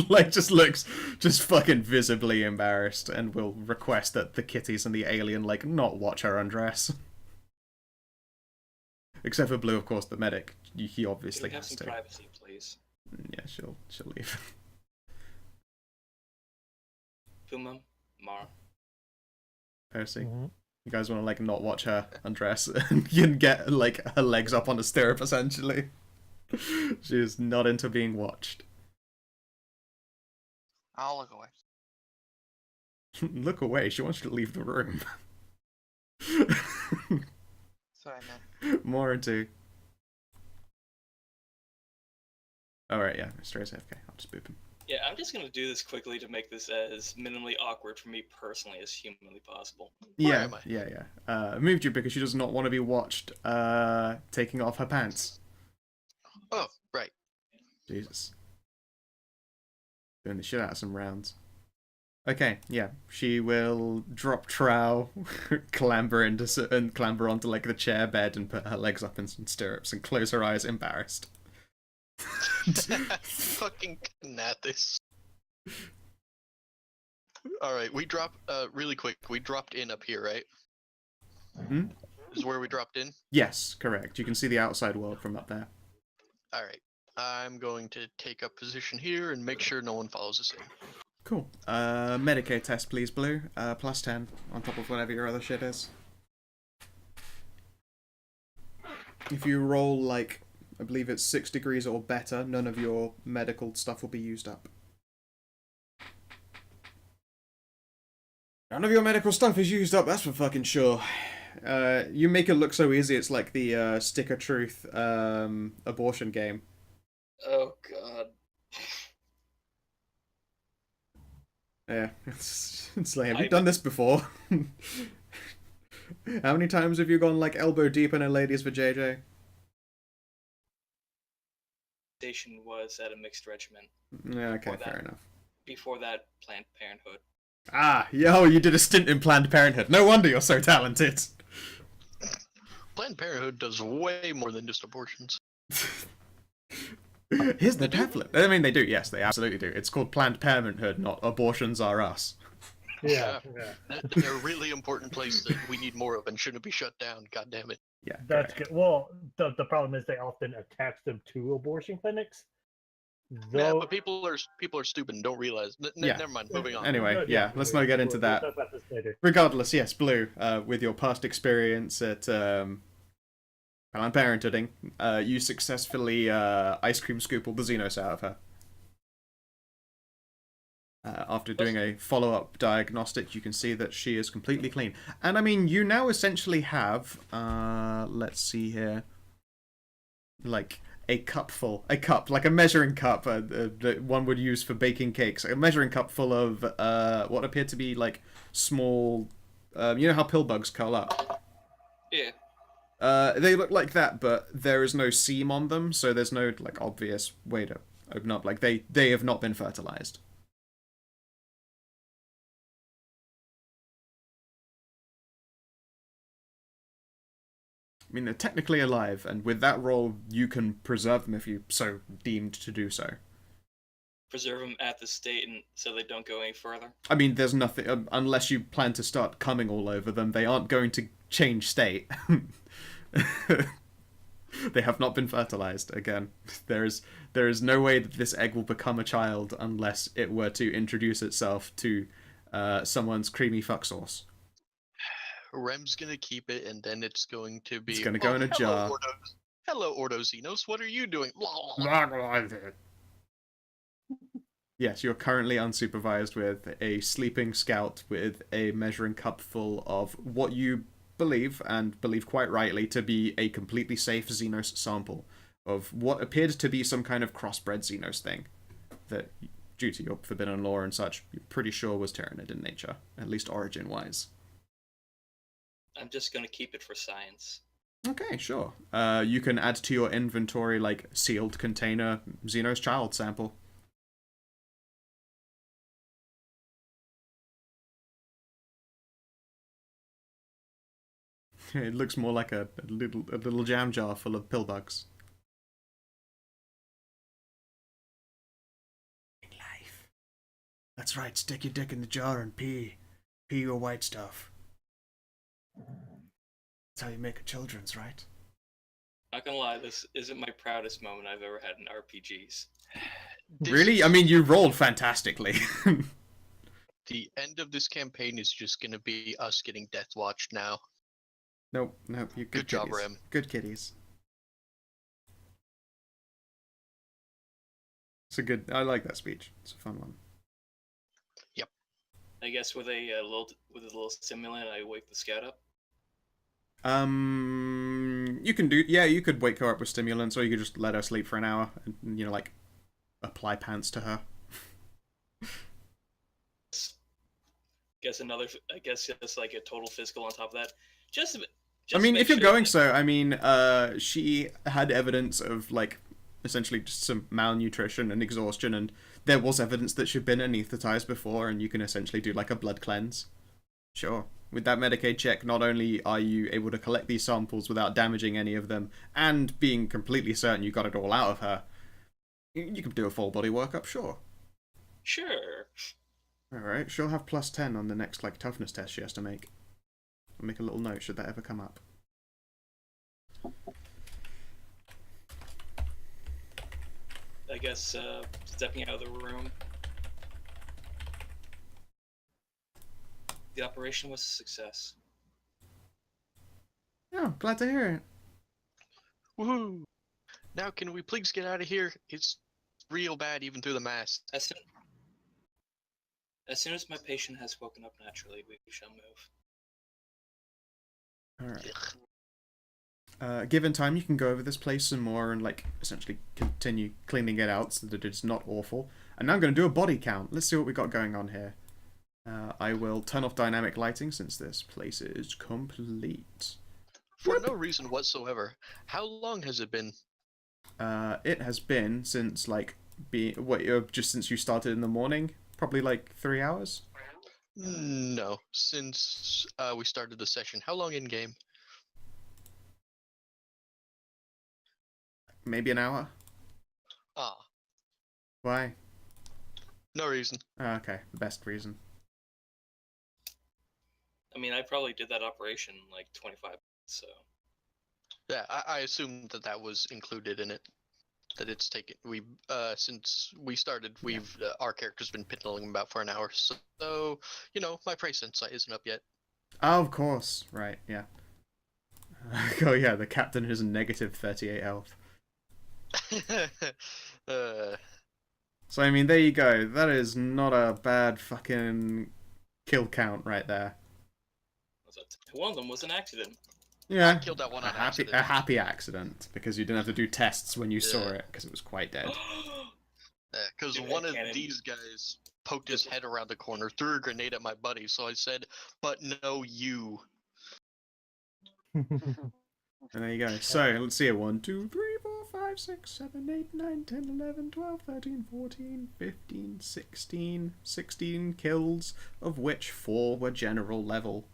Speaker 2: Like, just looks just fucking visibly embarrassed and will request that the kitties and the alien, like, not watch her undress. Except for Blue, of course, the medic. He obviously
Speaker 4: Can we have
Speaker 2: has
Speaker 4: some
Speaker 2: to.
Speaker 4: privacy, please?
Speaker 2: Yeah, she'll leave.
Speaker 4: Puma, Mara.
Speaker 2: Percy.
Speaker 6: Mm-hmm.
Speaker 2: You guys want to, like, not watch her undress and you can get, like, her legs up on a stirrup, essentially. She is not into being watched.
Speaker 5: I'll look away.
Speaker 2: Look away, she wants you to leave the room.
Speaker 5: Sorry, man.
Speaker 2: More into. Alright, yeah, Mr. AFK. I'll just boop him.
Speaker 4: Yeah, I'm just gonna do this quickly to make this as minimally awkward for me personally as humanly possible.
Speaker 2: Yeah, I moved you because she does not want to be watched taking off her pants.
Speaker 1: Oh, right.
Speaker 2: Jesus. Doing the shit out of some rounds. Okay, yeah. She will drop trowel, clamber onto like the chair bed and put her legs up in some stirrups and close her eyes embarrassed.
Speaker 1: Fucking Knathis. Alright, we dropped, really quick, we dropped in up here, right?
Speaker 2: Hmm?
Speaker 1: This is where we dropped in?
Speaker 2: Yes, correct. You can see the outside world from up there.
Speaker 1: Alright. I'm going to take up position here and make sure no one follows us in.
Speaker 2: Cool. Medicaid test, please, Blue. Plus 10 on top of whatever your other shit is. If you roll, like, I believe it's 6 degrees or better, none of your medical stuff will be used up. None of your medical stuff is used up, that's for fucking sure. You make it look so easy, it's like the Stick of Truth abortion game.
Speaker 4: Oh god.
Speaker 2: Yeah, it's like, have you done this before? How many times have you gone, like, elbow deep in a lady's vajayjay?
Speaker 4: Station was at a mixed regiment.
Speaker 2: Yeah, okay, fair enough.
Speaker 4: Before that, Planned Parenthood.
Speaker 2: Ah, yo, you did a stint in Planned Parenthood. No wonder you're so talented.
Speaker 1: Planned Parenthood does way more than just abortions.
Speaker 2: Here's the pamphlet. I mean, they do, yes, they absolutely do. It's called Planned Parenthood, not Abortions Are Us.
Speaker 6: Yeah.
Speaker 1: They're a really important place that we need more of and shouldn't be shut down, god damn it.
Speaker 2: Yeah,
Speaker 6: That's
Speaker 2: correct.
Speaker 6: good. Well, the problem is they often attach them to abortion clinics.
Speaker 1: Yeah, but people are stupid and don't realize.
Speaker 2: Yeah.
Speaker 1: Never mind, moving on.
Speaker 2: Anyway, yeah, let's not get into
Speaker 6: We'll
Speaker 2: that.
Speaker 6: talk about this later.
Speaker 2: Regardless, yes, Blue, with your past experience at Planned Parenthooding, you successfully ice cream scoopled the Xenos out of her. After doing a follow-up diagnostic, you can see that she is completely clean. And I mean, you now essentially have, let's see here, like a cup, like a measuring cup that one would use for baking cakes. A measuring cup full of what appear to be like small, you know how pill bugs curl up?
Speaker 4: Yeah.
Speaker 2: They look like that, but there is no seam on them, so there's no like obvious way to open up. Like they have not been fertilized. I mean, they're technically alive, and with that roll, you can preserve them if you so deemed to do so.
Speaker 4: Preserve them at the state and so they don't go any further?
Speaker 2: I mean, there's nothing, unless you plan to start coming all over them, they aren't going to change state. They have not been fertilized. Again, there is no way that this egg will become a child unless it were to introduce itself to someone's creamy fuck sauce.
Speaker 1: Rem's gonna keep it, and then it's going to be.
Speaker 2: It's gonna go in a jar.
Speaker 1: Hello, Ordozenos. What are you doing?
Speaker 2: Yes, you're currently unsupervised with a sleeping scout with a measuring cup full of what you believe, and believe quite rightly, to be a completely safe Xenos sample of what appeared to be some kind of crossbred Xenos thing that, due to your forbidden lore and such, you're pretty sure was Tyranid in nature, at least origin-wise.
Speaker 4: I'm just gonna keep it for science.
Speaker 2: Okay, sure. You can add to your inventory, like, sealed container Xenos child sample. It looks more like a little jam jar full of pill bugs. In life. That's right, stick your dick in the jar and pee. Pee your white stuff. That's how you make a children's, right?
Speaker 4: Not gonna lie, this isn't my proudest moment I've ever had in RPGs.
Speaker 2: Really? I mean, you rolled fantastically.
Speaker 1: The end of this campaign is just gonna be us getting death watched now.
Speaker 2: Nope, you
Speaker 1: Good job, Rem.
Speaker 2: Good kitties. It's a good. I like that speech. It's a fun one.
Speaker 1: Yep.
Speaker 4: I guess with a little stimulant, I wake the scout up.
Speaker 2: You can do. Yeah, you could wake her up with stimulants, or you could just let her sleep for an hour, and like apply pants to her.
Speaker 4: I guess just like a total physical on top of that.
Speaker 2: I mean, if you're going so, I mean, she had evidence of, like, essentially just some malnutrition and exhaustion, and there was evidence that she'd been anesthetized before, and you can essentially do, like, a blood cleanse. Sure. With that Medicaid check, not only are you able to collect these samples without damaging any of them, and being completely certain you got it all out of her, you can do a full body workup, sure.
Speaker 4: Sure.
Speaker 2: Alright, she'll have plus 10 on the next, like, toughness test she has to make. I'll make a little note should that ever come up.
Speaker 4: I guess stepping out of the room. The operation was a success.
Speaker 2: Oh, glad to hear it.
Speaker 1: Woohoo! Now can we please get out of here? It's real bad even through the mask.
Speaker 4: As soon as my patient has woken up naturally, we shall move.
Speaker 2: Alright. Given time, you can go over this place some more and, like, essentially continue cleaning it out so that it's not awful. And now I'm going to do a body count. Let's see what we got going on here. I will turn off dynamic lighting since this place is complete.
Speaker 1: For no reason whatsoever. How long has it been?
Speaker 2: It has been since, like, just since you started in the morning? Probably, like, 3 hours?
Speaker 1: No, since we started the session. How long in game?
Speaker 2: Maybe an hour.
Speaker 1: Ah.
Speaker 2: Why?
Speaker 1: No reason.
Speaker 2: Okay, the best reason.
Speaker 4: I mean, I probably did that operation in like 25 minutes, so.
Speaker 1: Yeah, I assumed that was included in it. That it's taken. Since we started, our character's been piddling about for an hour. So, my praise insight isn't up yet.
Speaker 2: Oh, of course. Right, yeah. Oh, yeah, the captain has negative 38 health. So, I mean, there you go. That is not a bad fucking kill count right there.
Speaker 4: One of them was an accident.
Speaker 2: Yeah,
Speaker 1: I killed that one on accident.
Speaker 2: A happy accident, because you didn't have to do tests when you saw it, because it was quite dead.
Speaker 1: Because one of these guys poked his head around the corner, threw a grenade at my buddy, so I said, but no, you.
Speaker 2: And there you go. So, let's see it. 1, 2, 3, 4, 5, 6, 7, 8, 9, 10, 11, 12, 13, 14, 15, 16. 16 kills, of which 4 were general level.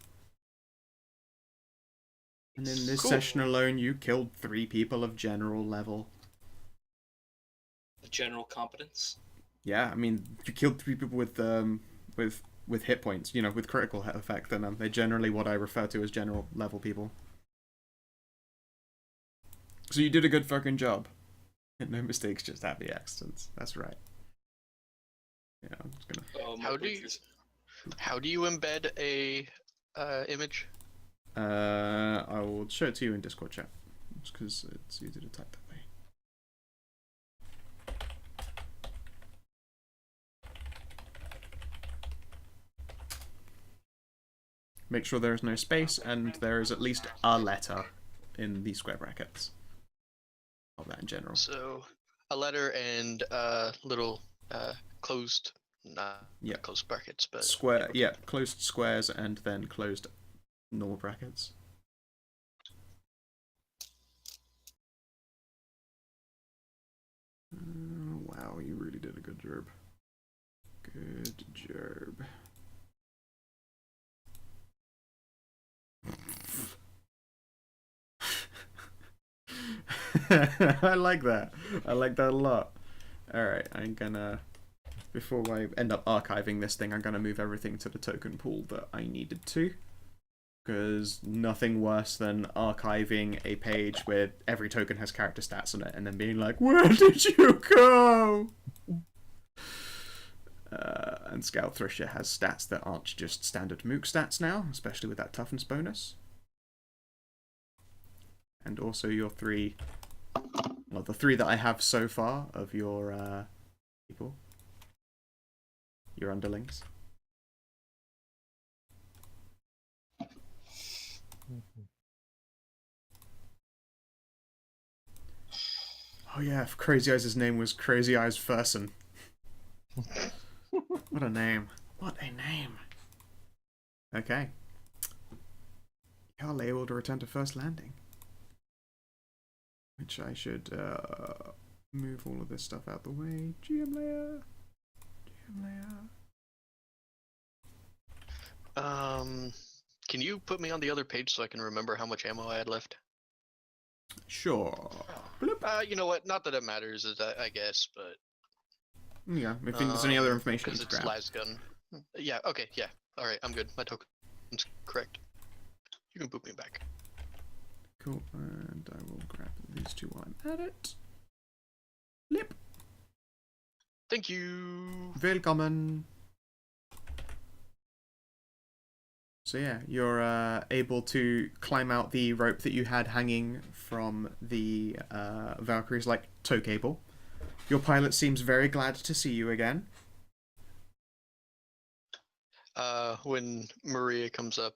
Speaker 2: And in this session alone, you killed 3 people of general level.
Speaker 4: General competence?
Speaker 2: Yeah, I mean, you killed 3 people with hit points, with critical effect, and they're generally what I refer to as general level people. So you did a good fucking job. No mistakes, just happy accidents. That's right. Yeah, I'm just gonna.
Speaker 1: How do you embed a image?
Speaker 2: I will show it to you in Discord chat, just because it's easy to type that way. Make sure there is no space and there is at least a letter in the square brackets. All that in general.
Speaker 1: So a letter and little closed, not closed brackets, but
Speaker 2: square. Yeah, closed squares and then closed normal brackets. Wow, you really did a good job. Good job. I like that. I like that a lot. Alright, I'm gonna... Before I end up archiving this thing, I'm gonna move everything to the token pool that I needed to. Because nothing worse than archiving a page where every token has character stats on it and then being like, where did you go? And Scout Thrisher has stats that aren't just standard Mook stats now, especially with that toughness bonus. And also your three, well, the three that I have so far of your people, your underlings. Oh yeah, if Crazy Eyes' name was Crazy Eyes Fersen. What a name. What a name. Okay. You're able to return to first landing. Which I should move all of this stuff out the way. GM layer. GM layer.
Speaker 1: Can you put me on the other page so I can remember how much ammo I had left?
Speaker 2: Sure.
Speaker 1: You know what? Not that it matters, I guess, but...
Speaker 2: Yeah, if there's any other information
Speaker 1: because
Speaker 2: to
Speaker 1: it's
Speaker 2: grab.
Speaker 1: las gun. Yeah, okay, yeah. Alright, I'm good. My token's correct. You can boot me back.
Speaker 2: Cool, and I will grab these two while I'm at it. Lip.
Speaker 1: Thank you.
Speaker 2: Willkommen. So yeah, you're able to climb out the rope that you had hanging from the Valkyrie's like tow cable. Your pilot seems very glad to see you again.
Speaker 1: When Maria comes up,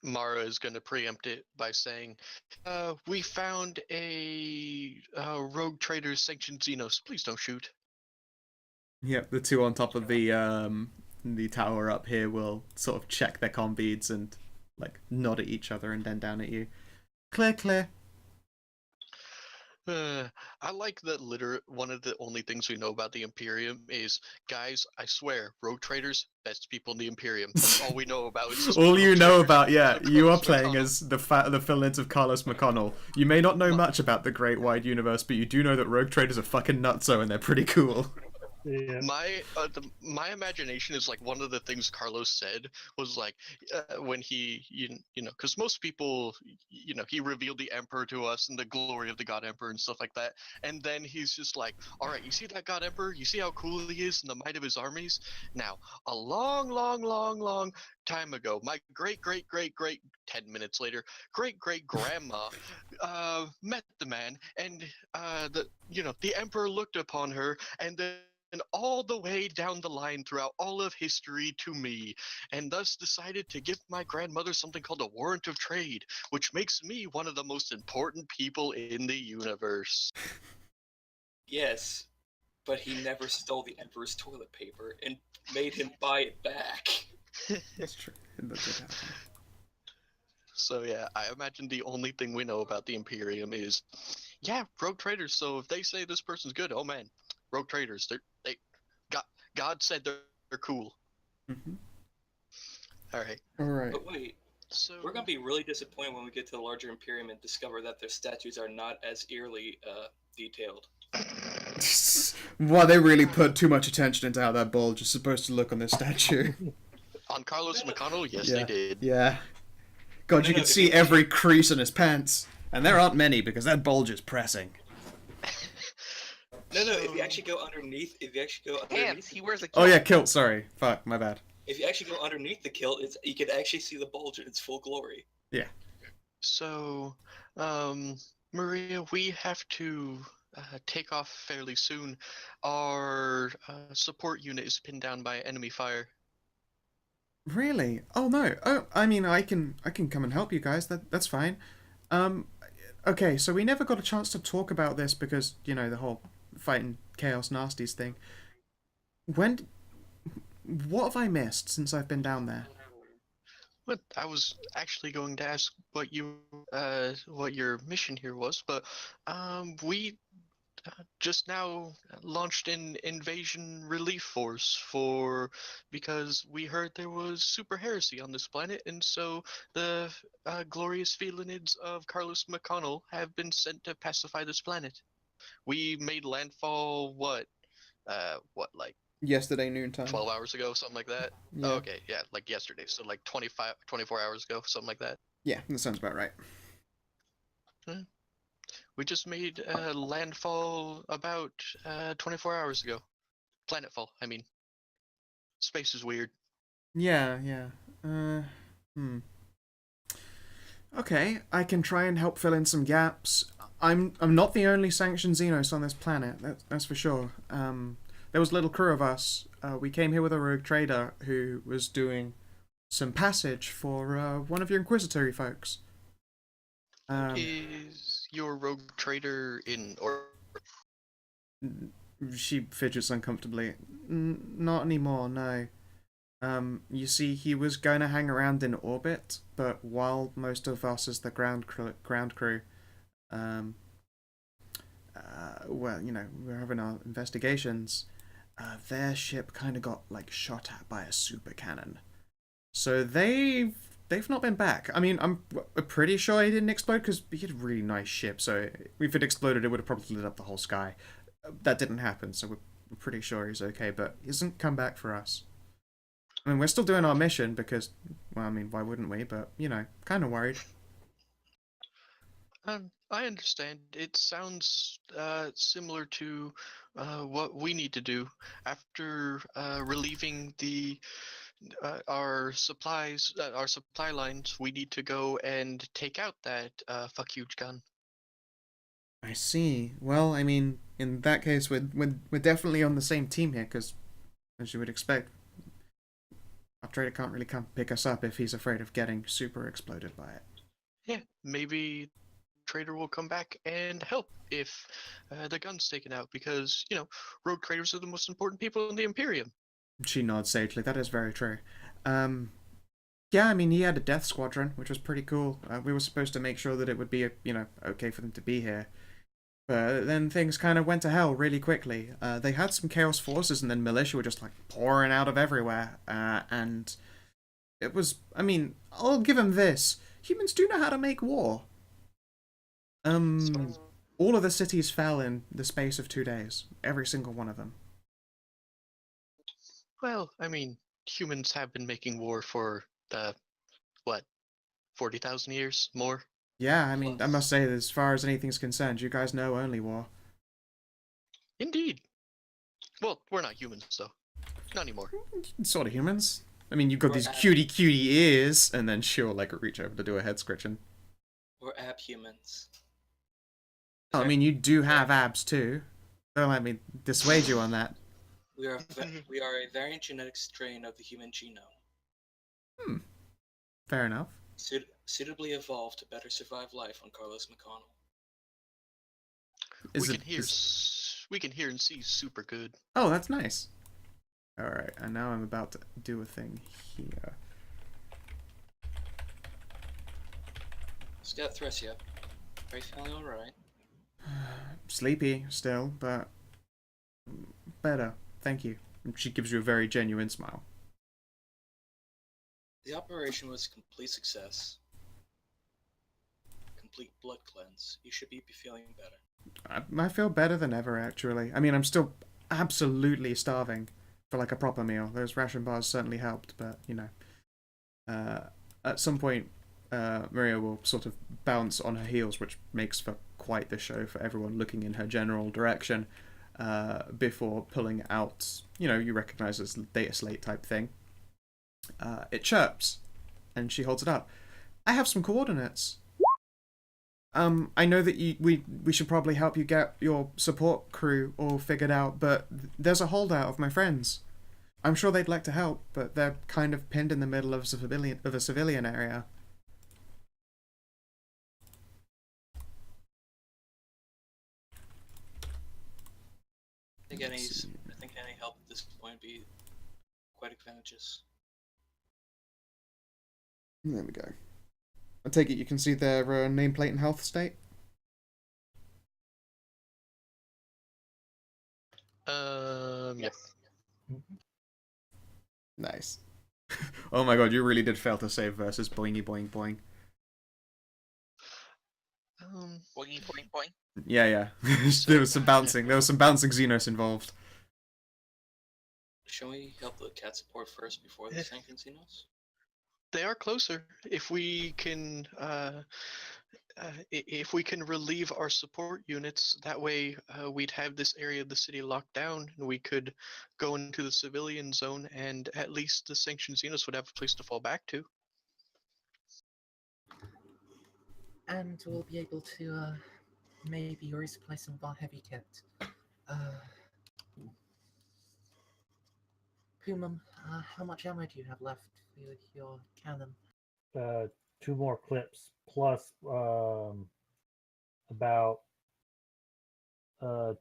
Speaker 1: Mara is going to preempt it by saying, we found a rogue trader's sanctioned Xenos. Please don't shoot.
Speaker 2: Yep, the two on top of the tower up here will sort of check their comm beads and like nod at each other and then down at you. Clear, clear.
Speaker 1: I like that one of the only things we know about the Imperium is, guys, I swear, rogue traders, best people in the Imperium. That's all we know about.
Speaker 2: All you know about, yeah, you are playing as the fill-ins of Carlos McConnell. You may not know much about the Great Wide Universe, but you do know that rogue traders are fucking nutso and they're pretty cool.
Speaker 6: Yeah.
Speaker 1: My imagination is like one of the things Carlos said was like when he you know, because most people, you know, he revealed the Emperor to us and the glory of the God Emperor and stuff like that, and then he's just like, all right, you see that God Emperor, you see how cool he is and the might of his armies. Now a long time ago, my great 10 minutes later, great grandma met the man, and the Emperor looked upon her, and then all the way down the line throughout all of history to me, and thus decided to give my grandmother something called a warrant of trade, which makes me one of the most important people in the universe.
Speaker 4: Yes, but he never stole the Emperor's toilet paper and made him buy it back.
Speaker 2: That's true. That did happen.
Speaker 1: So yeah, I imagine the only thing we know about the Imperium is, yeah, rogue traders. So if they say this person's good, oh man, rogue traders, God said they're cool.
Speaker 2: Mm-hmm.
Speaker 1: All right.
Speaker 4: But wait, so we're gonna be really disappointed when we get to the larger Imperium and discover that their statues are not as eerily detailed.
Speaker 2: Well, they really put too much attention into how that bulge is supposed to look on this statue.
Speaker 1: On Carlos McConnell, yes, they did.
Speaker 2: Yeah. God, you could see every crease in his pants. And there aren't many, because that bulge is pressing.
Speaker 4: No, if you actually go underneath,
Speaker 5: Pants. He wears a
Speaker 2: Oh
Speaker 5: kilt.
Speaker 2: yeah, kilt, sorry. Fuck, my bad.
Speaker 4: if you actually go underneath the kilt, you can actually see the bulge in its full glory.
Speaker 2: Yeah.
Speaker 1: So, Maria, we have to take off fairly soon. Our support unit is pinned down by enemy fire.
Speaker 2: Really? Oh no. Oh, I mean, I can come and help you guys. That's fine. Okay, so we never got a chance to talk about this because, you know, the whole fighting Chaos Nasties thing. What have I missed since I've been down there?
Speaker 1: But I was actually going to ask what your mission here was, but we just now launched an invasion relief force because we heard there was super heresy on this planet, and so the glorious felinids of Carlos McConnell have been sent to pacify this planet. We made landfall like
Speaker 2: Yesterday noontime.
Speaker 1: 12 hours ago, something like that.
Speaker 2: Yeah.
Speaker 1: Oh, okay, yeah, like yesterday, so like 24 hours ago, something like that.
Speaker 2: Yeah, that sounds about right.
Speaker 1: We just made landfall about 24 hours ago. Planetfall, I mean. Space is weird.
Speaker 2: Yeah. Okay, I can try and help fill in some gaps. I'm not the only sanctioned Xenos on this planet, that's for sure. There was a little crew of us. We came here with a rogue trader who was doing some passage for one of your Inquisitory folks.
Speaker 1: Is your rogue trader in or?
Speaker 2: She fidgets uncomfortably. Not anymore, no. You see, he was going to hang around in orbit, but while most of us as the ground crew, well, you know, we were having our investigations, their ship kind of got, like, shot at by a super cannon. So they've not been back. I mean, I'm pretty sure he didn't explode, because he had a really nice ship, so if it exploded, it would have probably lit up the whole sky. That didn't happen, so we're pretty sure he's okay, but he hasn't come back for us. I mean, we're still doing our mission because, well, I mean, why wouldn't we? But, you know, kind of worried.
Speaker 1: I understand. It sounds similar to what we need to do after relieving our supply lines. We need to go and take out that fuck huge gun.
Speaker 2: I see. Well, I mean, in that case, we're definitely on the same team here, because, as you would expect, our trader can't really come pick us up if he's afraid of getting super exploded by it.
Speaker 1: Yeah, maybe trader will come back and help if the gun's taken out, because, you know, rogue traders are the most important people in the Imperium.
Speaker 2: She nods sagely. That is very true. Yeah, I mean, he had a death squadron, which was pretty cool. We were supposed to make sure that it would be, you know, okay for them to be here. But then things kind of went to hell really quickly. They had some Chaos Forces, and then militia were just, like, pouring out of everywhere. And it was, I mean, I'll give them this. Humans do know how to make war. All of the cities fell in the space of 2 days. Every single one of them.
Speaker 1: Well, I mean, humans have been making war for, 40,000 years? More?
Speaker 2: Yeah, I mean, I must say that as far as anything's concerned, you guys know only war.
Speaker 1: Indeed. Well, we're not humans, though. Not anymore.
Speaker 2: Sort of humans. I mean, you've got these cutie ears, and then she'll, like, reach over to do a head scratching.
Speaker 4: We're abhumans.
Speaker 2: Oh, I mean, you do have abs, too. Don't let me dissuade you on that.
Speaker 4: We are a variant genetic strain of the human genome.
Speaker 2: Fair enough.
Speaker 4: Suitably evolved to better survive life on Carlos McConnell.
Speaker 1: We can hear and see super good.
Speaker 2: Oh, that's nice. Alright, and now I'm about to do a thing here.
Speaker 4: Scout Thressia. Are you feeling alright?
Speaker 2: Sleepy still, but better. Thank you. She gives you a very genuine smile.
Speaker 4: The operation was a complete success. Complete blood cleanse. You should be feeling better.
Speaker 2: I feel better than ever, actually. I mean, I'm still absolutely starving for, like, a proper meal. Those ration bars certainly helped, but, you know. At some point, Maria will sort of bounce on her heels, which makes for quite the show for everyone looking in her general direction, before pulling out, you recognize as data slate type thing. It chirps, and she holds it up. I have some coordinates. I know that we should probably help you get your support crew all figured out, but there's a holdout of my friends. I'm sure they'd like to help, but they're kind of pinned in the middle of a civilian area.
Speaker 4: I think any help at this point would be quite advantageous.
Speaker 2: There we go. I take it you can see their nameplate and health state?
Speaker 1: Yes.
Speaker 2: Nice. Oh my god, you really did fail to save versus boingy boing boing.
Speaker 5: Boing, boing, boing.
Speaker 2: Yeah. There was some bouncing. There was some bouncing Xenos involved.
Speaker 4: Shall we help the cat support first before the sanctioned Xenos?
Speaker 1: They are closer. If we can relieve our support units, that way we'd have this area of the city locked down, and we could go into the civilian zone, and at least the sanctioned Xenos would have a place to fall back to.
Speaker 3: And we'll be able to maybe resupply some of our heavy kit. Pumum, how much ammo do you have left with your cannon?
Speaker 6: 2 more clips plus about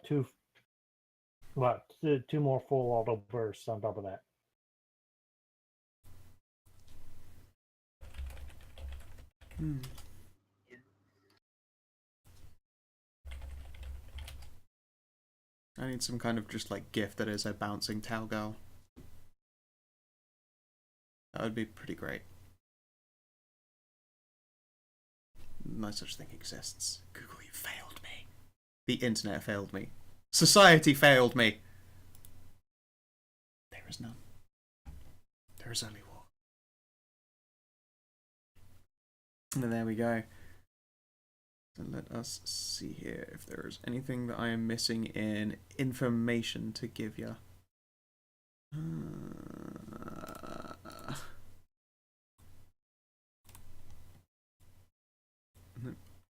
Speaker 6: 2 more full auto bursts on top of that.
Speaker 2: I need some kind of just like gift that is a bouncing towel girl. That would be pretty great. No such thing exists. Google, you failed me. The internet failed me. Society failed me. There is none. There is only war. And there we go. So let us see here if there is anything that I am missing in information to give you.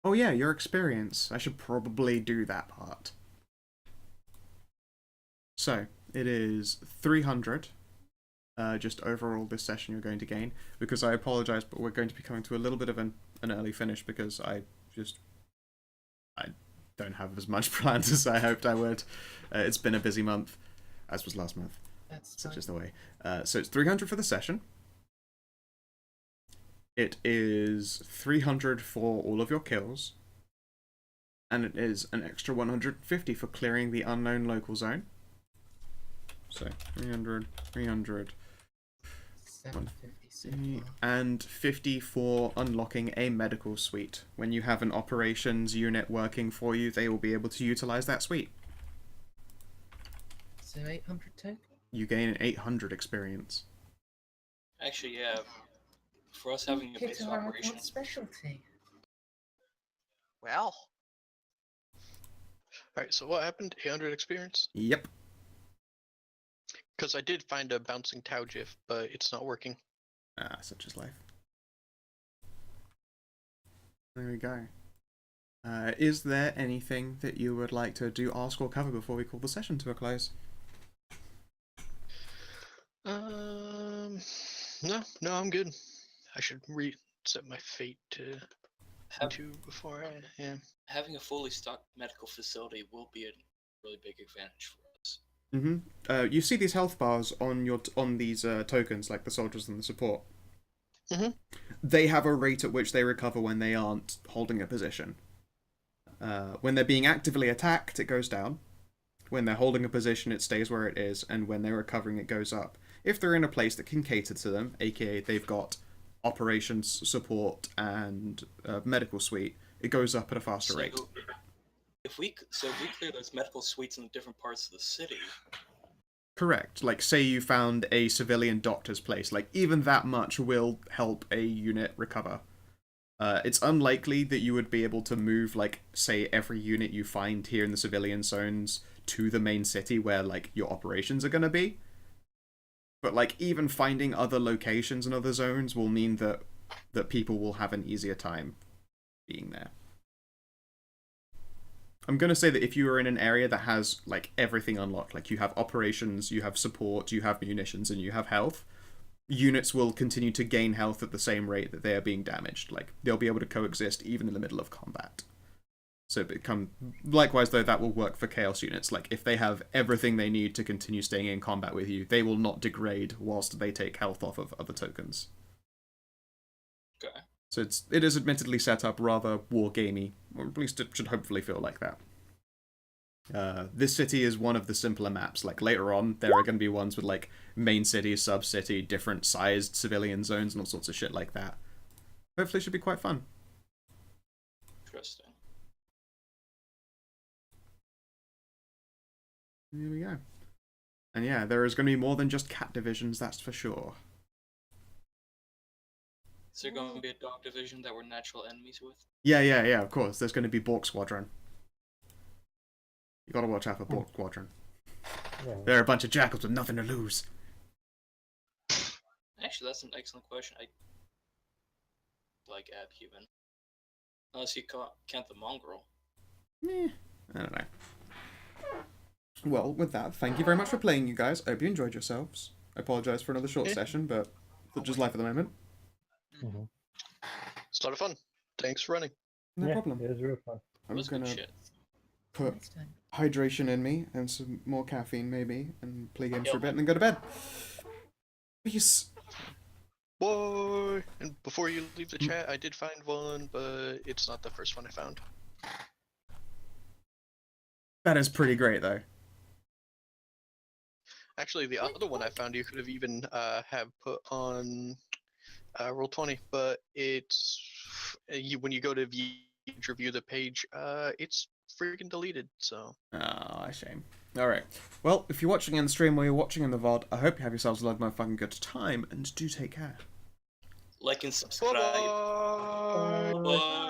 Speaker 2: Oh yeah, your experience. I should probably do that part. So, it is 300. Just overall this session you're going to gain. Because I apologize, but we're going to be coming to a little bit of an early finish because I don't have as much planned as I hoped I would. It's been a busy month, as was last month.
Speaker 3: That's
Speaker 2: Such is the way. So it's 300 for the session. It is 300 for all of your kills. And it is an extra 150 for clearing the unknown local zone. So 300, 300.
Speaker 3: 750 so far.
Speaker 2: And 50 for unlocking a medical suite. When you have an operations unit working for you, they will be able to utilize that suite.
Speaker 3: So 800 token?
Speaker 2: You gain an 800 experience.
Speaker 4: Actually, yeah. For us having a base of operations.
Speaker 3: Specialty.
Speaker 5: Well,
Speaker 1: Alright, so what happened? 800 experience?
Speaker 2: Yep.
Speaker 1: Because I did find a bouncing Tau GIF, but it's not working.
Speaker 2: Ah, such is life. There we go. Is there anything that you would like to do, ask, or cover before we call the session to a close?
Speaker 1: No, I'm good. I should reset my fate to 2 before I am.
Speaker 4: Having a fully stocked medical facility will be a really big advantage for us.
Speaker 2: Mm-hmm. You see these health bars on these tokens, like the soldiers and the support.
Speaker 1: Mm-hmm.
Speaker 2: They have a rate at which they recover when they aren't holding a position. When they're being actively attacked, it goes down. When they're holding a position, it stays where it is, and when they're recovering, it goes up. If they're in a place that can cater to them, aka they've got operations support and medical suite, it goes up at a faster rate.
Speaker 4: If we clear those medical suites in the different parts of the city.
Speaker 2: Correct. Like, say you found a civilian doctor's place. Like, even that much will help a unit recover. It's unlikely that you would be able to move, like, say, every unit you find here in the civilian zones to the main city where, like, your operations are going to be. But, like, even finding other locations and other zones will mean that people will have an easier time being there. I'm going to say that if you are in an area that has, like, everything unlocked, like, you have operations, you have support, you have munitions, and you have health, units will continue to gain health at the same rate that they are being damaged. Like, they'll be able to coexist even in the middle of combat. So likewise, though, that will work for Chaos units. Like, if they have everything they need to continue staying in combat with you, they will not degrade whilst they take health off of other tokens.
Speaker 4: Okay.
Speaker 2: So it is admittedly set up rather war-gamey, or at least it should hopefully feel like that. This city is one of the simpler maps. Like, later on, there are going to be ones with, like, main city, sub-city, different sized civilian zones, and all sorts of shit like that. Hopefully it should be quite fun.
Speaker 4: Interesting.
Speaker 2: Here we go. And yeah, there is going to be more than just cat divisions, that's for sure.
Speaker 4: Is there going to be a dog division that we're natural enemies with?
Speaker 2: Yeah, of course. There's going to be Bork Squadron. You gotta watch out for Bork Squadron.
Speaker 6: Yeah.
Speaker 2: They're a bunch of jackals with nothing to lose.
Speaker 4: Actually, that's an excellent question. I like Abhuman. Unless you count the mongrel.
Speaker 2: I don't know. Well, with that, thank you very much for playing, you guys. I hope you enjoyed yourselves. I apologise for another short session, but such is life at the moment.
Speaker 6: Mm-hmm.
Speaker 1: It's a lot of fun. Thanks for running.
Speaker 2: No problem.
Speaker 6: It was real fun.
Speaker 2: I'm just gonna
Speaker 4: shit.
Speaker 2: put
Speaker 3: Next time.
Speaker 2: hydration in me and some more caffeine, maybe, and play games for a bit and then go to bed. Peace.
Speaker 1: Boy! And before you leave the chat, I did find one, but it's not the first one I found.
Speaker 2: That is pretty great, though.
Speaker 1: Actually, the other one I found you could have even have put on Roll20, but it's when you go to review the page, it's freaking deleted. So.
Speaker 2: Oh, a shame. Alright. Well, if you're watching in the stream or you're watching in the VOD, I hope you have yourselves a lot of fucking good time, and do take care.
Speaker 4: Like and subscribe.
Speaker 1: Bye.
Speaker 4: Bye.